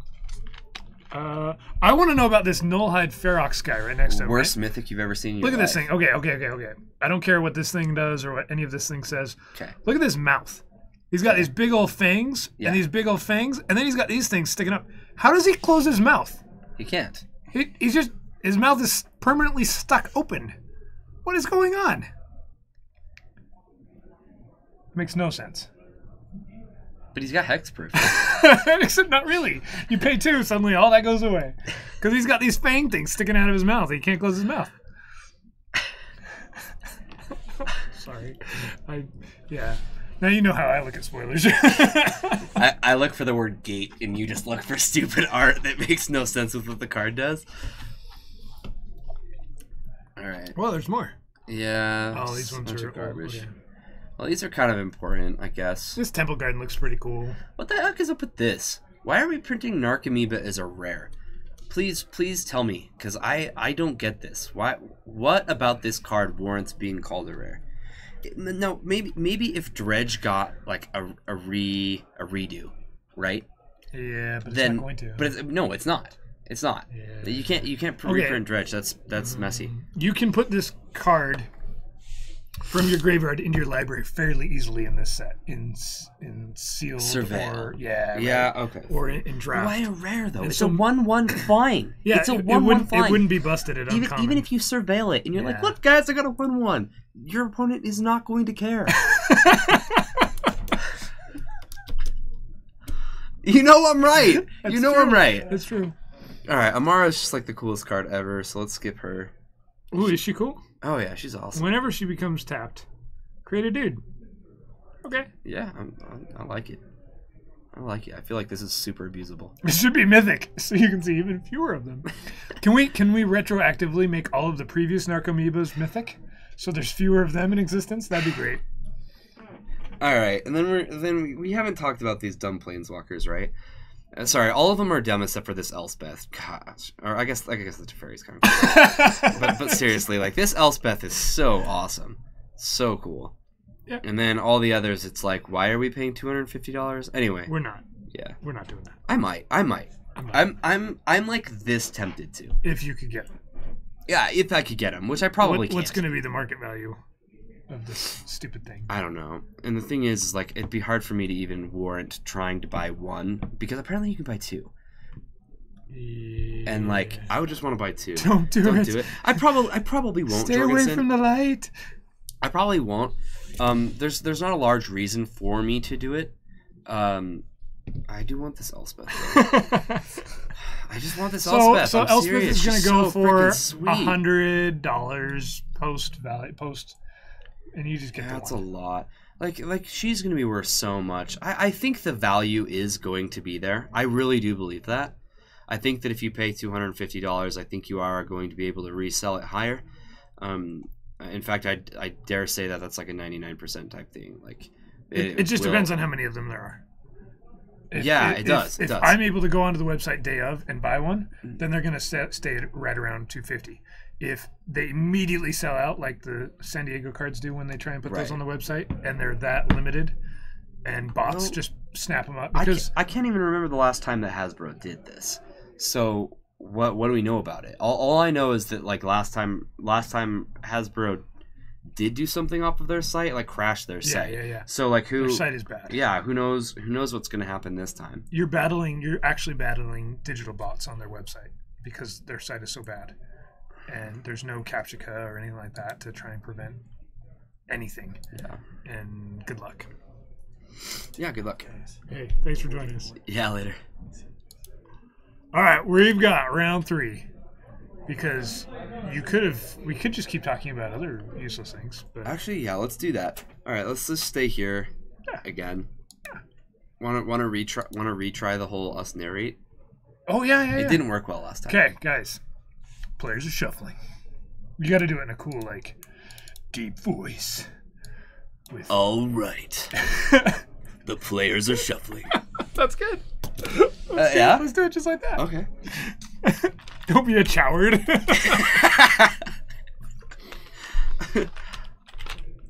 I want to know about this Nullhide Ferox guy right next to him. Worst mythic you've ever seen in your Look at life. this thing. Okay. I don't care what this thing does or what any of this thing says. Okay. Look at this mouth. He's got these big old fangs and these big old fangs, and then he's got these things sticking up. How does he close his mouth? He can't. His mouth is permanently stuck open. What is going on? Makes no sense. But he's got hexproof. Except not really. You pay 2, suddenly all that goes away. Because he's got these fang things sticking out of his mouth. He can't close his mouth. Sorry. Yeah. Now you know how I look at spoilers. I look for the word gate, and you just look for stupid art that makes no sense with what the card does. All right. Well, there's more. Yeah. Oh, these ones are garbage. Okay. Well, these are kind of important, I guess. This Temple Garden looks pretty cool. What the heck is up with this? Why are we printing Narcomoeba as a rare? Please tell me, because I don't get this. What about this card warrants being called a rare? No, maybe if Dredge got like a redo, right? Yeah, but then, it's not going to. But no, it's not. It's not. Yeah. You can't reprint Dredge. That's messy. You can put this card from your graveyard into your library fairly easily in this set, in sealed Surveil. or yeah, Yeah, right, okay. or in draft. Why a rare though? And It's so- a 1/1 fine. Yeah, it's a it 1/1 fine. It wouldn't be busted at uncommon. Even if you surveil it and you're like, Yeah. look, guys, I got a 1/1. Your opponent is not going to care. You know I'm right. That's true. I'm right. That's true. All right, Amara's just like the coolest card ever, so let's skip her. Ooh, is she cool? Oh yeah, she's awesome. Whenever she becomes tapped, create a dude. Okay. Yeah, I like it. I like it. I feel like this is super abusable. It should be mythic, so you can see even fewer of them. Can we retroactively make all of the previous Narcomoebas mythic, so there's fewer of them in existence? That'd be great. All right, and then we haven't talked about these dumb planeswalkers, right? Sorry, all of them are dumb except for this Elspeth. Gosh, or I guess the Teferi's kind of cool. but seriously, like this Elspeth is so awesome, so cool. Yeah. And then all the others, it's like, why are we paying $250? Anyway, We're not. yeah, We're not doing that. I might. I'm like this tempted to. If you could get them. Yeah, if I could get them, which I probably can't. What's going to be the market value of this stupid thing? I don't know. And the thing is like, it'd be hard for me to even warrant trying to buy one, because apparently you can buy two. Yeah. And like, I would just want to buy two. Don't do it. I probably won't. Stay away Jorgensen. from the light. I probably won't. There's not a large reason for me to do it. I do want this Elspeth. I just want this Elspeth. So I'm Elspeth serious. is going to She's go so for freaking sweet. $100 post, and you just get That's the a one. lot. Like she's going to be worth so much. I think the value is going to be there. I really do believe that. I think that if you pay $250, I think you are going to be able to resell it higher. In fact, I dare say that that's like a 99% type thing. Like It just depends on how many of them there are. It does. If I'm able to go onto the website day of and buy one, then they're going to stay right around $250. If they immediately sell out, like the San Diego cards do when they try and put those on the website, and they're that limited, and bots just snap them up. Because I can't even remember the last time that Hasbro did this. So what do we know about it? All I know is that like last time Hasbro did do something off of their site, like crashed their site. Yeah. So like their site is bad. Yeah, who knows what's going to happen this time. You're actually battling digital bots on their website because their site is so bad. And there's no Captcha or anything like that to try and prevent anything. Yeah. And good luck. Yeah, good luck. Hey, thanks for joining us. Yeah, later. All right, we've got round 3. Because we could just keep talking about other useless things. But Actually, yeah, let's do that. All right, let's just stay here again. Want to retry the whole us narrate? Oh yeah. It didn't work well last time. Okay, guys. Players are shuffling. You got to do it in a cool, like, deep voice. With All right. The players are shuffling. That's good. Yeah? Let's do it just like that. Okay. Don't be a coward. All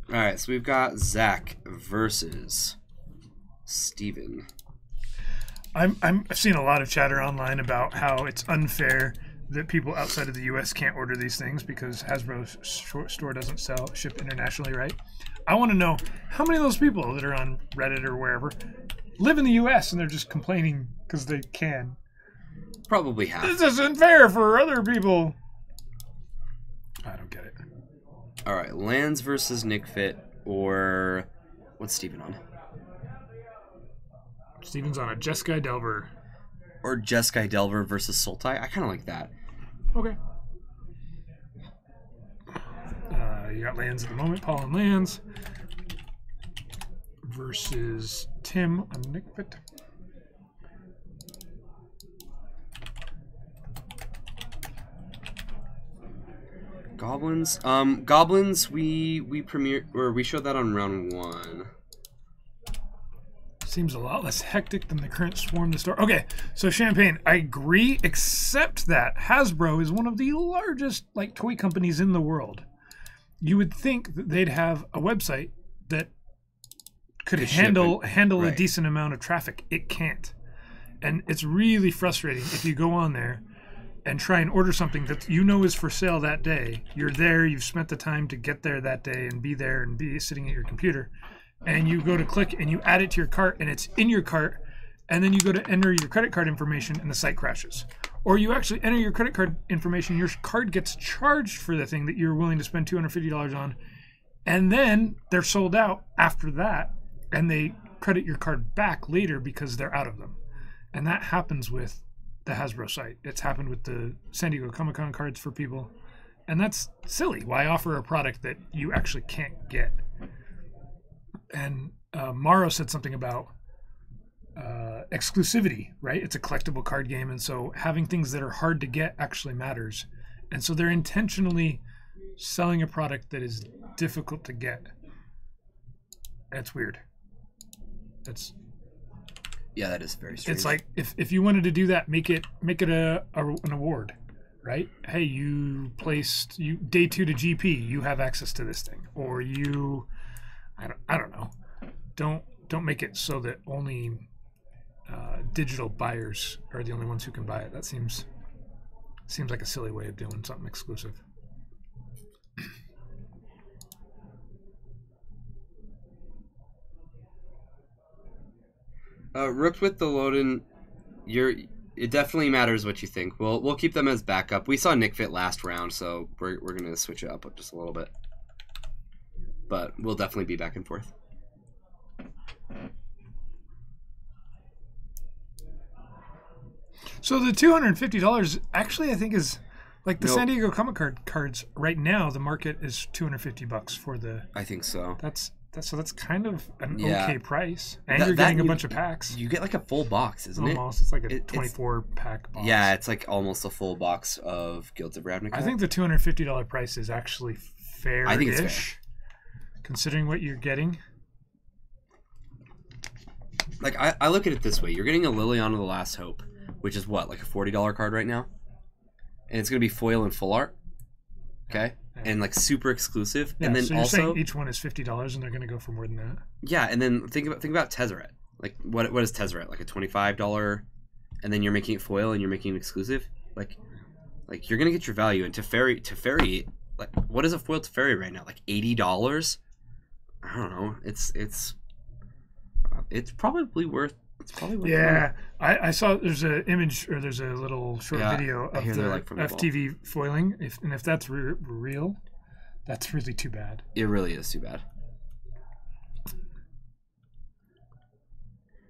right, so we've got Zach versus Steven. I've seen a lot of chatter online about how it's unfair that people outside of the U.S. can't order these things because Hasbro's store doesn't ship internationally, right? I want to know how many of those people that are on Reddit or wherever live in the U.S. and they're just complaining because they can. Probably half. This isn't fair for other people. I don't get it. All right, Lands versus Nick Fit or What's Steven on? Steven's on a Jeskai Delver. Or Jeskai Delver versus Sultai. I kind of like that. Okay. You got lands at the moment. Paul on lands. Versus Tim on Nickbit. Goblins. Goblins. We showed that on round 1. Seems a lot less hectic than the current Swarm the Store. Okay, so Champagne, I agree, except that Hasbro is one of the largest toy companies in the world. You would think that they'd have a website that could handle a decent amount of traffic. It can't. And it's really frustrating if you go on there and try and order something that you know is for sale that day. You're there, you've spent the time to get there that day and be there and be sitting at your computer. And you go to click and you add it to your cart and it's in your cart, and then you go to enter your credit card information and the site crashes. Or you actually enter your credit card information, your card gets charged for the thing that you're willing to spend $250 on, and then they're sold out after that, and they credit your card back later because they're out of them. And that happens with the Hasbro site. It's happened with the San Diego Comic-Con cards for people, and that's silly. Why offer a product that you actually can't get? And Morrow said something about exclusivity, right? It's a collectible card game, and so having things that are hard to get actually matters. And so they're intentionally selling a product that is difficult to get. That's weird. Yeah, that is very strange. It's like if you wanted to do that, make it an award, right? Hey, you placed day 2 to GP, you have access to this thing, or you. I don't know. Don't make it so that only digital buyers are the only ones who can buy it. That seems like a silly way of doing something exclusive. Rook with the Loden, it definitely matters what you think. We'll keep them as backup. We saw Nick Fit last round, so we're gonna switch it up just a little bit. But we'll definitely be back and forth. So the $250 actually, I think, is like the San Diego Comic cards right now. The market is $250 for the. I think so. That's kind of an okay price, and you're getting a bunch of packs. You get like a full box, isn't it? Almost. It's like a 24-pack box. Yeah, it's like almost a full box of Guilds of Ravnica. I think the $250 price is actually fair-ish. I think it's fair. Considering what you're getting. Like, I look at it this way. You're getting a Liliana of the Last Hope, which is what, like a $40 card right now? And it's going to be foil and full art. Okay? Yeah. And like super exclusive. Yeah, and then so you're also saying each one is $50 and they're going to go for more than that? Yeah, and then think about Tezzeret. Like, what is Tezzeret? Like a $25, and then you're making it foil and you're making it exclusive? Like you're going to get your value. And Teferi, like, what is a foil Teferi right now? Like $80? I don't know. It's probably worth. It's probably worth. Yeah, I saw there's an image or there's a little short video of the like FTV foiling. If that's real, that's really too bad. It really is too bad.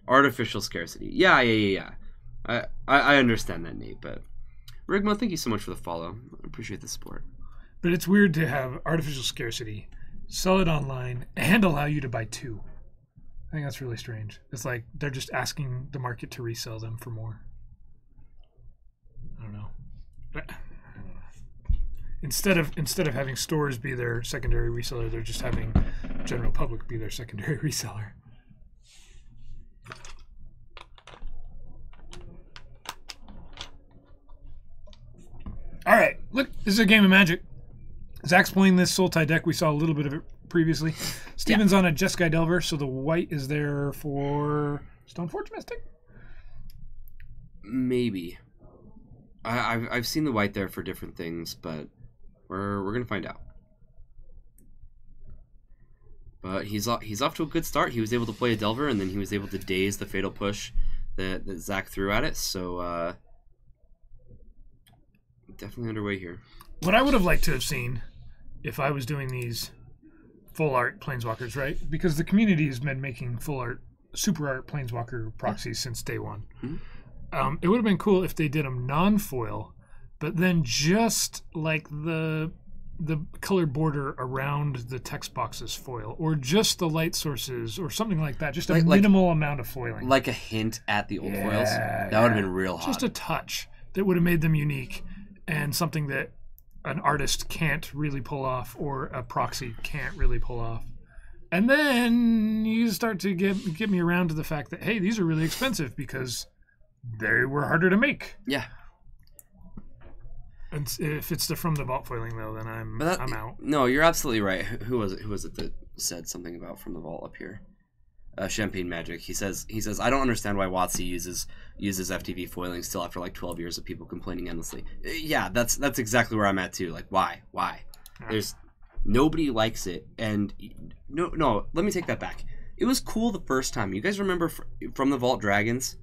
Artificial scarcity. Yeah. I understand that, Nate. But Rigmo, thank you so much for the follow. I appreciate the support. But it's weird to have artificial scarcity, sell it online, and allow you to buy 2. I think that's really strange. It's like they're just asking the market to resell them for more. I don't know. Instead of having stores be their secondary reseller, they're just having general public be their secondary reseller. All right, look, this is a game of Magic. Zach's playing this Sultai deck. We saw a little bit of it previously. Steven's on a Jeskai Delver, so the white is there for Stoneforge Mystic? Maybe. I've seen the white there for different things, but we're gonna find out. But he's off to a good start. He was able to play a Delver, and then he was able to daze the Fatal Push that Zach threw at it. So definitely underway here. What I would have liked to have seen, if I was doing these full art planeswalkers, right? Because the community has been making full art, super art planeswalker proxies since day one. Mm-hmm. It would have been cool if they did them non-foil, but then just like the colored border around the text boxes foil, or just the light sources, or something like that. Just a minimal amount of foiling, like a hint at the old foils. That would have been real hot. Just a touch that would have made them unique, and something that an artist can't really pull off, or a proxy can't really pull off. And then you start to get me around to the fact that, hey, these are really expensive because they were harder to make. Yeah. And if it's the from the vault foiling though, then I'm out. No, you're absolutely right. Who was it that said something about from the vault up here? Champagne Magic. He says I don't understand why WotC uses FTV foiling still after like 12 years of people complaining endlessly. Yeah, that's exactly where I'm at too. Like why? There's nobody likes it, and no. Let me take that back. It was cool the first time. You guys remember from the Vault Dragons?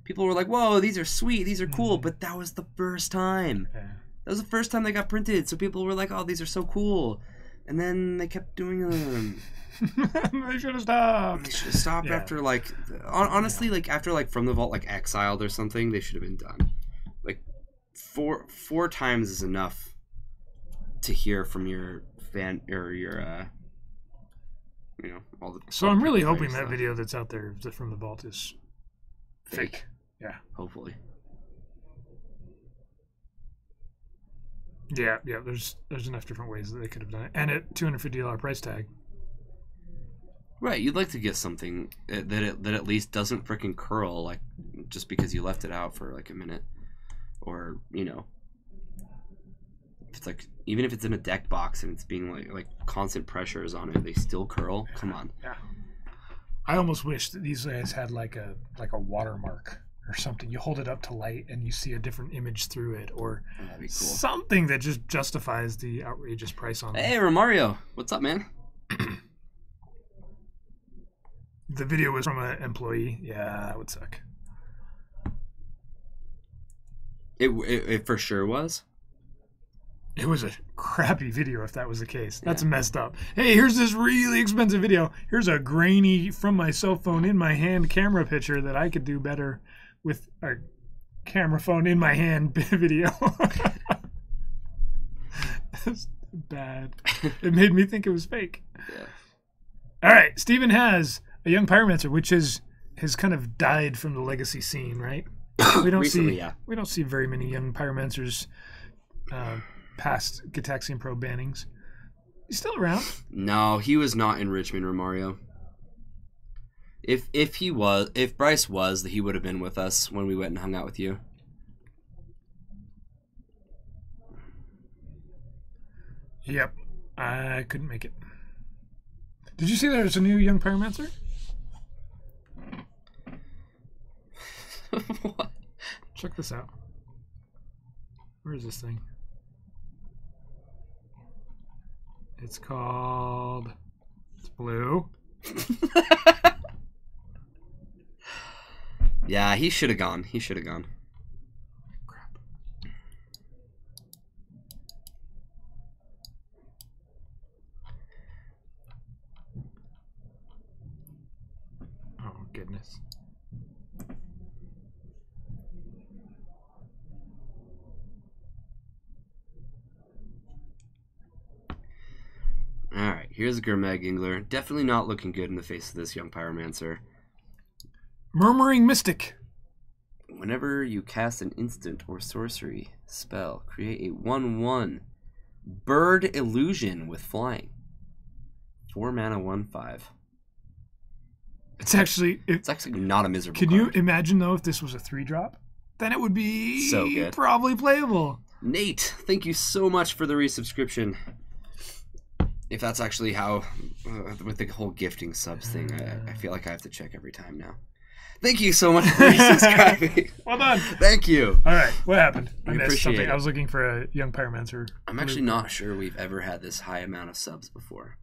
People were like, "Whoa, these are sweet, these are cool," but that was the first time. Yeah. That was the first time they got printed, so people were like, "Oh, these are so cool," and then they kept doing them. They should have stopped. They should have stopped after like, honestly, like after like From the Vault like Exiled or something. They should have been done. Like four times is enough to hear from your fan or your all the. So I'm really hoping that video that's out there from the vault is fake. Yeah, hopefully. Yeah. There's enough different ways that they could have done it, and at $250 price tag. Right, you'd like to get something that at least doesn't freaking curl, like just because you left it out for like a minute, or it's like even if it's in a deck box and it's being like constant pressures on it, they still curl. Come on. Yeah. I almost wish that these guys had like a watermark or something. You hold it up to light and you see a different image through it, or that'd be cool. Something that just justifies the outrageous price on it. Hey, Romario, what's up, man? The video was from an employee. Yeah, that would suck. It for sure was. It was a crappy video if that was the case. That's messed up. Hey, here's this really expensive video. Here's a grainy from my cell phone in my hand camera picture that I could do better with a camera phone in my hand video. That's bad. It made me think it was fake. Yeah. All right, Steven has a young pyromancer, which has kind of died from the legacy scene, right? We don't we don't see very many young pyromancers past Gitaxian Pro bannings. He's still around. No, he was not in Richmond, Romario. If Bryce was, he would have been with us when we went and hung out with you. Yep, I couldn't make it. Did you see there's a new young pyromancer? What? Check this out. Where is this thing? It's called... It's blue. Yeah, he should have gone. Crap. Oh, goodness. Alright, here's a Gurmag Ingler. Definitely not looking good in the face of this young pyromancer. Murmuring Mystic. Whenever you cast an instant or sorcery spell, create a 1/1 bird illusion with flying. 4 mana, 1/5. It's actually not a miserable Can card. you imagine, though, if this was a 3-drop? Then it would be so good. Probably playable. Nate, thank you so much for the resubscription. If that's actually how, with the whole gifting subs thing, I feel like I have to check every time now. Thank you so much for resubscribing. Well done. Thank you. All right, what happened? I missed appreciate something. it. I was looking for a young pyromancer. I'm actually not sure we've ever had this high amount of subs before.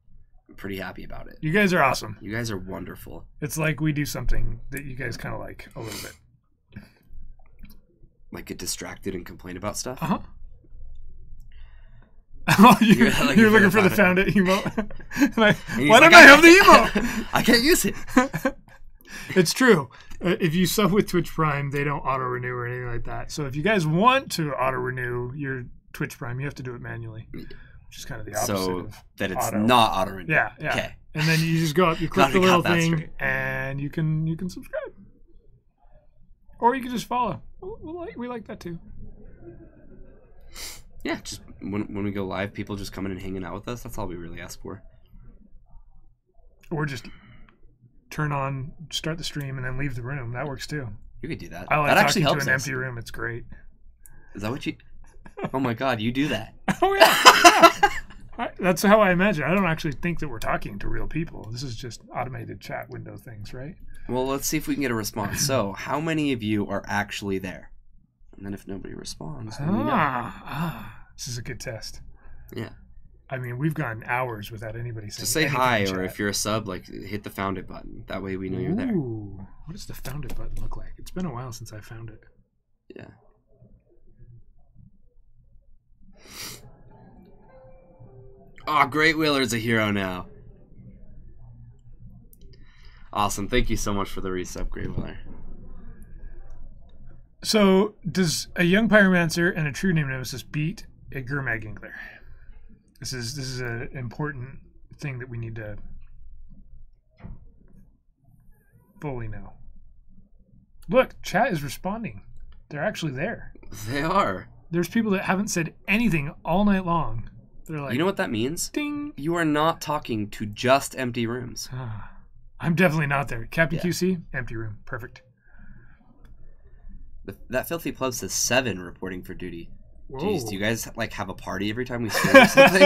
I'm pretty happy about it. You guys are awesome. You guys are wonderful. It's like we do something that you guys kind of like a little bit. Like get distracted and complain about stuff? Uh-huh. Oh, you're looking for the found it emote. Why don't I have the emote? I can't use it. It's true. If you sub with Twitch Prime, they don't auto renew or anything like that. So if you guys want to auto renew your Twitch Prime, you have to do it manually, which is kind of the opposite. So that it's not auto renew. Yeah. Okay. And then you just go up, you click the little thing, and you can subscribe, or you can just follow. We like that too. Yeah, just when we go live, people just coming and hanging out with us. That's all we really ask for. Or just start the stream, and then leave the room. That works too. You could do that. I like that talking actually helps to an us. empty room. It's great. Is that what you? Oh my God, you do that. Oh yeah. That's how I imagine. I don't actually think that we're talking to real people. This is just automated chat window things, right? Well, let's see if we can get a response. So, how many of you are actually there? And then if nobody responds, then we know. This is a good test. Yeah. I mean, we've gone hours without anybody saying Just say anything hi, in or chat. if you're a sub, like hit the found it button. That way we know you're there. Ooh, what does the found it button look like? It's been a while since I found it. Yeah. Oh, Great Wheeler's a hero now. Awesome. Thank you so much for the resub, Great Wheeler. So, does a young pyromancer and a true name nemesis beat a Gurmag Ingler? This is an important thing that we need to fully know. Look, chat is responding. They're actually there. They are. There's people that haven't said anything all night long. They're like, You know what that means? ding. You are not talking to just empty rooms. I'm definitely not there. Captain Yeah. QC, empty room. Perfect. That filthy pleb says 7 reporting for duty. Whoa. Jeez, do you guys like have a party every time we stream or something?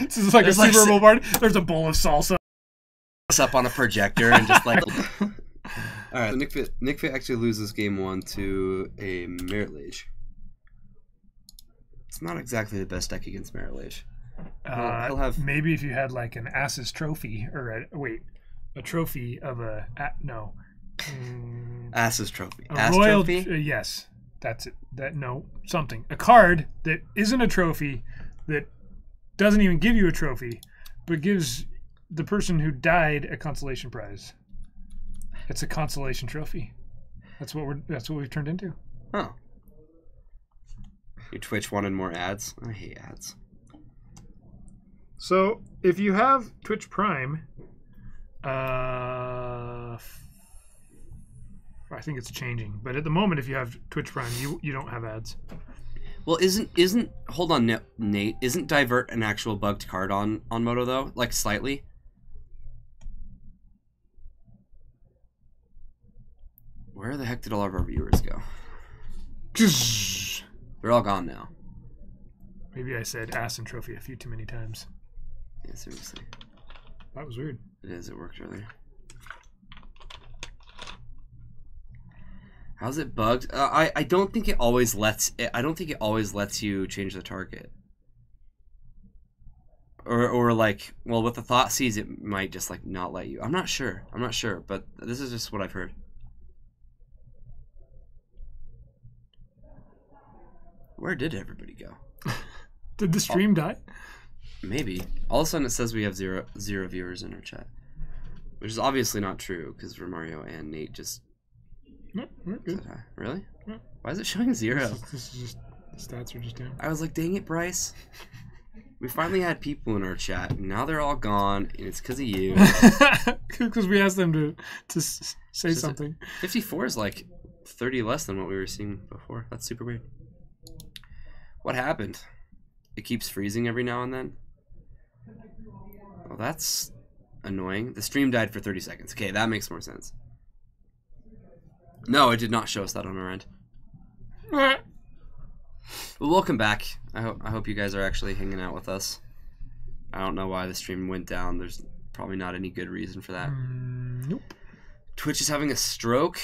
This is like There's a like Super Bowl party. There's a bowl of salsa. Up on a projector and just like. All right, so Nick Fit actually loses game 1 to a Merit Lage. It's not exactly the best deck against Merit Lage. He'll have Maybe if you had like an Ass's trophy, or a trophy of Ass's Trophy. a Ass royal. Trophy? Yes, that's it. Something. A card that isn't a trophy, that doesn't even give you a trophy, but gives the person who died a consolation prize. It's a consolation trophy. That's what we've turned into. Oh. Your Twitch wanted more ads? I hate ads. So if you have Twitch Prime, I think it's changing. But at the moment, if you have Twitch Prime, you don't have ads. Well, isn't hold on, Nate? Isn't Divert an actual bugged card on Moto though? Like slightly. Where the heck did all of our viewers go? They're all gone now. Maybe I said ass and trophy a few too many times. Yeah, seriously. That was weird. It is. It worked earlier. How's it bugged? I don't think it always lets. I don't think it always lets you change the target. Or like, well, with the thought seize, it might just like not let you. I'm not sure. But this is just what I've heard. Where did everybody go? Did the stream die? Maybe. All of a sudden it says we have zero viewers in our chat. Which is obviously not true, because Romario and Nate just... No, we're good. Really? Yeah. Why is it showing 0? This is just... The stats are just down. I was like, dang it, Bryce. We finally had people in our chat, and now they're all gone, and it's because of you. Because we asked them to say something. 54 is like 30 less than what we were seeing before. That's super weird. What happened? It keeps freezing every now and then? Well, that's annoying. The stream died for 30 seconds. Okay, that makes more sense. No, it did not show us that on our end. Well, welcome back. I hope you guys are actually hanging out with us. I don't know why the stream went down. There's probably not any good reason for that. Nope. Twitch is having a stroke.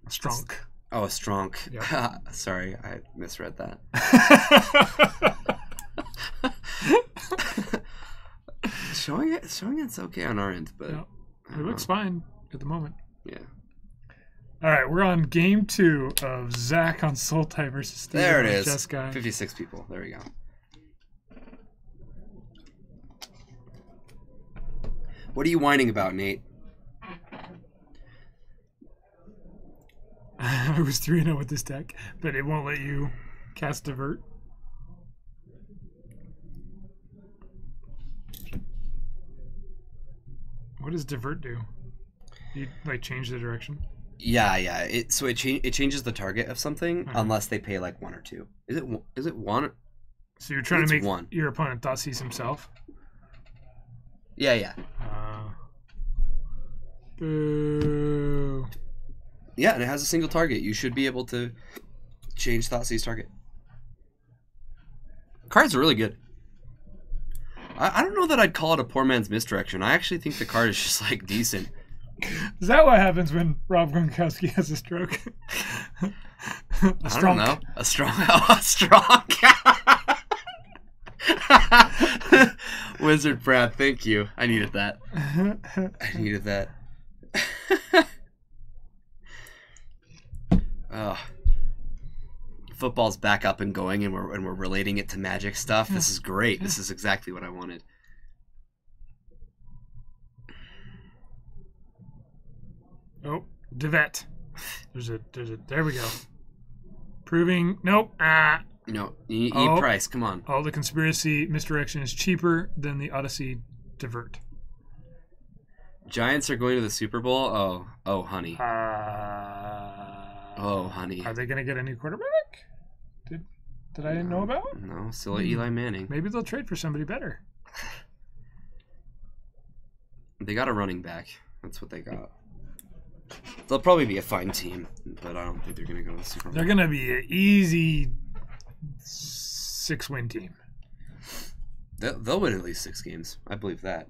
A stronk. Oh, a stronk. Yep. Sorry, I misread that. showing it's okay on our end, but Yep. It looks fine at the moment. Yeah. All right, we're on game 2 of Zach on Sultai versus Steven There it on is. Chess Guy. 56 people. There we go. What are you whining about, Nate? I was 3-0 with this deck, but it won't let you cast Divert. What does Divert do? You like change the direction? Yeah. It changes the target of something unless they pay like 1 or 2. Is it 1? So you're trying to make 1. Your opponent Thoughtseize himself? Yeah. Boo. Yeah, and it has a single target. You should be able to change Thoughtseize target. Card's really good. I don't know that I'd call it a poor man's misdirection. I actually think the card is just like decent. Is that what happens when Rob Gronkowski has a stroke? I don't know. A strong. Wizard Brad, thank you. I needed that. Football's back up and going, and we're relating it to Magic stuff. This is great. This is exactly what I wanted. Oh, Devet. There we go. Proving, nope. No, price, come on. Oh, the Conspiracy Misdirection is cheaper than the Odyssey Divert. Giants are going to the Super Bowl? Oh, honey. Oh, honey. Are they going to get a new quarterback? That I didn't know about? No, still Eli Manning. Maybe they'll trade for somebody better. They got a running back. That's what they got. They'll probably be a fine team, but I don't think they're going to go to the Super Bowl. They're going to be an easy 6-win team. They'll win at least 6 games. I believe that.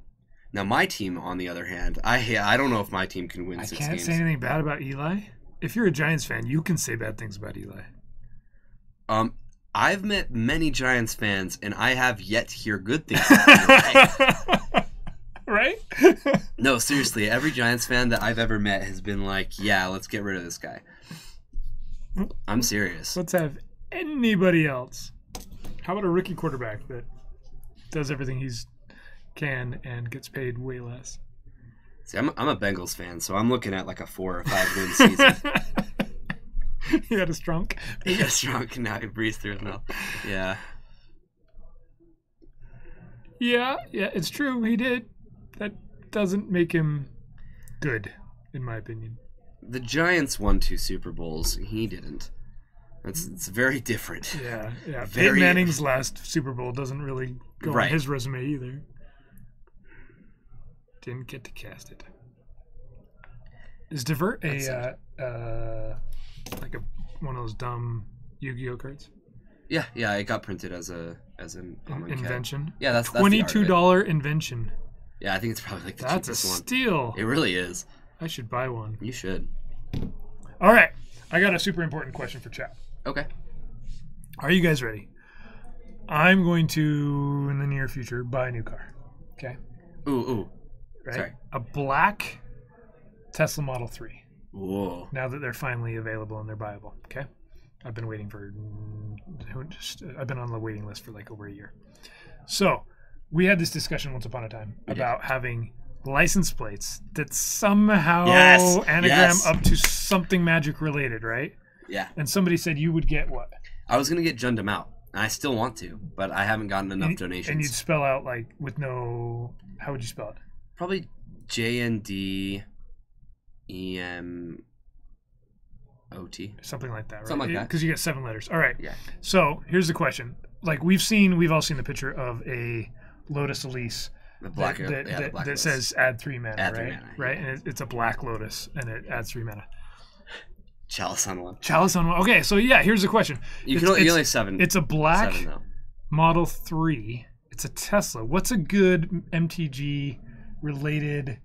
Now, my team, on the other hand, I don't know if my team can win 6 games. I can't say anything bad about Eli. If you're a Giants fan, you can say bad things about Eli. I've met many Giants fans, and I have yet to hear good things about Eli. Right? No, seriously, every Giants fan that I've ever met has been like, yeah, let's get rid of this guy. I'm serious. Let's have anybody else. How about a rookie quarterback that does everything he's can and gets paid way less? See, I'm a Bengals fan, so I'm looking at like a 4 or 5 win season. He had a strunk. He had a strunk, and now he breathes through his mouth. Yeah. Yeah, it's true. He did. That doesn't make him good, in my opinion. The Giants won 2 Super Bowls. He didn't. It's very different. Yeah. Peyton Manning's last Super Bowl doesn't really go on his resume either. Didn't get to cast it. Is Divert one of those dumb Yu-Gi-Oh cards? Yeah, it got printed as an invention. Cat. Yeah, that's $22 invention. Yeah, I think it's probably like the cheapest one. That's a steal. It really is. I should buy one. You should. All right, I got a super important question for chat. Okay. Are you guys ready? I'm going to, in the near future, buy a new car. Okay. Ooh. Right? Sorry. A black Tesla Model 3. Whoa. Now that they're finally available and they're buyable. Okay. I've been waiting I've been on the waiting list for like over a year. So we had this discussion once upon a time about having license plates that somehow anagram up to something Magic related, right? Yeah. And somebody said you would get what? I was going to get Jundam out. And I still want to, but I haven't gotten enough donations. And you'd spell out like with no... How would you spell it? Probably JNDEMOT. Something like that, right? Something like that. Because you get 7 letters. All right. Yeah. So here's the question. Like we've all seen the picture of a Lotus Elise that says add 3 mana, add right? 3 mana, right? And it's a black Lotus and it adds 3 mana. Chalice on 1. Okay, so here's the question. You can only 7. It's a black Model 3. It's a Tesla. What's a good MTG related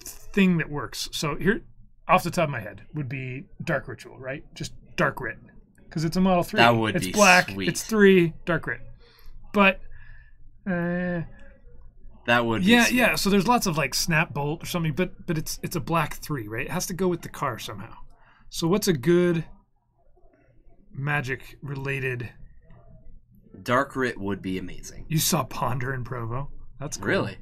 thing that works? So here, off the top of my head, would be Dark Ritual, right? Just Dark Writ, because it's a Model 3. That would be sweet. It's black. It's 3 Dark Writ, but that would be sweet. Yeah. So there's lots of like Snap Bolt or something, but it's a black 3, right? It has to go with the car somehow. So what's a good Magic related? Dark Writ would be amazing. You saw Ponder in Provo. That's cool. Really?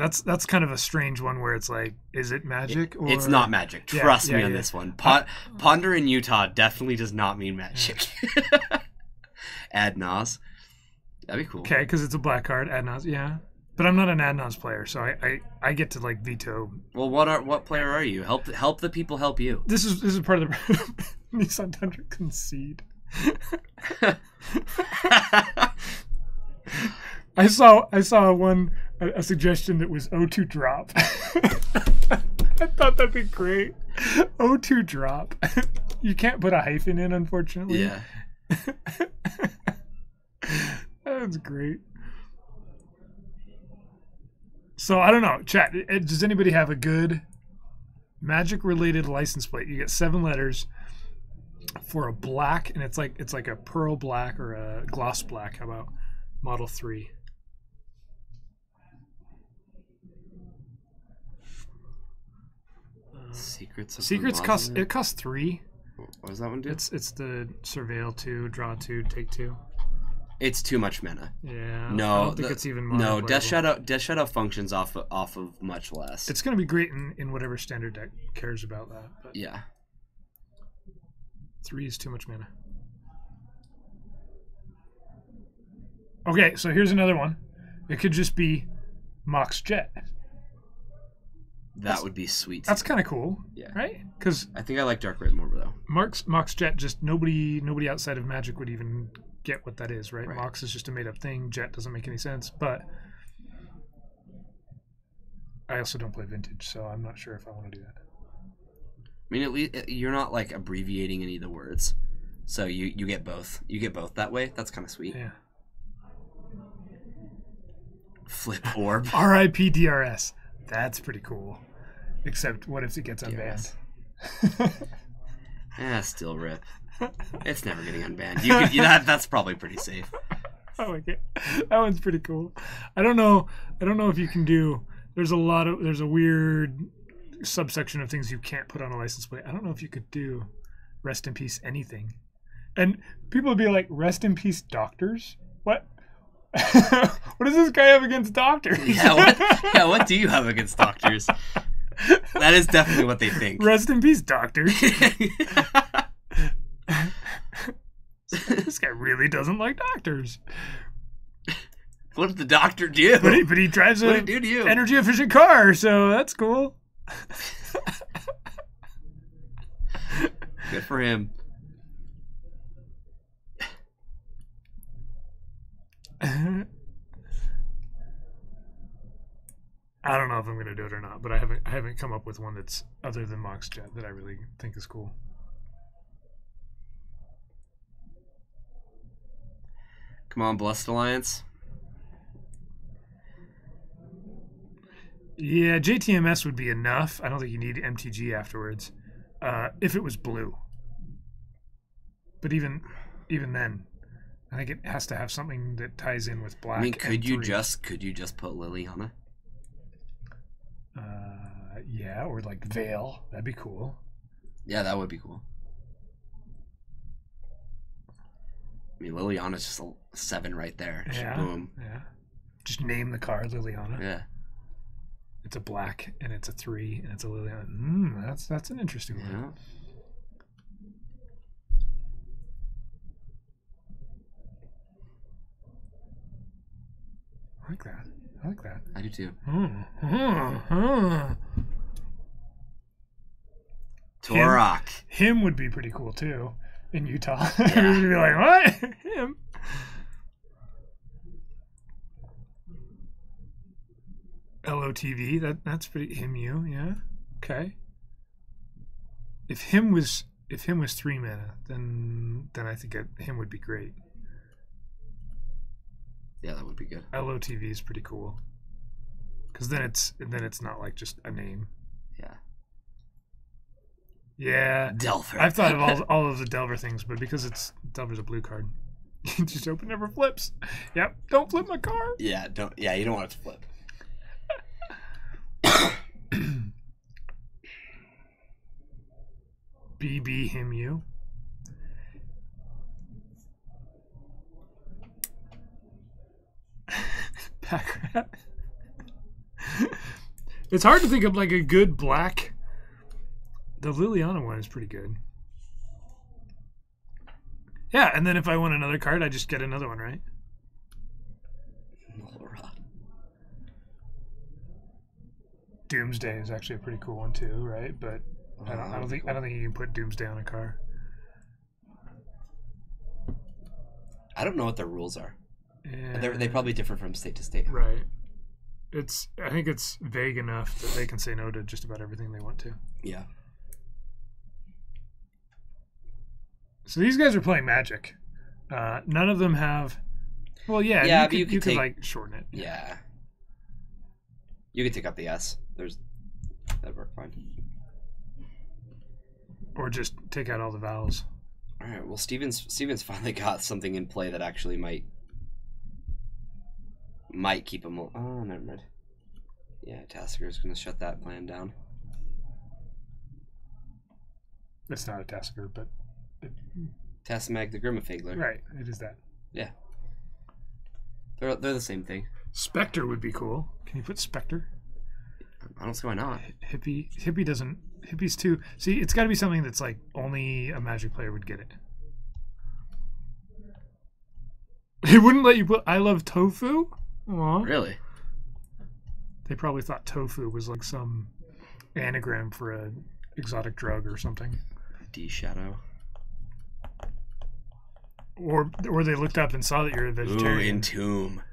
That's kind of a strange one where it's like, is it magic? Or... It's not magic. Trust me on this one. Ponder in Utah definitely does not mean magic. Ad Nas. That'd be cool. Okay, because it's a black card. Ad Nas, yeah. But I'm not an Ad Nas player, so I get to like veto. Well, what player are you? Help the people help you. This is part of the Nissan Tundra concede. I saw a suggestion that was O2 drop. I thought that'd be great. O2 drop. You can't put a hyphen in, unfortunately. Yeah. That's great. So I don't know, chat. Does anybody have a good magic-related license plate? You get 7 letters for a black, and it's like a pearl black or a gloss black. How about Model 3? Secrets costs 3. What does that one do? It's the Surveil 2, Draw 2, Take 2. It's too much mana. Yeah. No, I don't think it's even more. No, Death Shadow functions off of much less. It's going to be great in whatever standard deck cares about that. But yeah. 3 is too much mana. Okay, so here's another one. It could just be Mox Jet. That would be sweet. That's kind of cool. Yeah. Right? Because I think I like Dark Red more though. Mox Jet, just nobody outside of Magic would even get what that is, right? Right. Mox is just a made-up thing. Jet doesn't make any sense, but I also don't play Vintage, so I'm not sure if I want to do that. I mean, at least you're not like abbreviating any of the words, so you get both. You get both that way. That's kind of sweet. Yeah. Flip Orb. R.I.P. DRS. That's pretty cool. Except, what if it gets unbanned? Still rip. It's never getting unbanned. You could. That's probably pretty safe. I like it. That one's pretty cool. I don't know if you can do. There's a weird subsection of things you can't put on a license plate. I don't know if you could do rest in peace anything. And people would be like, rest in peace doctors? What? What does this guy have against doctors? What do you have against doctors? That is definitely what they think. Rest in peace, doctors. This guy really doesn't like doctors. What did the doctor do? But he drives what did he do to you? Energy efficient car, so that's cool. Good for him. I don't know if I'm gonna do it or not, but I haven't come up with one that's other than Mox Jet that I really think is cool. Come on, Blessed Alliance. Yeah, JTMS would be enough. I don't think you need MTG afterwards. If it was blue. But even then, I think it has to have something that ties in with black. I mean, could you just put Liliana? Yeah, or like Veil. That'd be cool. Yeah, that would be cool. I mean, Liliana's just a 7 right there. Yeah. Boom. Yeah. Just name the card Liliana. Yeah. It's a black and it's a 3 and it's a Liliana. That's an interesting one. I like that. I do too. Torok. Him would be pretty cool too in Utah. Everybody would be like, what? Him? LOTV. That's pretty. Him, you, yeah. Okay. If him was 3 mana, then I think him would be great. Yeah, that would be good. LOTV is pretty cool. Because then it's not like just a name. Yeah. Yeah. Delver. I've thought of all of the Delver things, but because Delver's a blue card, you just open never flips. Yep. Don't flip my card. Yeah. Don't. Yeah, you don't want it to flip. BB him you. Pack rat. It's hard to think of like a good black. The Liliana one is pretty good. Yeah, and then if I want another card, I just get another one, right? Laura. Doomsday is actually a pretty cool one too, right? But I don't think you can put Doomsday on a car. I don't know what their rules are. Yeah. They probably differ from state to state. Right. I think it's vague enough that they can say no to just about everything they want to. Yeah. So these guys are playing Magic. None of them have. Well, yeah. Yeah, you but could like shorten it. Yeah. You could take up the S. That'd work fine. Or just take out all the vowels. All right. Well, Steven's finally got something in play that actually might keep him. Oh, never mind. Yeah, Tasker's gonna shut that plan down. It's not a Tasker, but Tasmag the Grimafagler. right, it is that. Yeah. They're the same thing. Spectre would be cool. Can you put Spectre? I don't see why not. Hippie doesn't. Hippie's too. See, it's got to be something that's like only a Magic player would get it. It wouldn't let you put I love tofu? Aww. Really? They probably thought tofu was like some anagram for a exotic drug or something. D Shadow. Or they looked up and saw that you're a vegetarian. Ooh, Entomb.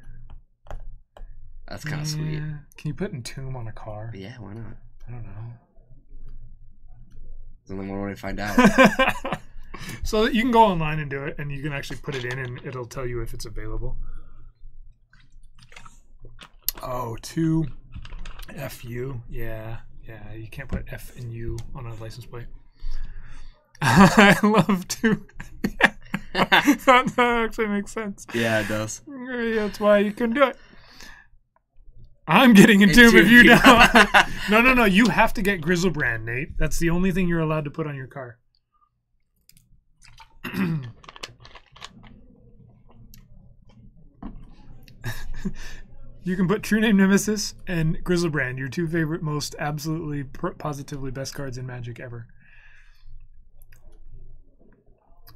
That's kind of sweet. Can you put Entomb on a car? Yeah, why not? I don't know. There's only one way to find out. So you can go online and do it, and you can actually put it in, and it'll tell you if it's available. Oh, 2 FU. Yeah, you can't put F and U on a license plate. I love to. That actually makes sense. Yeah, it does. That's why you couldn't do it. I'm getting Entomb if you don't. No. You have to get Grizzlebrand, Nate. That's the only thing you're allowed to put on your car. You can put True Name Nemesis and Grizzlebrand, your two favorite, most absolutely, positively best cards in Magic ever.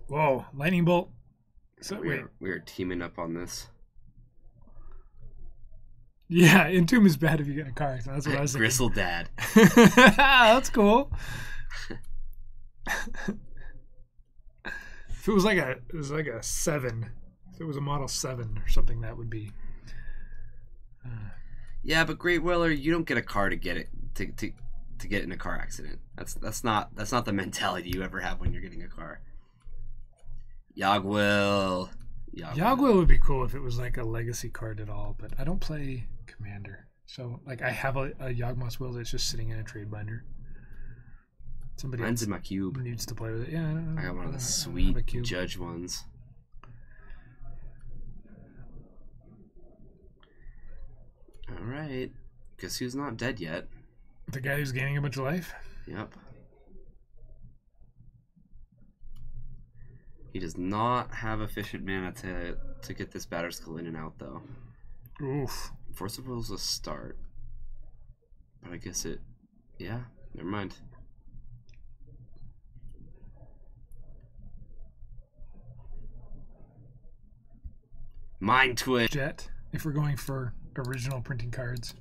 Whoa, Lightning Bolt. So, we are teaming up on this. Yeah, Entomb is bad if you get a car. So that's what I was thinking. Gristle Dad. That's cool. If it was like a 7, if it was a Model 7 or something, that would be. Yeah, but Great Whaler, you don't get a car to get it to get in a car accident. That's not the mentality you ever have when you're getting a car. Yogwill would be cool if it was like a legacy card at all, but I don't play Commander. So like I have a Yawgmoth's Will that's just sitting in a trade binder. Somebody Mine's else in my cube. needs to play with it. Yeah, I got one of the sweet Judge ones. All right. Guess who's not dead yet? The guy who's gaining a bunch of life? Yep. He does not have efficient mana to get this Batterskull in and out, though. Oof. Force of Will's a start. But I guess it... Yeah, never mind. Mind Twitch. Jet, if we're going for original printing cards.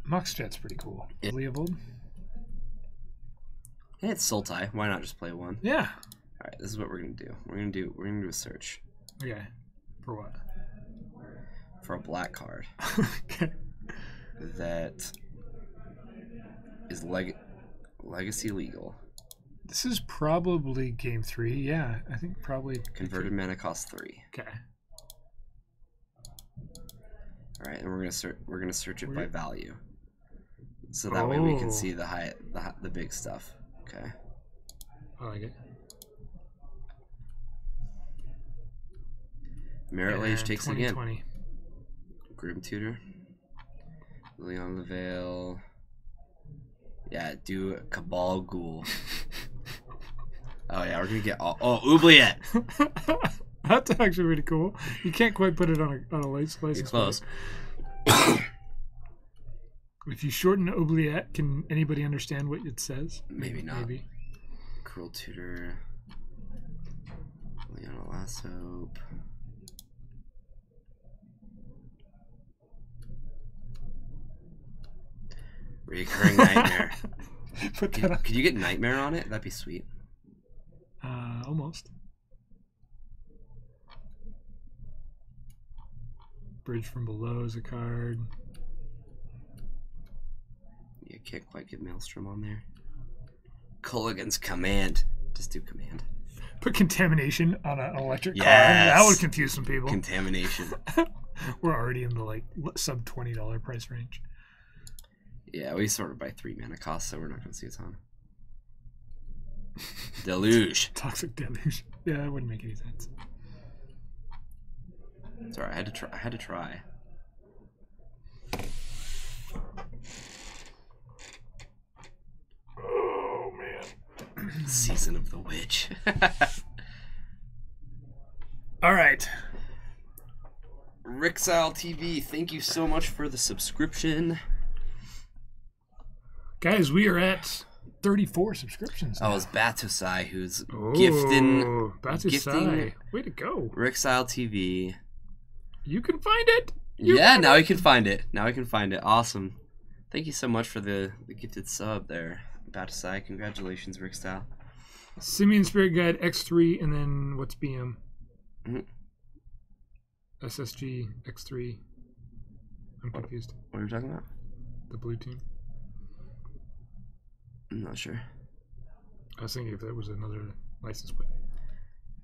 Mox Jet's pretty cool. Yeah. Leovold. Hey, it's Sultai. Why not just play one? Yeah. All right, this is what we're gonna do. We're gonna do a search. Okay. For what? For a black card. Okay. That is legacy legal. This is probably game 3. Yeah, I think probably. Converted mana cost 3. Okay. All right, and we're gonna search it by value, so that way we can see the big stuff. Okay. I like it. Merit Lage takes it again. 20. Grim Tutor. Leon the Veil. Yeah, do Cabal Ghoul. Oh yeah, we're gonna get all. Oh, Oubliette. That's actually really cool. You can't quite put it on a license. You're close. If you shorten oubliette, can anybody understand what it says? Maybe not. Maybe. Cruel Tutor. Leona Lasso. Recurring Nightmare. Put that on. Could you get Nightmare on it? That'd be sweet. Almost. Bridge from Below is a card. Yeah, can't quite get Maelstrom on there. Culligan's Command. Just do Command. Put Contamination on an electric car. Yes. That would confuse some people. Contamination. We're already in the like sub $20 price range. Yeah, we sorted by 3 mana cost, so we're not going to see a ton. Deluge. Toxic Deluge. Yeah, that wouldn't make any sense. Sorry, I had to try. Oh man. Season of the Witch. All right. Rixile TV, thank you so much for the subscription. Guys, we are at 34 subscriptions now. Oh, it's Batusai who's Oh, gifting Batusai. Way to go. Rixile TV. You can find it. Now we can find it. Now we can find it. Awesome. Thank you so much for the gifted sub there, Batusai. Congratulations, Rixile. Simeon Spirit Guide X3, and then what's BM? Mhm. SSG X3. I'm confused. What are we talking about? The blue team. I'm not sure. I was thinking if that was another license plate.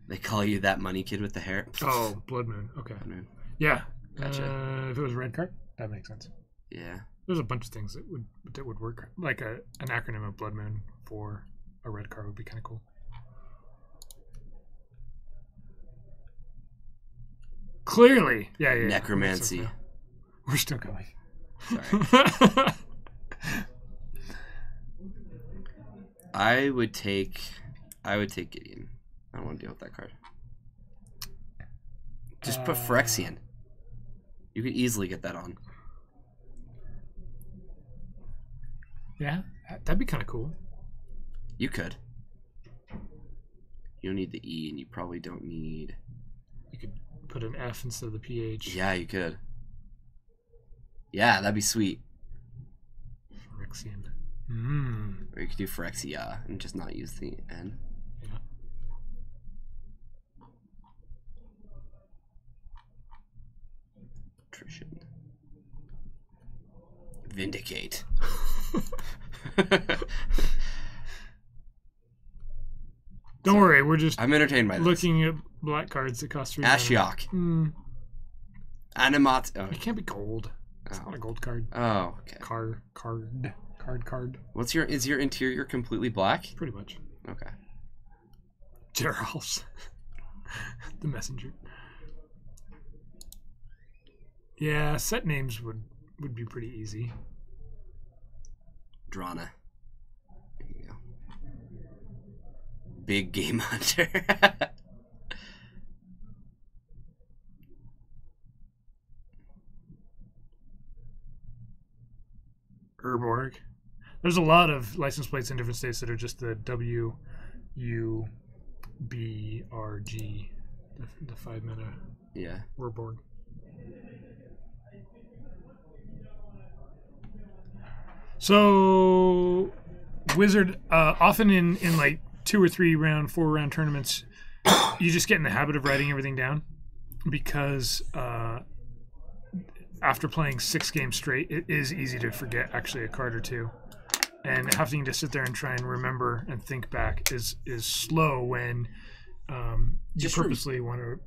They call you that money kid with the hair? Oh, Blood Moon. Okay. Blood Moon. Yeah. Gotcha. If it was a red card, that makes sense. Yeah. There's a bunch of things that would work. Like an acronym of Blood Moon for a red card would be kind of cool. Clearly. Yeah. Necromancy. We're still going. Sorry. I would take Gideon. I don't want to deal with that card. Just put Phyrexian. You could easily get that on. Yeah, that'd be kind of cool. You could. You don't need the E, and you probably don't need... You could put an F instead of the PH. Yeah, you could. Yeah, that'd be sweet. Phyrexian. Or you could do Phyrexia and just not use the N. Yeah. Attrition. Vindicate. Don't worry, we're just I'm entertained by this. looking at black cards that cost 3 mana. Ashiok. Animat. Oh. It can't be gold. It's not a gold card. Oh, okay. Card. Is your interior completely black? Pretty much. Okay. Geralf's. The messenger. Yeah, set names would be pretty easy. Drana. There you go. Big Game Hunter. Urborg. There's a lot of license plates in different states that are just the W, U, B, R, G, the 5 mana. Yeah. Urborg. So, Wizard, often in like 2 or 3 round, 4 round tournaments, you just get in the habit of writing everything down because after playing 6 games straight, it is easy to forget actually a card or two. And having to sit there and try and remember and think back is slow when you purposely want to...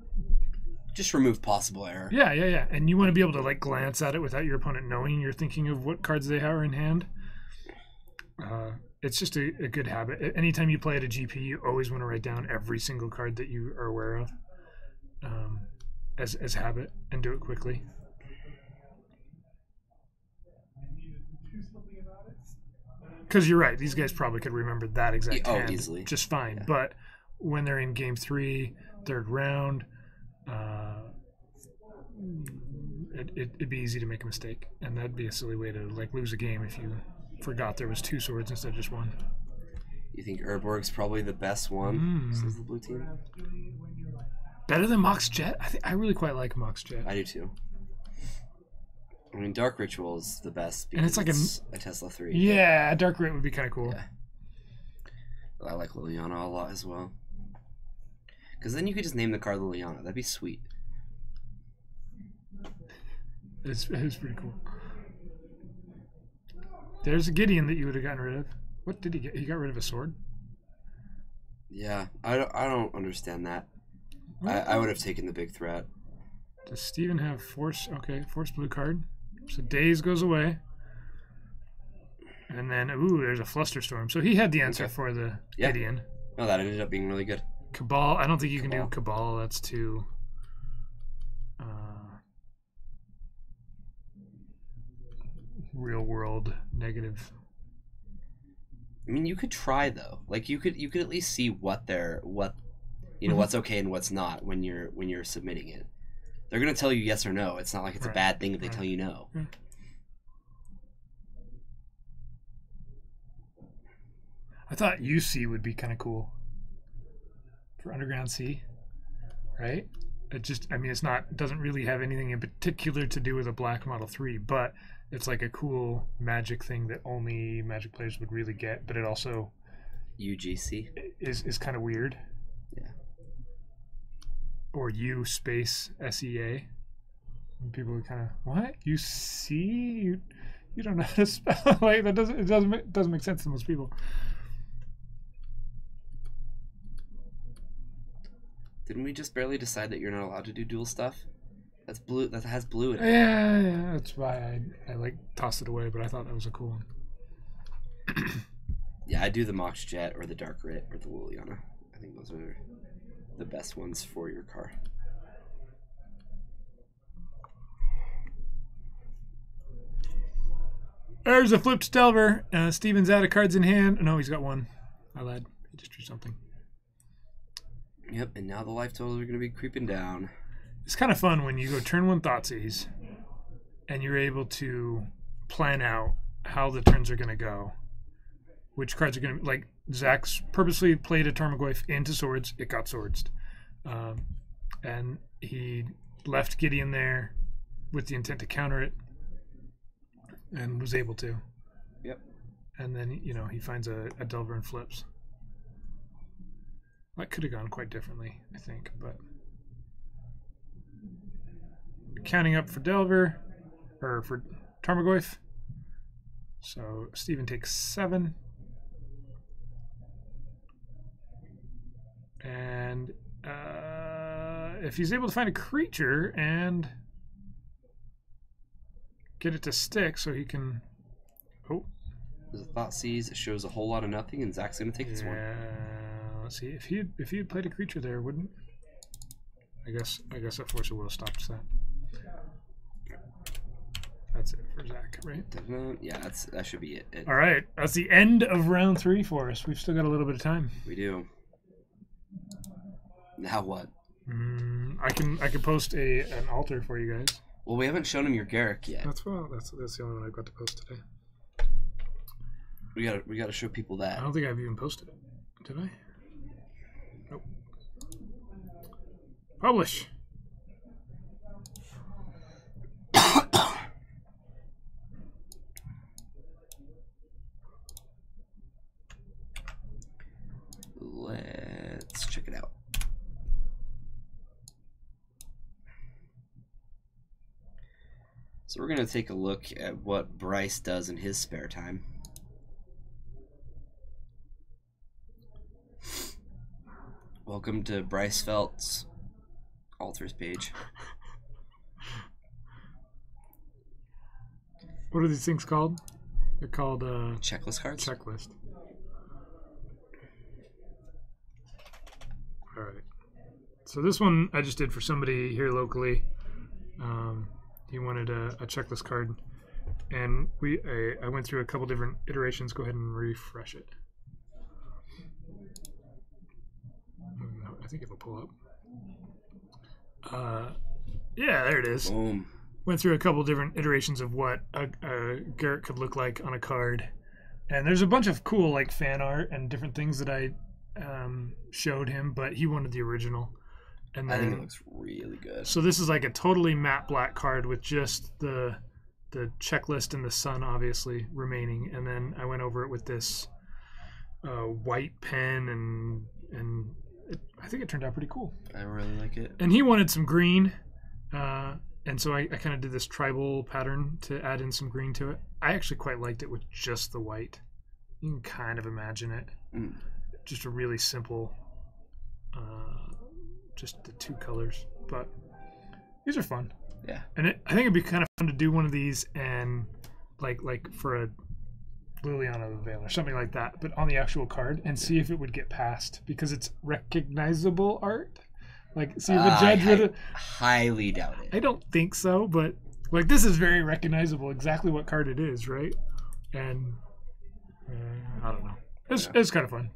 Just remove possible error. Yeah. And you want to be able to like glance at it without your opponent knowing you're thinking of what cards they have in hand. It's just a good habit. Anytime you play at a GP, you always want to write down every single card that you are aware of as habit and do it quickly. Because you're right, these guys probably could remember that exact hand easily. just fine. Yeah. But when they're in game 3, 3rd round, it'd be easy to make a mistake, and that'd be a silly way to like lose a game if you forgot there was 2 swords instead of just 1. You think Urborg's probably the best one? Says the blue team. Better than Mox Jet? I really quite like Mox Jet. I do too. I mean, Dark Ritual is the best because And it's like a Tesla 3. Yeah, Dark Rit would be kind of cool. Yeah. I like Liliana a lot as well. Because then you could just name the card Liliana. That'd be sweet. It's pretty cool. There's a Gideon that you would have gotten rid of. What did he get? He got rid of a sword? Yeah, I don't understand that. I would have taken the big threat. Does Steven have Force? Okay, Force blue card. So Daze goes away. And then, ooh, there's a Flusterstorm. So he had the answer for the Gideon. No, that ended up being really good. Cabal. I don't think you can do Cabal. That's too... real world negative. I mean, you could try though. Like you could at least see what's okay and what's not when you're submitting it. They're gonna tell you yes or no. It's not like it's a bad thing if they tell you no. I thought UC would be kind of cool for Underground Sea, right? It doesn't really have anything in particular to do with a black Model 3, but it's like a cool Magic thing that only Magic players would really get, but it also UGC is kind of weird. Yeah. Or U space SEA. And people would kind of, what? You see? You don't know how to spell. Like that doesn't make sense to most people. Didn't we just barely decide that you're not allowed to do dual stuff? That's blue. That has blue in it. Yeah, that's why I like tossed it away. But I thought that was a cool one. Yeah, I do the Mox Jet or the Dark Rit or the Liliana. I think those are the best ones for your car. There's a flipped Delver. Steven's out of cards in hand. No, he's got 1. I lied. He just drew something. Yep, and now the life totals are going to be creeping down. It's kind of fun when you go turn 1 Thoughtseize and you're able to plan out how the turns are going to go. Which cards are going to... Like, Zach's purposely played a Tarmogoyf into swords. It got swords. And he left Gideon there with the intent to counter it and was able to. Yep. And then, he finds a Delver and flips. That could have gone quite differently, I think, but... Counting up for Delver, or for Tarmogoyf. So Steven takes 7. And if he's able to find a creature and get it to stick so he can... Oh. There's a Thoughtseize. It shows a whole lot of nothing, and Zach's going to take this one. Let's see. If he had played a creature there, wouldn't... I guess that Force of Will stops that. That's it for Zach, right? Yeah, that should be it. All right, that's the end of round 3 for us. We've still got a little bit of time. We do. Now what? I can post an altar for you guys. Well, we haven't shown him your Garrick yet. That's the only one I've got to post today. We gotta show people that. I don't think I've even posted it. Did I? Nope. Publish. Let's check it out. So we're going to take a look at what Bryce does in his spare time. Welcome to Bryce Felt's altars page. What are these things called? They're called checklist cards. Checklist. All right. So this one I just did for somebody here locally. He wanted a checklist card, and I went through a couple different iterations. Go ahead and refresh it. I think it'll pull up. Yeah, there it is. Boom. Went through a couple different iterations of what a Garrett could look like on a card. And there's a bunch of cool like fan art and different things that I showed him, but he wanted the original. And then, I think it looks really good. so this is like a totally matte black card with just the checklist and the sun obviously remaining. And then I went over it with this white pen and I think it turned out pretty cool. I really like it. And he wanted some green, and so I kind of did this tribal pattern to add in some green to it. I actually quite liked it with just the white. You can kind of imagine it. Just a really simple, just the two colors. But these are fun. Yeah. And I think it'd be kind of fun to do one of these and like for a Liliana the Veil or something like that, but on the actual card and see if it would get past because it's recognizable art. Like, see if a judge would. Highly doubt it. I don't think so, but like this is very recognizable, exactly what card it is, right? And I don't know. It's kind of fun.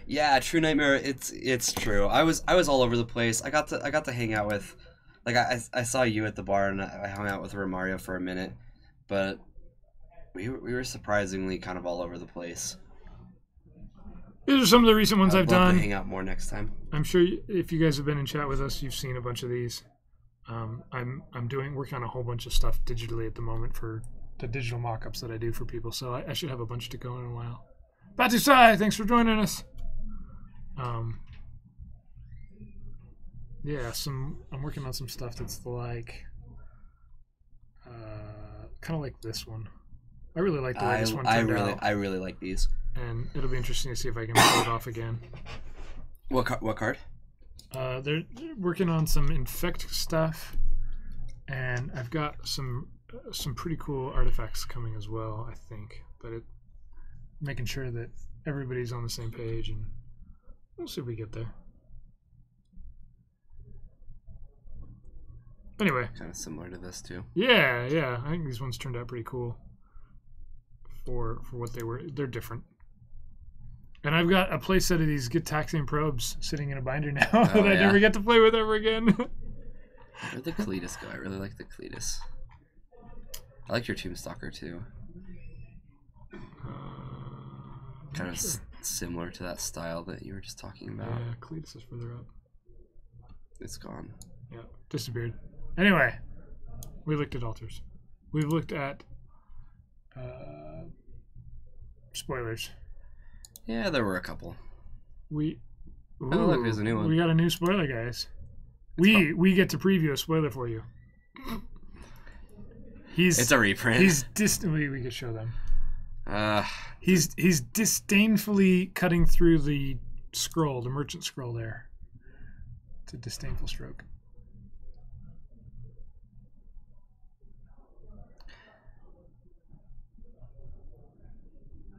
Yeah, True Nightmare. It's true. I was all over the place. I got to hang out with, like I saw you at the bar and I hung out with Romario for a minute, but we were surprisingly kind of all over the place. These are some of the recent ones I've love done. to hang out more next time. I'm sure if you guys have been in chat with us, you've seen a bunch of these. I'm working on a whole bunch of stuff digitally at the moment for the digital mock-ups that I do for people, so I should have a bunch to go in a while. Batusai, thanks for joining us. Yeah, I'm working on some stuff that's like kind of like this one. I really like the way this one turned out. I really like these. And it'll be interesting to see if I can pull it off again. What card? They're working on some infect stuff, and I've got some pretty cool artifacts coming as well, I think. But making sure that everybody's on the same page, and we'll see if we get there. Anyway, kind of similar to this too. Yeah. I think these ones turned out pretty cool for what they were. They're different. And I've got a play set of these Gitaxian probes sitting in a binder now that I never get to play with ever again. Where'd the Cletus go? I really like the Cletus. I like your Tombstalker too. Kind of similar to that style that you were just talking about. Yeah, Cletus is further up. It's gone. Yeah, disappeared. Anyway, we looked at altars. We've looked at spoilers. Yeah, there were a couple. Look, there's a new one. We got a new spoiler, guys. We get to preview a spoiler for you. It's a reprint. He's we could show them. He's disdainfully cutting through the scroll, the merchant scroll there. It's a disdainful stroke.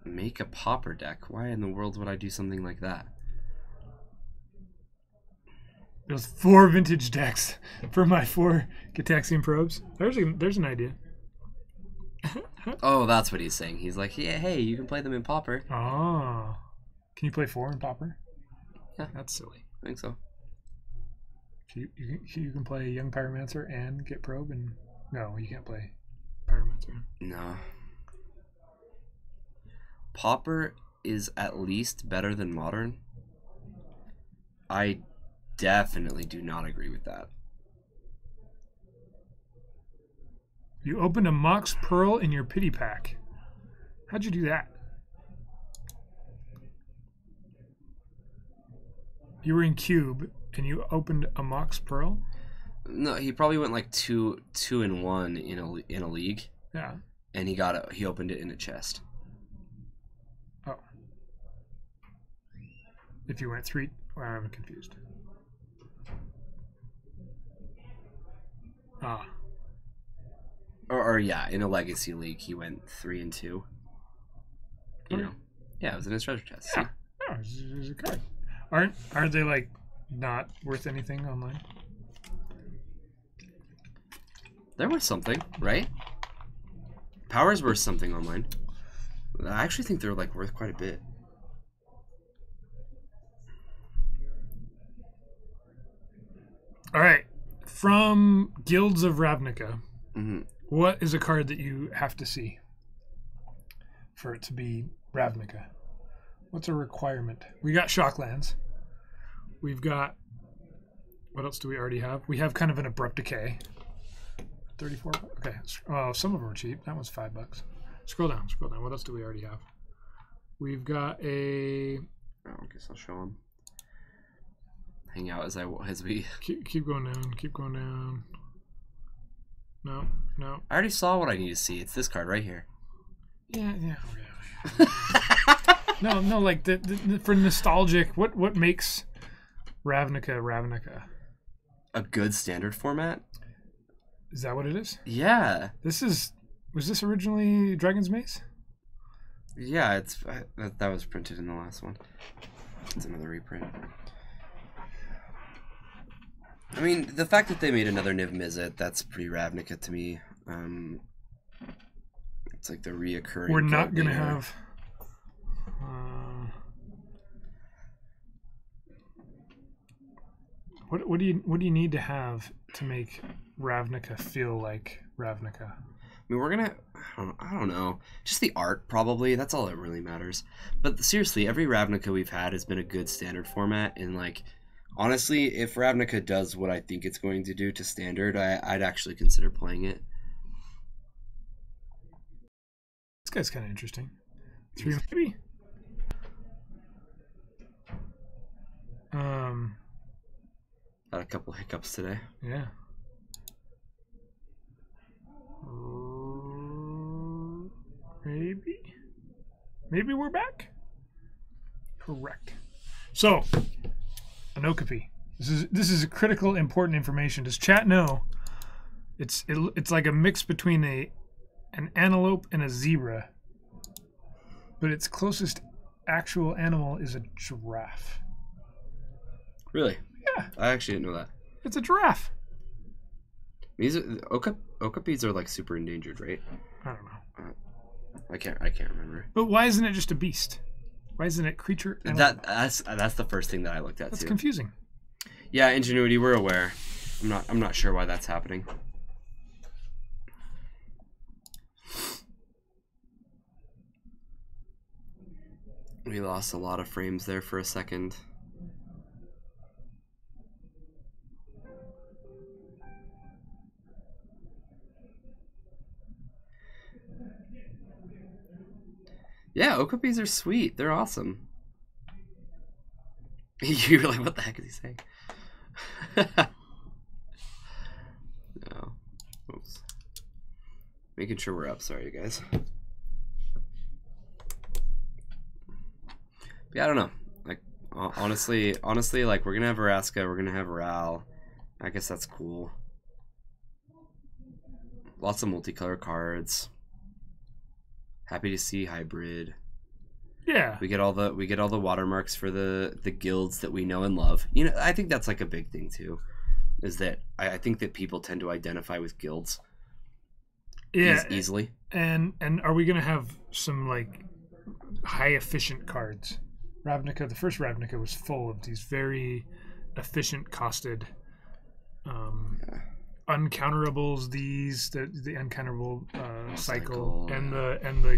Make a pauper deck. Why in the world would I do something like that? There's 4 vintage decks for my 4 Gitaxian probes. There's an idea. Oh, that's what he's saying. He's like, yeah, hey, you can play them in pauper. Oh. Can you play 4 in pauper? Yeah. That's silly. I think so. You can play Young Pyromancer and get probe, and no, you can't play Pyromancer. No. Pauper is at least better than Modern. I definitely do not agree with that. You opened a Mox Pearl in your pity pack. How'd you do that? You were in Cube and you opened a Mox Pearl? No, he probably went like 2-1 in a league. Yeah. And he opened it in a chest. Oh. If you went 3, well, I'm confused. Ah. Or yeah, in a legacy league, he went 3-2. You know, yeah, it was in his treasure chest. Yeah, no, it's a card. Aren't they like not worth anything online? They're worth something, right? Power's worth something online. I actually think they're like worth quite a bit. All right. From Guilds of Ravnica, Mhm. what is a card that you have to see for it to be Ravnica? What's a requirement? We got Shocklands. We've got... What else do we already have? We have kind of an Abrupt Decay. 34. Okay. Oh, some of them are cheap. That one's $5. Scroll down. Scroll down. What else do we already have? We've got a... Oh, I guess I'll show them. Hang out as we. Keep going down. Keep going down. No. No. I already saw what I need to see. It's this card right here. Yeah. Okay. No. Like for nostalgic, what makes Ravnica? A good standard format. Is that what it is? Yeah. Was this originally Dragon's Maze? Yeah, that was printed in the last one. It's another reprint. I mean, the fact that they made another Niv Mizzet, that's pretty Ravnica to me. It's like the reoccurring. We're not gonna have. What do you need to have to make Ravnica feel like Ravnica? I mean, we're gonna. I don't know. Just the art, probably. That's all that really matters. But seriously, every Ravnica we've had has been a good standard format, and like. Honestly, if Ravnica does what I think it's going to do to standard, I'd actually consider playing it. This guy's kind of interesting. 3 maybe? Had a couple hiccups today. Yeah. Maybe we're back? Correct. So... Anokapi. This is critical, important information. Does chat know? It's like a mix between an antelope and a zebra, but its closest actual animal is a giraffe. Really? Yeah. I actually didn't know that. It's a giraffe. These are okapis are like super endangered, right? I don't know. I can't remember. But why isn't it just a beast? Why isn't it creature? That's the first thing that I looked at. That's too. confusing. Yeah, Ingenuity, we're aware. I'm not sure why that's happening. We lost a lot of frames there for a second. Yeah, okapis are sweet. They're awesome. You were like, what the heck is he saying? No. Oops. Making sure we're up. Sorry, you guys. Yeah, I don't know. Like, honestly, like, we're gonna have Vraska, we're gonna have Ral. I guess that's cool. Lots of multicolor cards. Happy to see hybrid. Yeah. We get all the watermarks for the guilds that we know and love. You know, I think that's like a big thing too. Is that I think that people tend to identify with guilds. Yeah. Easily. And are we gonna have some like high efficient cards? Ravnica, the first Ravnica was full of these very efficient costed uncounterable the uncounterable cycle and the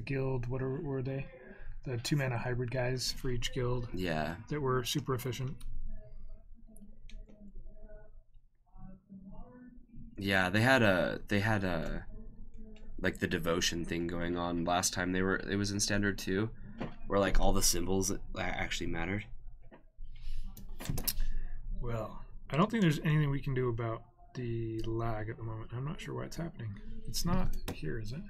guild what were they? The 2-mana hybrid guys for each guild. Yeah. That were super efficient. Yeah, they had a like the devotion thing going on last time it was in standard 2, where like all the symbols actually mattered. Well, I don't think there's anything we can do about the lag at the moment. I'm not sure why it's happening. It's not here, is it?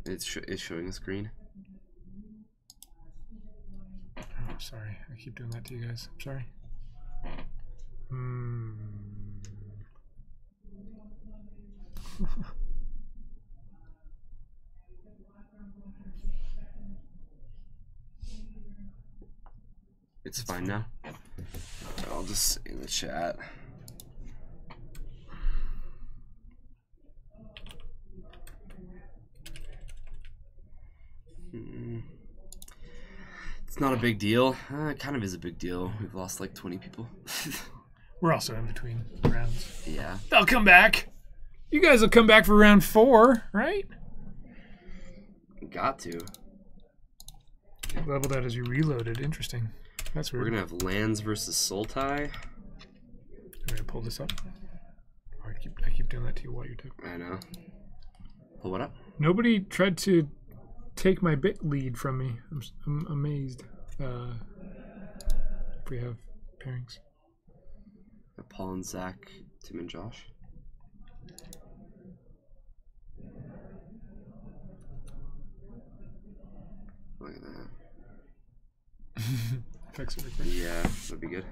It's showing a screen. Oh, sorry. I keep doing that to you guys. I'm sorry. It's fine now. I'll just say in the chat. It's not a big deal. It kind of is a big deal. We've lost like 20 people. We're also in between rounds. Yeah. They'll come back. You guys will come back for round 4, right? Got to. Level that as you reloaded. Interesting. That's weird. We're going to have lands versus Sultai. I'm going to pull this up. Oh, I keep doing that to you while you're talking. I know. Pull what up? Nobody tried to take my bit lead from me. I'm amazed. If we have pairings. Paul and Zach, Tim and Josh. Look at that. Fix it real quick. Yeah, that'd be good.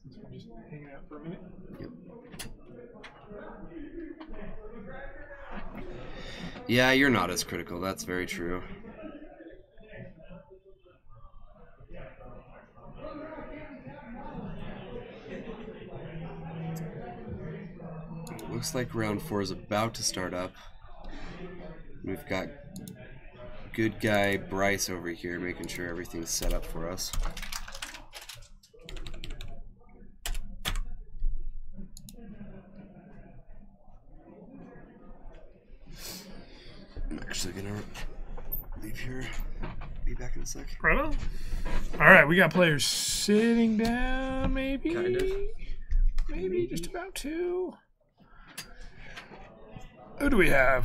Since we're just hanging out for a minute. Yep. Yeah, you're not as critical. That's very true. Looks like round 4 is about to start up. We've got good guy Bryce over here making sure everything's set up for us. I'm actually gonna leave here. Be back in a sec. Right on. All right, we got players sitting down, maybe. Kind of. Maybe just about to. Who do we have?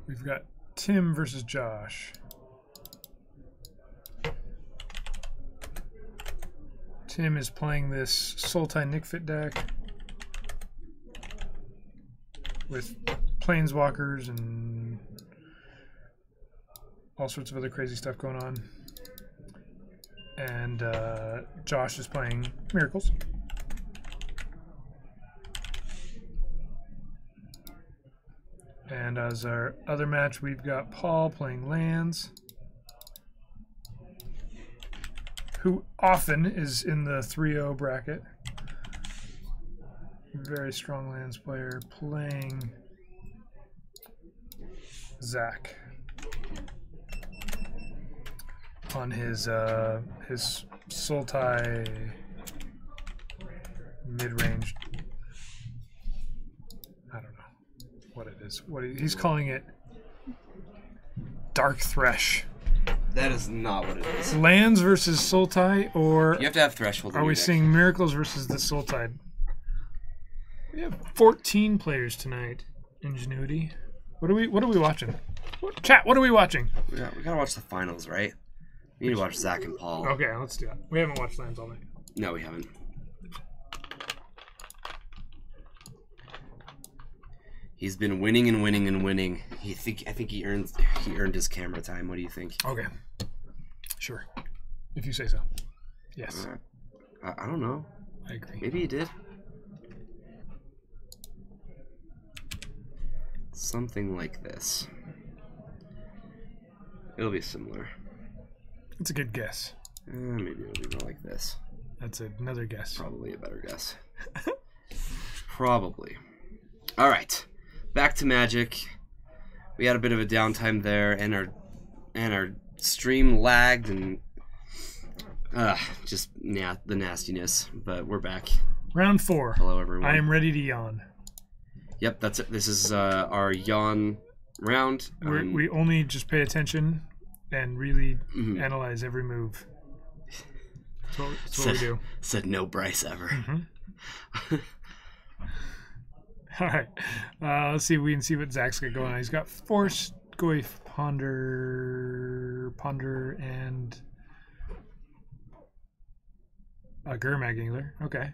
We've got Tim versus Josh. Tim is playing this Sultai Nickfit deck with planeswalkers and all sorts of other crazy stuff going on. And Josh is playing Miracles. And as our other match, we've got Paul playing lands, who often is in the 3-0 bracket. Very strong lands player playing Zach on his Sultai mid-range. I don't know what it is. He's calling it Dark Thresh. That is not what it is. Lands versus Sultai, or You have to have Threshold. are we seeing Miracles versus the Sultai? We have 14 players tonight. Ingenuity. What are we watching? Chat, what are we watching? We gotta watch the finals, right? We need to watch Zach and Paul. Okay, let's do that. We haven't watched Lands all night. No, we haven't. He's been winning and winning and winning. I think he earned his camera time. What do you think? Okay. Sure. If you say so. Yes. I don't know. I agree. Maybe he did. Something like this. It'll be similar. It's a good guess. Maybe it'll be more like this. That's another guess. Probably a better guess. Probably. All right. Back to Magic. We had a bit of a downtime there, and our stream lagged, and just the nastiness. But we're back. Round 4. Hello, everyone. I am ready to yawn. Yep, that's it. This is our yawn round. We only just pay attention and really analyze every move. That's what we do. Said no Bryce ever. Mm-hmm. All right. Let's see if we can see what Zach's got going on. He's got Force, Goyf, Ponder, and Gurmag Angler. Okay.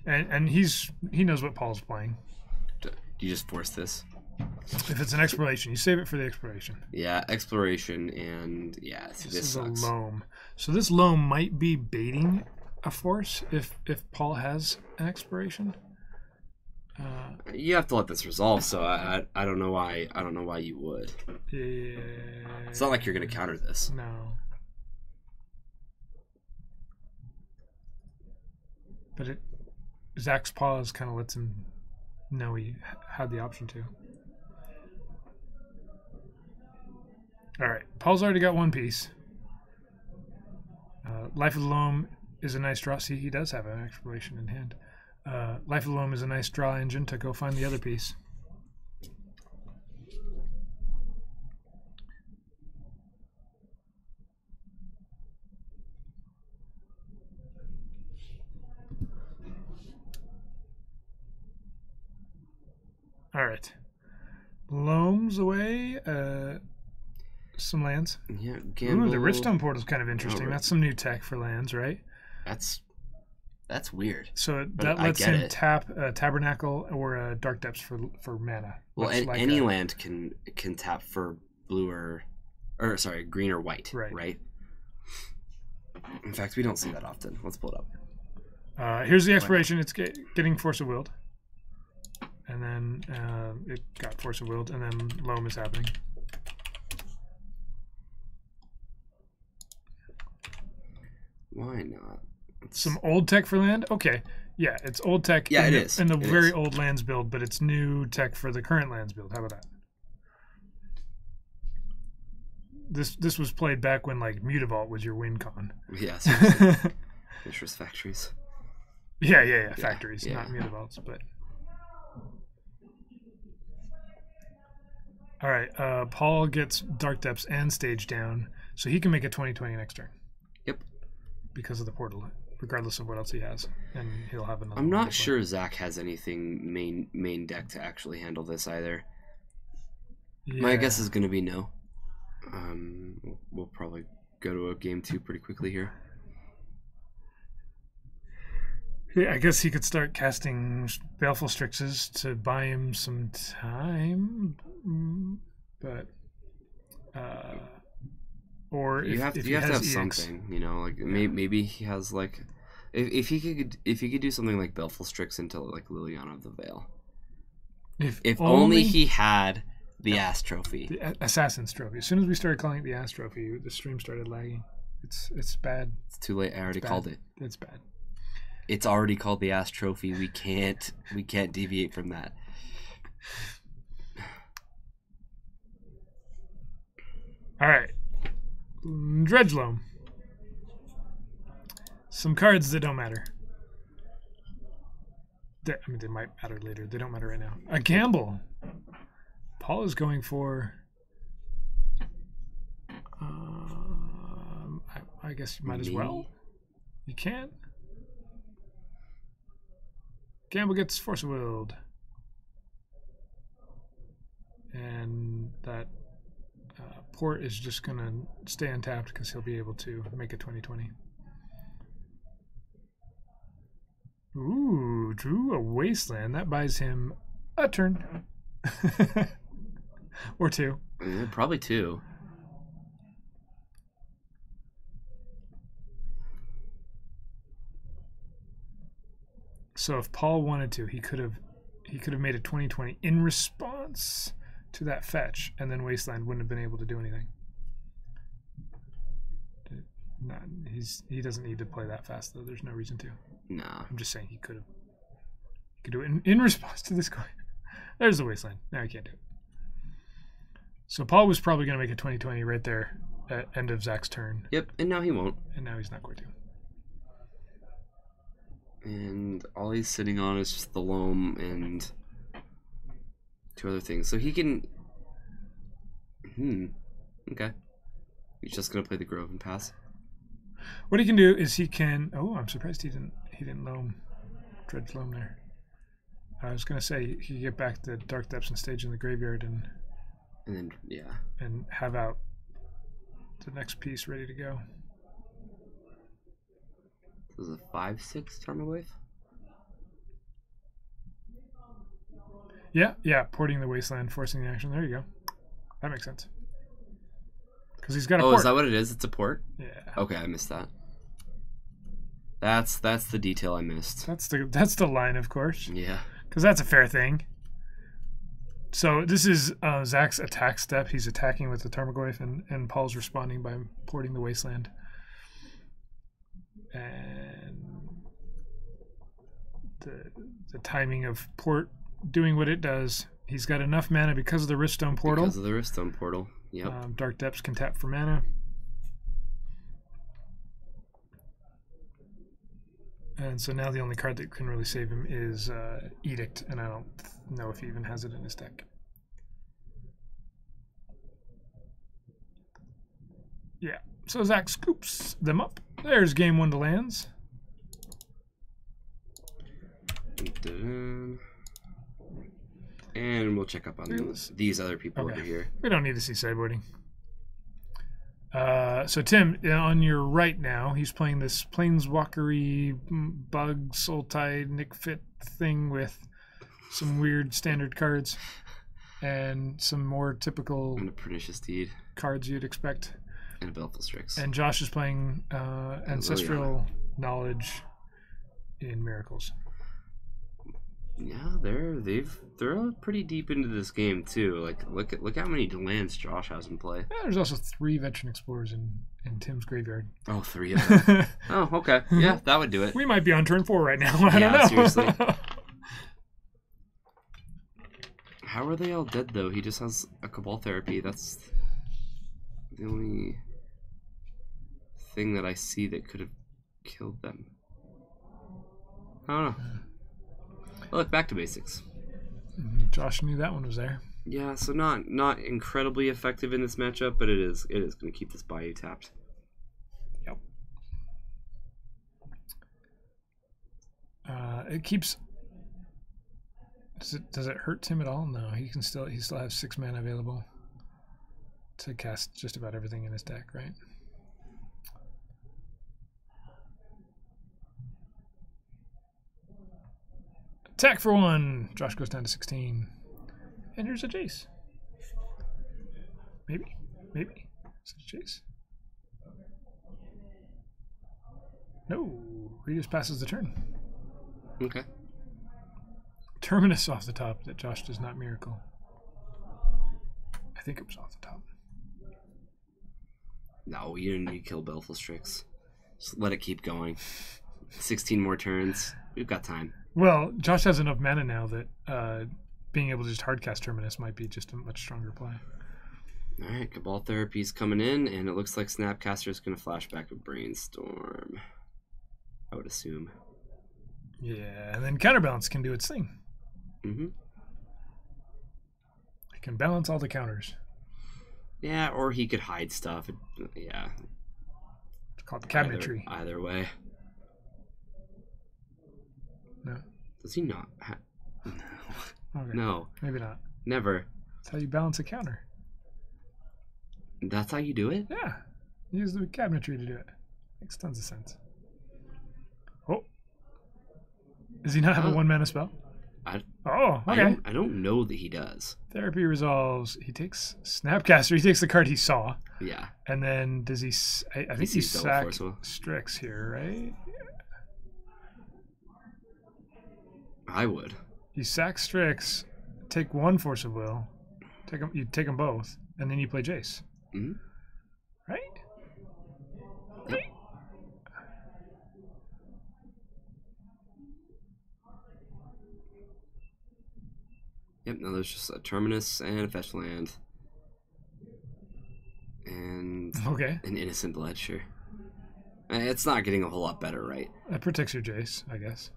And he knows what Paul's playing. You just force this. If it's an exploration, you save it for the exploration. Yeah, exploration, and yeah, This is sucks. a loam. So this loam might be baiting a force if Paul has an exploration. You have to let this resolve, so I don't know why you would. Yeah. It's not like you're gonna counter this. No. But Zach's pause kind of lets him know he had the option to. All right, Paul's already got one piece. Life of the Loam is a nice draw. See, he does have an exploration in hand. Life of the Loam is a nice draw engine to go find the other piece. All right. Loam's away. Some lands. Yeah, Gamble. Ooh, the Richstone Portal's kind of interesting. That's some new tech for lands, right? That's weird. So that lets him tap a Tabernacle or a Dark Depths for mana. Well, any land can tap for blue or green or white, right? In fact, we don't see that often. Let's pull it up. Here's the expiration. It's getting Force of Willed. And then it got Force of Willed, and then Loam is happening. Why not? Some old tech for land? Okay. Yeah, it's old tech in the very old lands build, but it's new tech for the current lands build. How about that? This was played back when like Mutavault was your win con. Yes. Mishra's Factories. Yeah. Factories, not Mutavaults, but all right, Paul gets Dark Depths and Stage Down, so he can make a 20/20 next turn. Yep. Because of the portal, regardless of what else he has, and he'll have another. I'm not sure Zach has anything main deck to actually handle this either. Yeah. My guess is going to be no. We'll probably go to a game 2 pretty quickly here. Yeah, I guess he could start casting Baleful Strixes to buy him some time, but or you have to have something, you know, like maybe he has like if he could do something like Baleful Strix into like Liliana of the Veil. If only he had the Ass Trophy, the Assassin's Trophy. As soon as we started calling it the Ass Trophy, the stream started lagging. It's bad. It's too late. I already called it. It's bad. It's already called the Ass Trophy. We can't deviate from that. All right. Dredgeloam. Some cards that don't matter. I mean, they might matter later. They don't matter right now. A gamble. Paul is going for... I guess you might as well. You can. Gamble gets Force of Willed. And that port is just going to stay untapped because he'll be able to make a 20/20. Ooh, drew a Wasteland. That buys him a turn. Or 2. Probably 2. So if Paul wanted to, he could have made a 20/20 in response to that fetch, and then Wasteland wouldn't have been able to do anything. He doesn't need to play that fast though. There's no reason to. No. I'm just saying he could do it in response to this coin. There's the Wasteland. Now he can't do it. So Paul was probably going to make a 20/20 right there at end of Zach's turn. Yep, and now he won't. And now he's not going to. And all he's sitting on is just the Loam and 2 other things. So he can... Okay. He's just going to play the Grove and pass. What he can do is he can... Oh, I'm surprised he didn't Loam. Dredge Loam there. I was going to say he could get back the Dark Depths and Stage in the graveyard and then, yeah. And have out the next piece ready to go. This is a 5/6 Tarmogoyf? Yeah, porting the Wasteland, forcing the action. There you go. That makes sense. Because he's got a port. Oh, is that what it is? It's a port? Yeah. Okay, I missed that. That's the detail I missed. That's the line, of course. Yeah. Because that's a fair thing. So this is Zach's attack step. He's attacking with the Tarmogoyf, and Paul's responding by porting the Wasteland. And the timing of port doing what it does. He's got enough mana because of the Riftstone portal. Because of the Riftstone portal. Yep. Dark Depths can tap for mana. And so now the only card that can really save him is Edict, and I don't know if he even has it in his deck. Yeah, so Zach scoops them up. There's game 1 to lands. And we'll check up on these other people over here. We don't need to see sideboarding. So Tim, on your right now, he's playing this Planeswalker-y bug, Soul Tide, Nick Fit thing with some weird standard cards and some more typical and a Pernicious Deed cards you'd expect. And a Baleful Strix. And Josh is playing Ancestral Knowledge in Miracles. Yeah, they're pretty deep into this game too. Like look how many lands Josh has in play. Yeah, there's also 3 Veteran Explorers in Tim's graveyard. Oh, 3 of them. Oh, okay. Yeah, that would do it. We might be on turn 4 right now. I don't know. Seriously. How are they all dead though? He just has a Cabal Therapy. That's the only thing that I see that could have killed them. I don't know. Well, look, back to basics. Josh knew that one was there. Yeah, so not incredibly effective in this matchup, but it is going to keep this Bayou tapped. Yep. It keeps. Does it hurt Tim at all? No, he still has 6 mana available to cast just about everything in his deck, right? Attack for 1. Josh goes down to 16. And here's a Jace. Maybe. Is it a Jace? No. He just passes the turn. Okay. Terminus off the top that Josh does not miracle. I think it was off the top. No, you didn't need to kill Baleful Strix. Just let it keep going. 16 more turns. We've got time. Well, Josh has enough mana now that being able to just hardcast Terminus might be just a much stronger play. All right, Cabal Therapy's coming in, and it looks like Snapcaster's going to flash back with Brainstorm. I would assume. Yeah, and then Counterbalance can do its thing. Mm-hmm. It can balance all the counters. Yeah, or he could hide stuff. Yeah. It's called the cabinetry. Either way. No. Does he not? No. Okay. No. Maybe not. Never. That's how you balance a counter. That's how you do it? Yeah. Use the cabinetry to do it. Makes tons of sense. Oh. Does he not have a 1 mana spell? Oh, okay. I don't know that he does. Therapy resolves. He takes Snapcaster. He takes the card he saw. Yeah. And then does he... I think he sacked Strix here, right? I would. You sack Strix, take 1 Force of Will, you take them both, and then you play Jace. Mm-hmm. Right? Yep. Right? Yep, now there's just a Terminus and a Fetch Land. And an Innocent Blood, sure. It's not getting a whole lot better, right? That protects your Jace, I guess.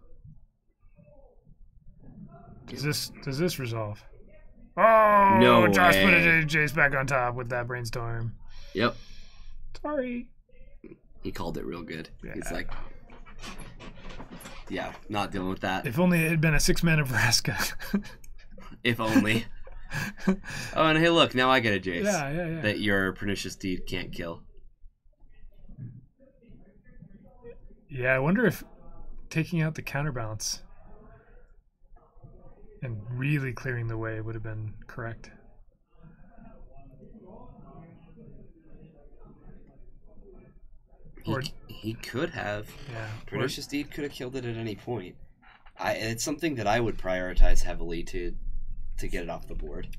Does this resolve? Oh, no Josh way. Put a Jace back on top with that Brainstorm. Yep. Sorry. He called it real good. Yeah. He's like, yeah, not dealing with that. If only it had been a 6-mana Vraska. If only. Oh, and hey, look, now I get a Jace. Yeah. That your Pernicious Deed can't kill. Yeah, I wonder if taking out the counterbalance and really clearing the way would have been correct. He could have. Yeah. Pernicious Deed could have killed it at any point. It's something that I would prioritize heavily to get it off the board.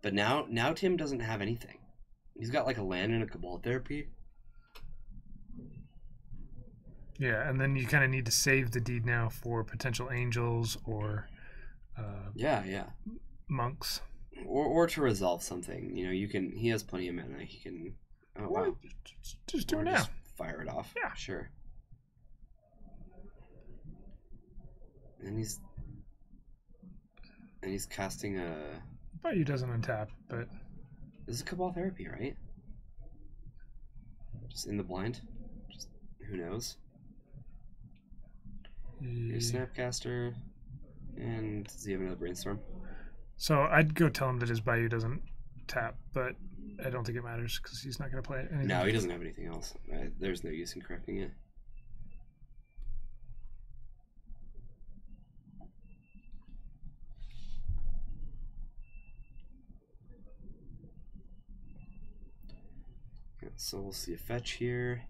But now Tim doesn't have anything. He's got like a land and a Cabal Therapy. Yeah, and then you kind of need to save the deed now for potential angels or Yeah. monks. Or to resolve something. You know, you can. He has plenty of mana. He can. Oh wow. Just do Or it now. just fire it off. Yeah. Sure. And he's casting a. But he doesn't untap. But This is Cabal Therapy, right? Just in the blind. Just who knows? Here's Snapcaster. And does he have another Brainstorm? So I'd go tell him that his Bayou doesn't tap, but I don't think it matters because he's not going to play anything. No, he doesn't have anything else. There's no use in correcting it. So we'll see a fetch here.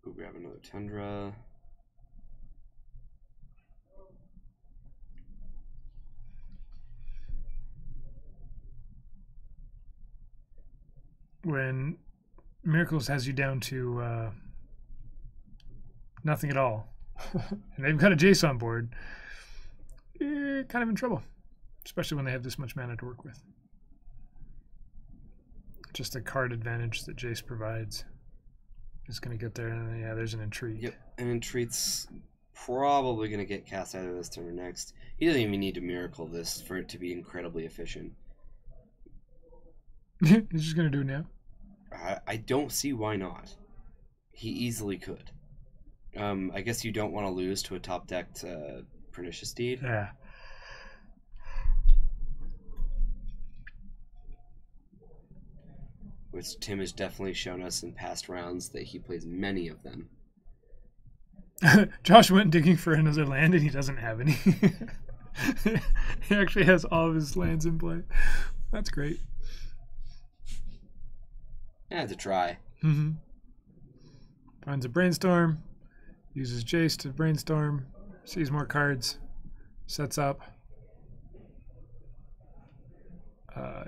We'll grab another Tundra. When Miracles has you down to nothing at all, and they've got a Jace on board, you're kind of in trouble, especially when they have this much mana to work with. Just the card advantage that Jace provides is going to get there, and yeah, there's an Entreat. Yep, and Entreat's probably going to get cast either this turn or next. He doesn't even need to Miracle this for it to be incredibly efficient. He's just going to do it now? I don't see why not. He easily could. I guess you don't want to lose to a top-decked Pernicious Deed. Yeah. Which Tim has definitely shown us in past rounds that he plays many of them. Josh went digging for another land and he doesn't have any. He actually has all of his lands in play. That's great. I had to try. Mm-hmm. Finds a Brainstorm, uses Jace to Brainstorm, sees more cards, sets up.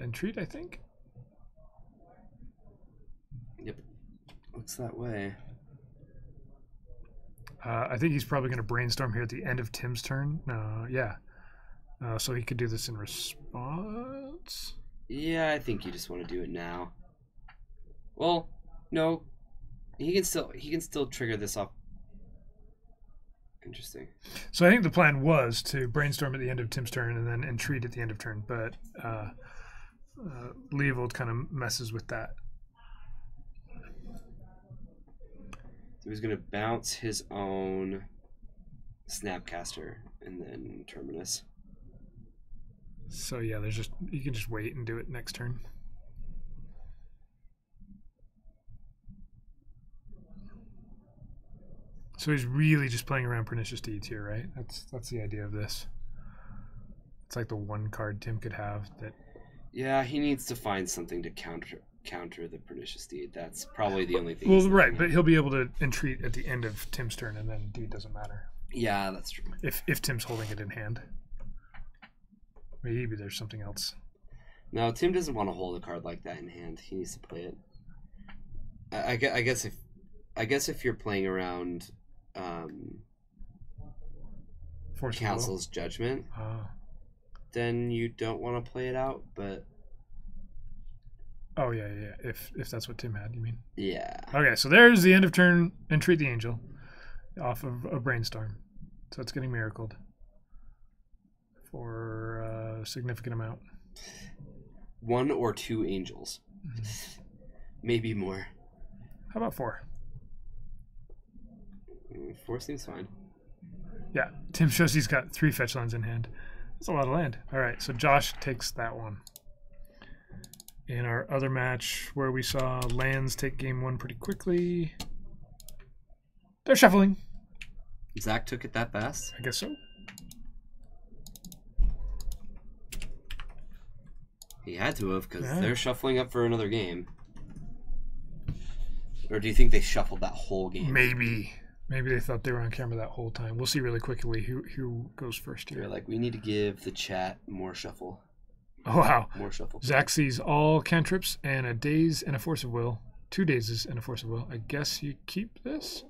Entreat, I think? Yep. Looks that way. I think he's probably going to Brainstorm here at the end of Tim's turn. Yeah. So he could do this in response? Yeah, I think you just want to do it now. Well, no. He can still trigger this off. Interesting. So I think the plan was to Brainstorm at the end of Tim's turn and then Entreat at the end of turn, but Leovold kind of messes with that. So he's going to bounce his own Snapcaster and then Terminus. So yeah, you can just wait and do it next turn. So he's really just playing around Pernicious Deeds here, right? That's the idea of this. It's like the one card Tim could have that. Yeah, he needs to find something to counter the Pernicious Deed. That's probably the only thing. Well, right, but he'll be able to Entreat at the end of Tim's turn, and then Deed doesn't matter. Yeah, that's true. If Tim's holding it in hand, maybe there's something else. No, Tim doesn't want to hold a card like that in hand. He needs to play it. I guess if you're playing around Council's Judgment, then you don't want to play it out, but oh yeah. If that's what Tim had, you mean? Yeah. Okay, so there's the end of turn. Entreat the Angel off of a Brainstorm, so it's getting miracled for a significant amount. 1 or 2 angels, maybe more. How about 4? 4 seems fine. Yeah, Tim shows he's got 3 fetch lands in hand. That's a lot of land. All right, so Josh takes that one. In our other match where we saw lands take game 1 pretty quickly, they're shuffling. Zach took it that fast? I guess so. He had to have, because Yeah. they're shuffling up for another game. Or do you think they shuffled that whole game? Maybe they thought they were on camera that whole time. We'll see really quickly who goes first here. They're like, we need to give the chat more shuffle. Oh, wow. More shuffle. Zach sees all cantrips and a daze and a force of will. 2 dazes and a force of will. I guess you keep this?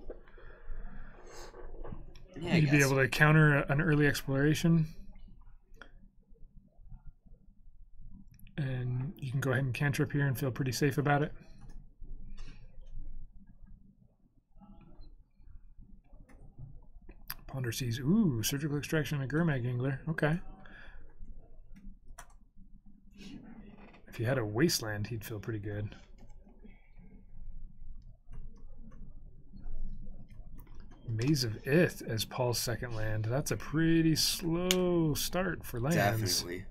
Yeah, You'd be able to counter an early exploration. And you can go ahead and cantrip here and feel pretty safe about it. Ponder sees, ooh, surgical extraction and a Gurmag Angler. Okay. If he had a wasteland, he'd feel pretty good. Maze of Ith as Paul's second land. That's a pretty slow start for lands. Definitely.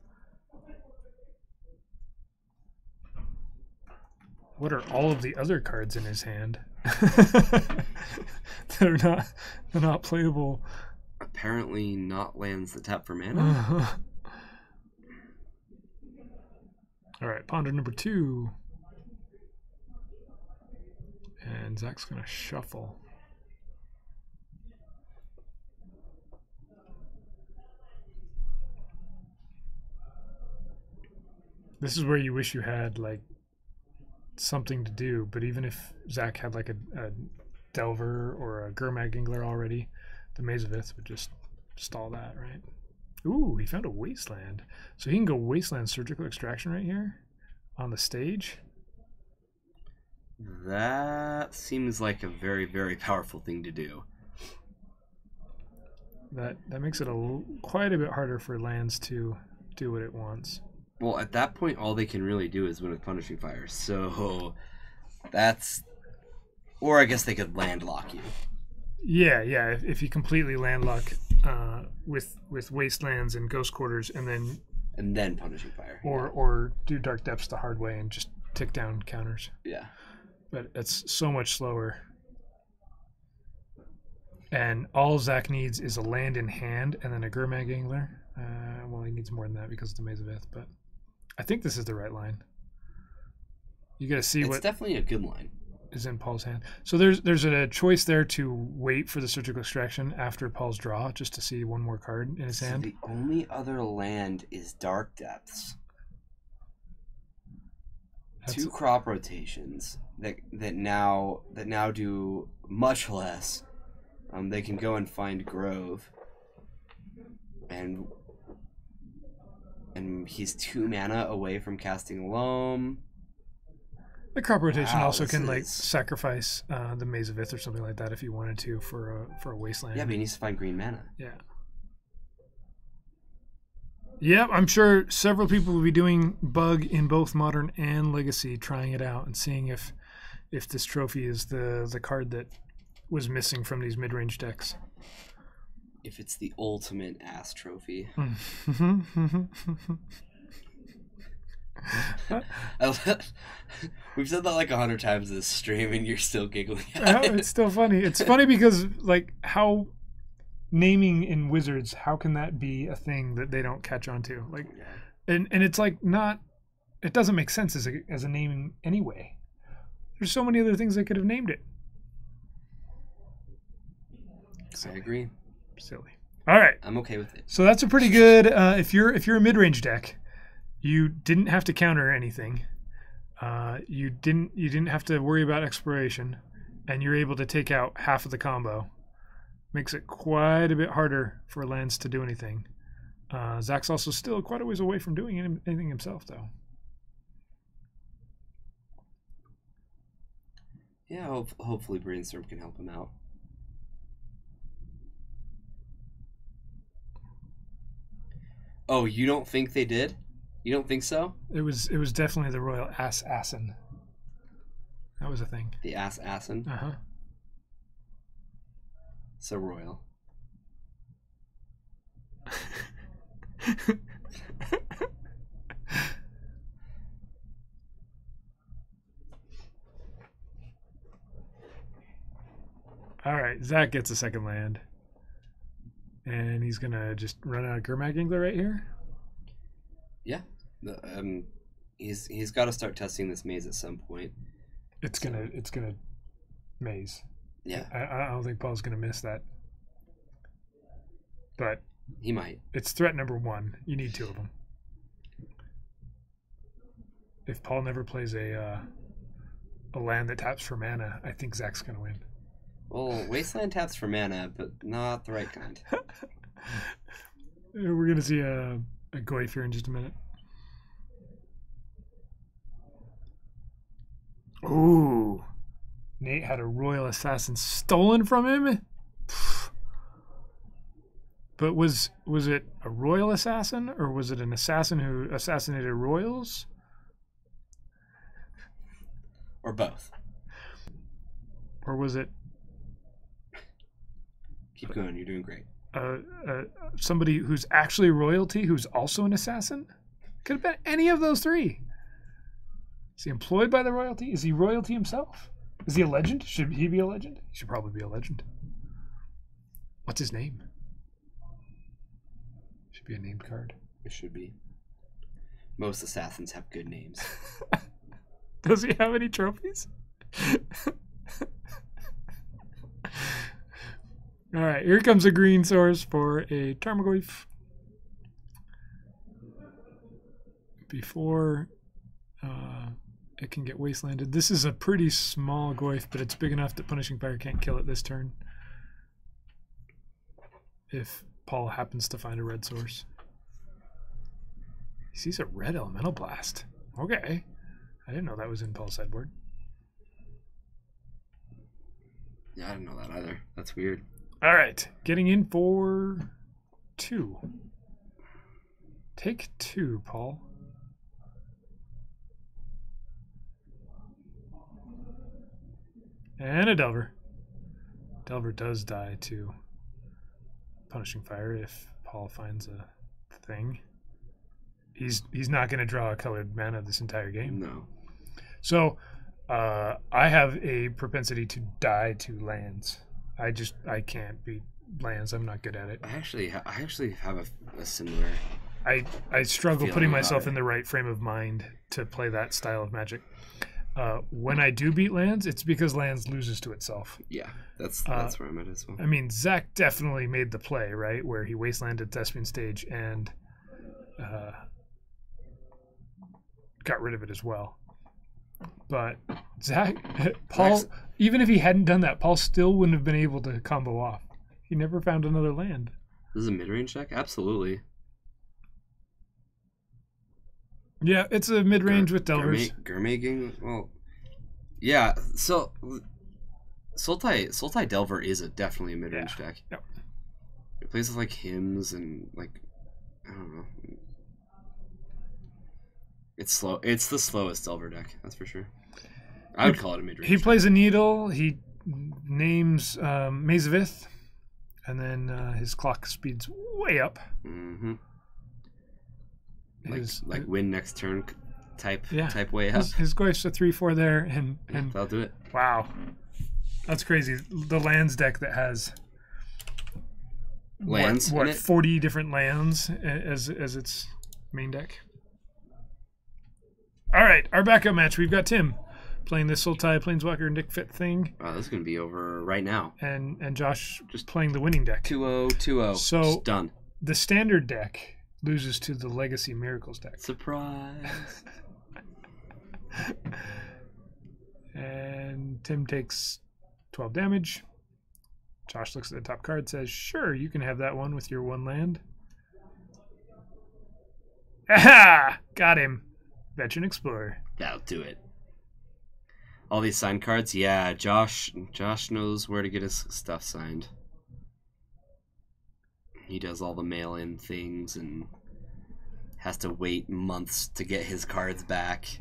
What are all of the other cards in his hand? They're not playable. Apparently not lands that tap for mana. All right, ponder number 2. And Zach's going to shuffle. This is where you wish you had, like, something to do, but even if Zach had, like, a Delver or a Gurmag Angler already, the Maze of Ith would just stall that, right? Ooh, he found a Wasteland. So he can go Wasteland Surgical Extraction right here on the stage. That seems like a very, very powerful thing to do. That makes it quite a bit harder for lands to do what it wants. Well, at that point, all they can really do is win with Punishing Fire. So that's... Or I guess they could landlock you. Yeah. If you completely landlock with Wastelands and Ghost Quarters and then Punishing Fire. Or do Dark Depths the hard way and just tick down counters. Yeah. But it's so much slower. And all Zach needs is a land in hand and then a Gurmag Angler. Well, he needs more than that because of the Maze of Ith, but I think this is the right line. You got to see it's definitely a good line. Is in Paul's hand. So there's a choice there to wait for the surgical extraction after Paul's draw just to see one more card in his hand. The only other land is Dark Depths. Two crop rotations that now do much less. They can go and find Grove, and he's 2 mana away from casting Loam. The crop rotation also can like sacrifice the Maze of Ith or something like that if you wanted to for a Wasteland. Yeah, but he needs to find green mana. Yeah. Yeah, I'm sure several people will be doing Bug in both Modern and Legacy, trying it out and seeing if this trophy is the card that was missing from these mid-range decks. If it's the ultimate ass trophy. We've said that like 100 times this stream and you're still giggling at it. It's still funny. It's funny because like how naming in Wizards, how can that be a thing that they don't catch on to? Like, and it's like not, it doesn't make sense as a naming anyway. There's so many other things they could have named it. I agree. Silly. All right. I'm okay with it. So that's a pretty good. If you're a mid-range deck, you didn't have to counter anything. You didn't have to worry about exploration, and you're able to take out half of the combo. Makes it quite a bit harder for lands to do anything. Zach's also still quite a ways away from doing anything himself, though. Yeah, hopefully Brainstorm can help him out. Oh, you don't think they did? You don't think so? It was definitely the Royal Assassin. That was a thing. The Assassin? Uh-huh. So royal. All right, Zach gets a second land. And he's going to just run out of Gurmag Angler right here? Yeah. He's got to start testing this maze at some point. It's gonna maze. Yeah. I don't think Paul's gonna miss that. But he might. It's threat number 1. You need 2 of them. If Paul never plays a land that taps for mana, I think Zach's gonna win. Well, Wasteland taps for mana, but not the right kind. We're going to see a Goyf here in just a minute. Ooh. Nate had a Royal Assassin stolen from him? But was it a Royal Assassin, or was it an assassin who assassinated royals? Or both. Or was it... Keep going, you're doing great. Somebody who's actually royalty who's also an assassin? Could have been any of those three. Is he employed by the royalty? Is he royalty himself? Is he a legend? Should he be a legend? He should probably be a legend. What's his name? Should be a named card. It should be. Most assassins have good names. Does he have any trophies? All right, here comes a green source for a Tarmogoyf. Before it can get wastelanded. This is a pretty small Goyf, but it's big enough that Punishing Fire can't kill it this turn. If Paul happens to find a red source. He sees a red Elemental Blast. Okay. I didn't know that was in Paul's sideboard. Yeah, I didn't know that either. That's weird. All right, getting in for 2. Take 2, Paul. And a Delver. Delver does die to Punishing Fire if Paul finds a thing. He's not going to draw a colored mana this entire game. No. So I have a propensity to die to lands. I can't beat lands. I'm not good at it. I actually have a similar. I struggle feeling putting about myself it. in the right frame of mind to play that style of Magic. When I do beat lands, it's because lands loses to itself. Yeah, that's where I'm at as well. I mean, Zach definitely made the play, right, where he wastelanded Thespian Stage and got rid of it as well. But Zach, Paul, even if he hadn't done that, Paul still wouldn't have been able to combo off. He never found another land. This is a mid-range deck? Absolutely. Yeah, it's a mid-range with Delvers. Gourmet, well, yeah, so Sultai Delver is definitely a mid-range deck. Yep. It plays with like hymns and like, I don't know. It's slow. It's the slowest Delver deck, that's for sure. I would call it a mid-range. He plays a Needle. He names Maze of Ith, and then his clock speed's way up. Mm-hmm. Like win next turn type way up. His Goyf's a 3/4 there, and That'll do it. Wow, that's crazy. The lands deck that has Lands. what 40 different lands as its main deck. All right, our backup match. We've got Tim playing this Sultai Planeswalker Nick Fit thing. Wow, this is gonna be over right now. And Josh just playing the winning deck. 2-0, 2-0. So just done. The standard deck loses to the Legacy Miracles deck. Surprise. And Tim takes 12 damage. Josh looks at the top card, says, "Sure, you can have that one with your 1 land." Aha! Got him. Veteran Explorer. That'll do it. All these signed cards, yeah. Josh knows where to get his stuff signed. He does all the mail-in things and has to wait months to get his cards back.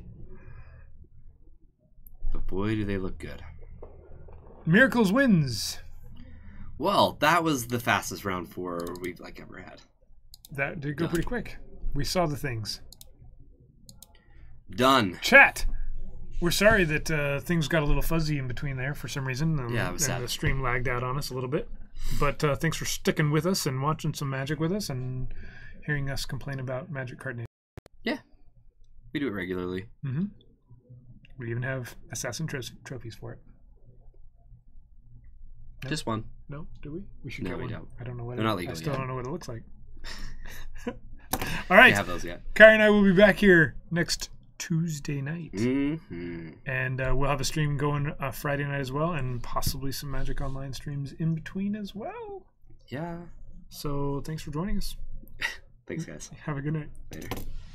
But boy, do they look good. Miracles wins. Well, that was the fastest round 4 we've ever had. That did go pretty quick. We saw the things. Done. Chat. We're sorry that things got a little fuzzy in between there for some reason. Yeah, it was sad. And the stream lagged out on us a little bit. But thanks for sticking with us and watching some Magic with us and hearing us complain about Magic card names. Yeah. We do it regularly. Mm-hmm. We even have Assassin trophies for it. No? Just one. No? Do we? We should No, get we one. don't. I don't know what They're not legal I still yet. don't know what it looks like. All right. We have those yet. Kari and I will be back here next Tuesday night. Mm-hmm. And we'll have a stream going Friday night as well, and possibly some Magic Online streams in between as well. Yeah. So thanks for joining us. Thanks, guys. Have a good night. Later.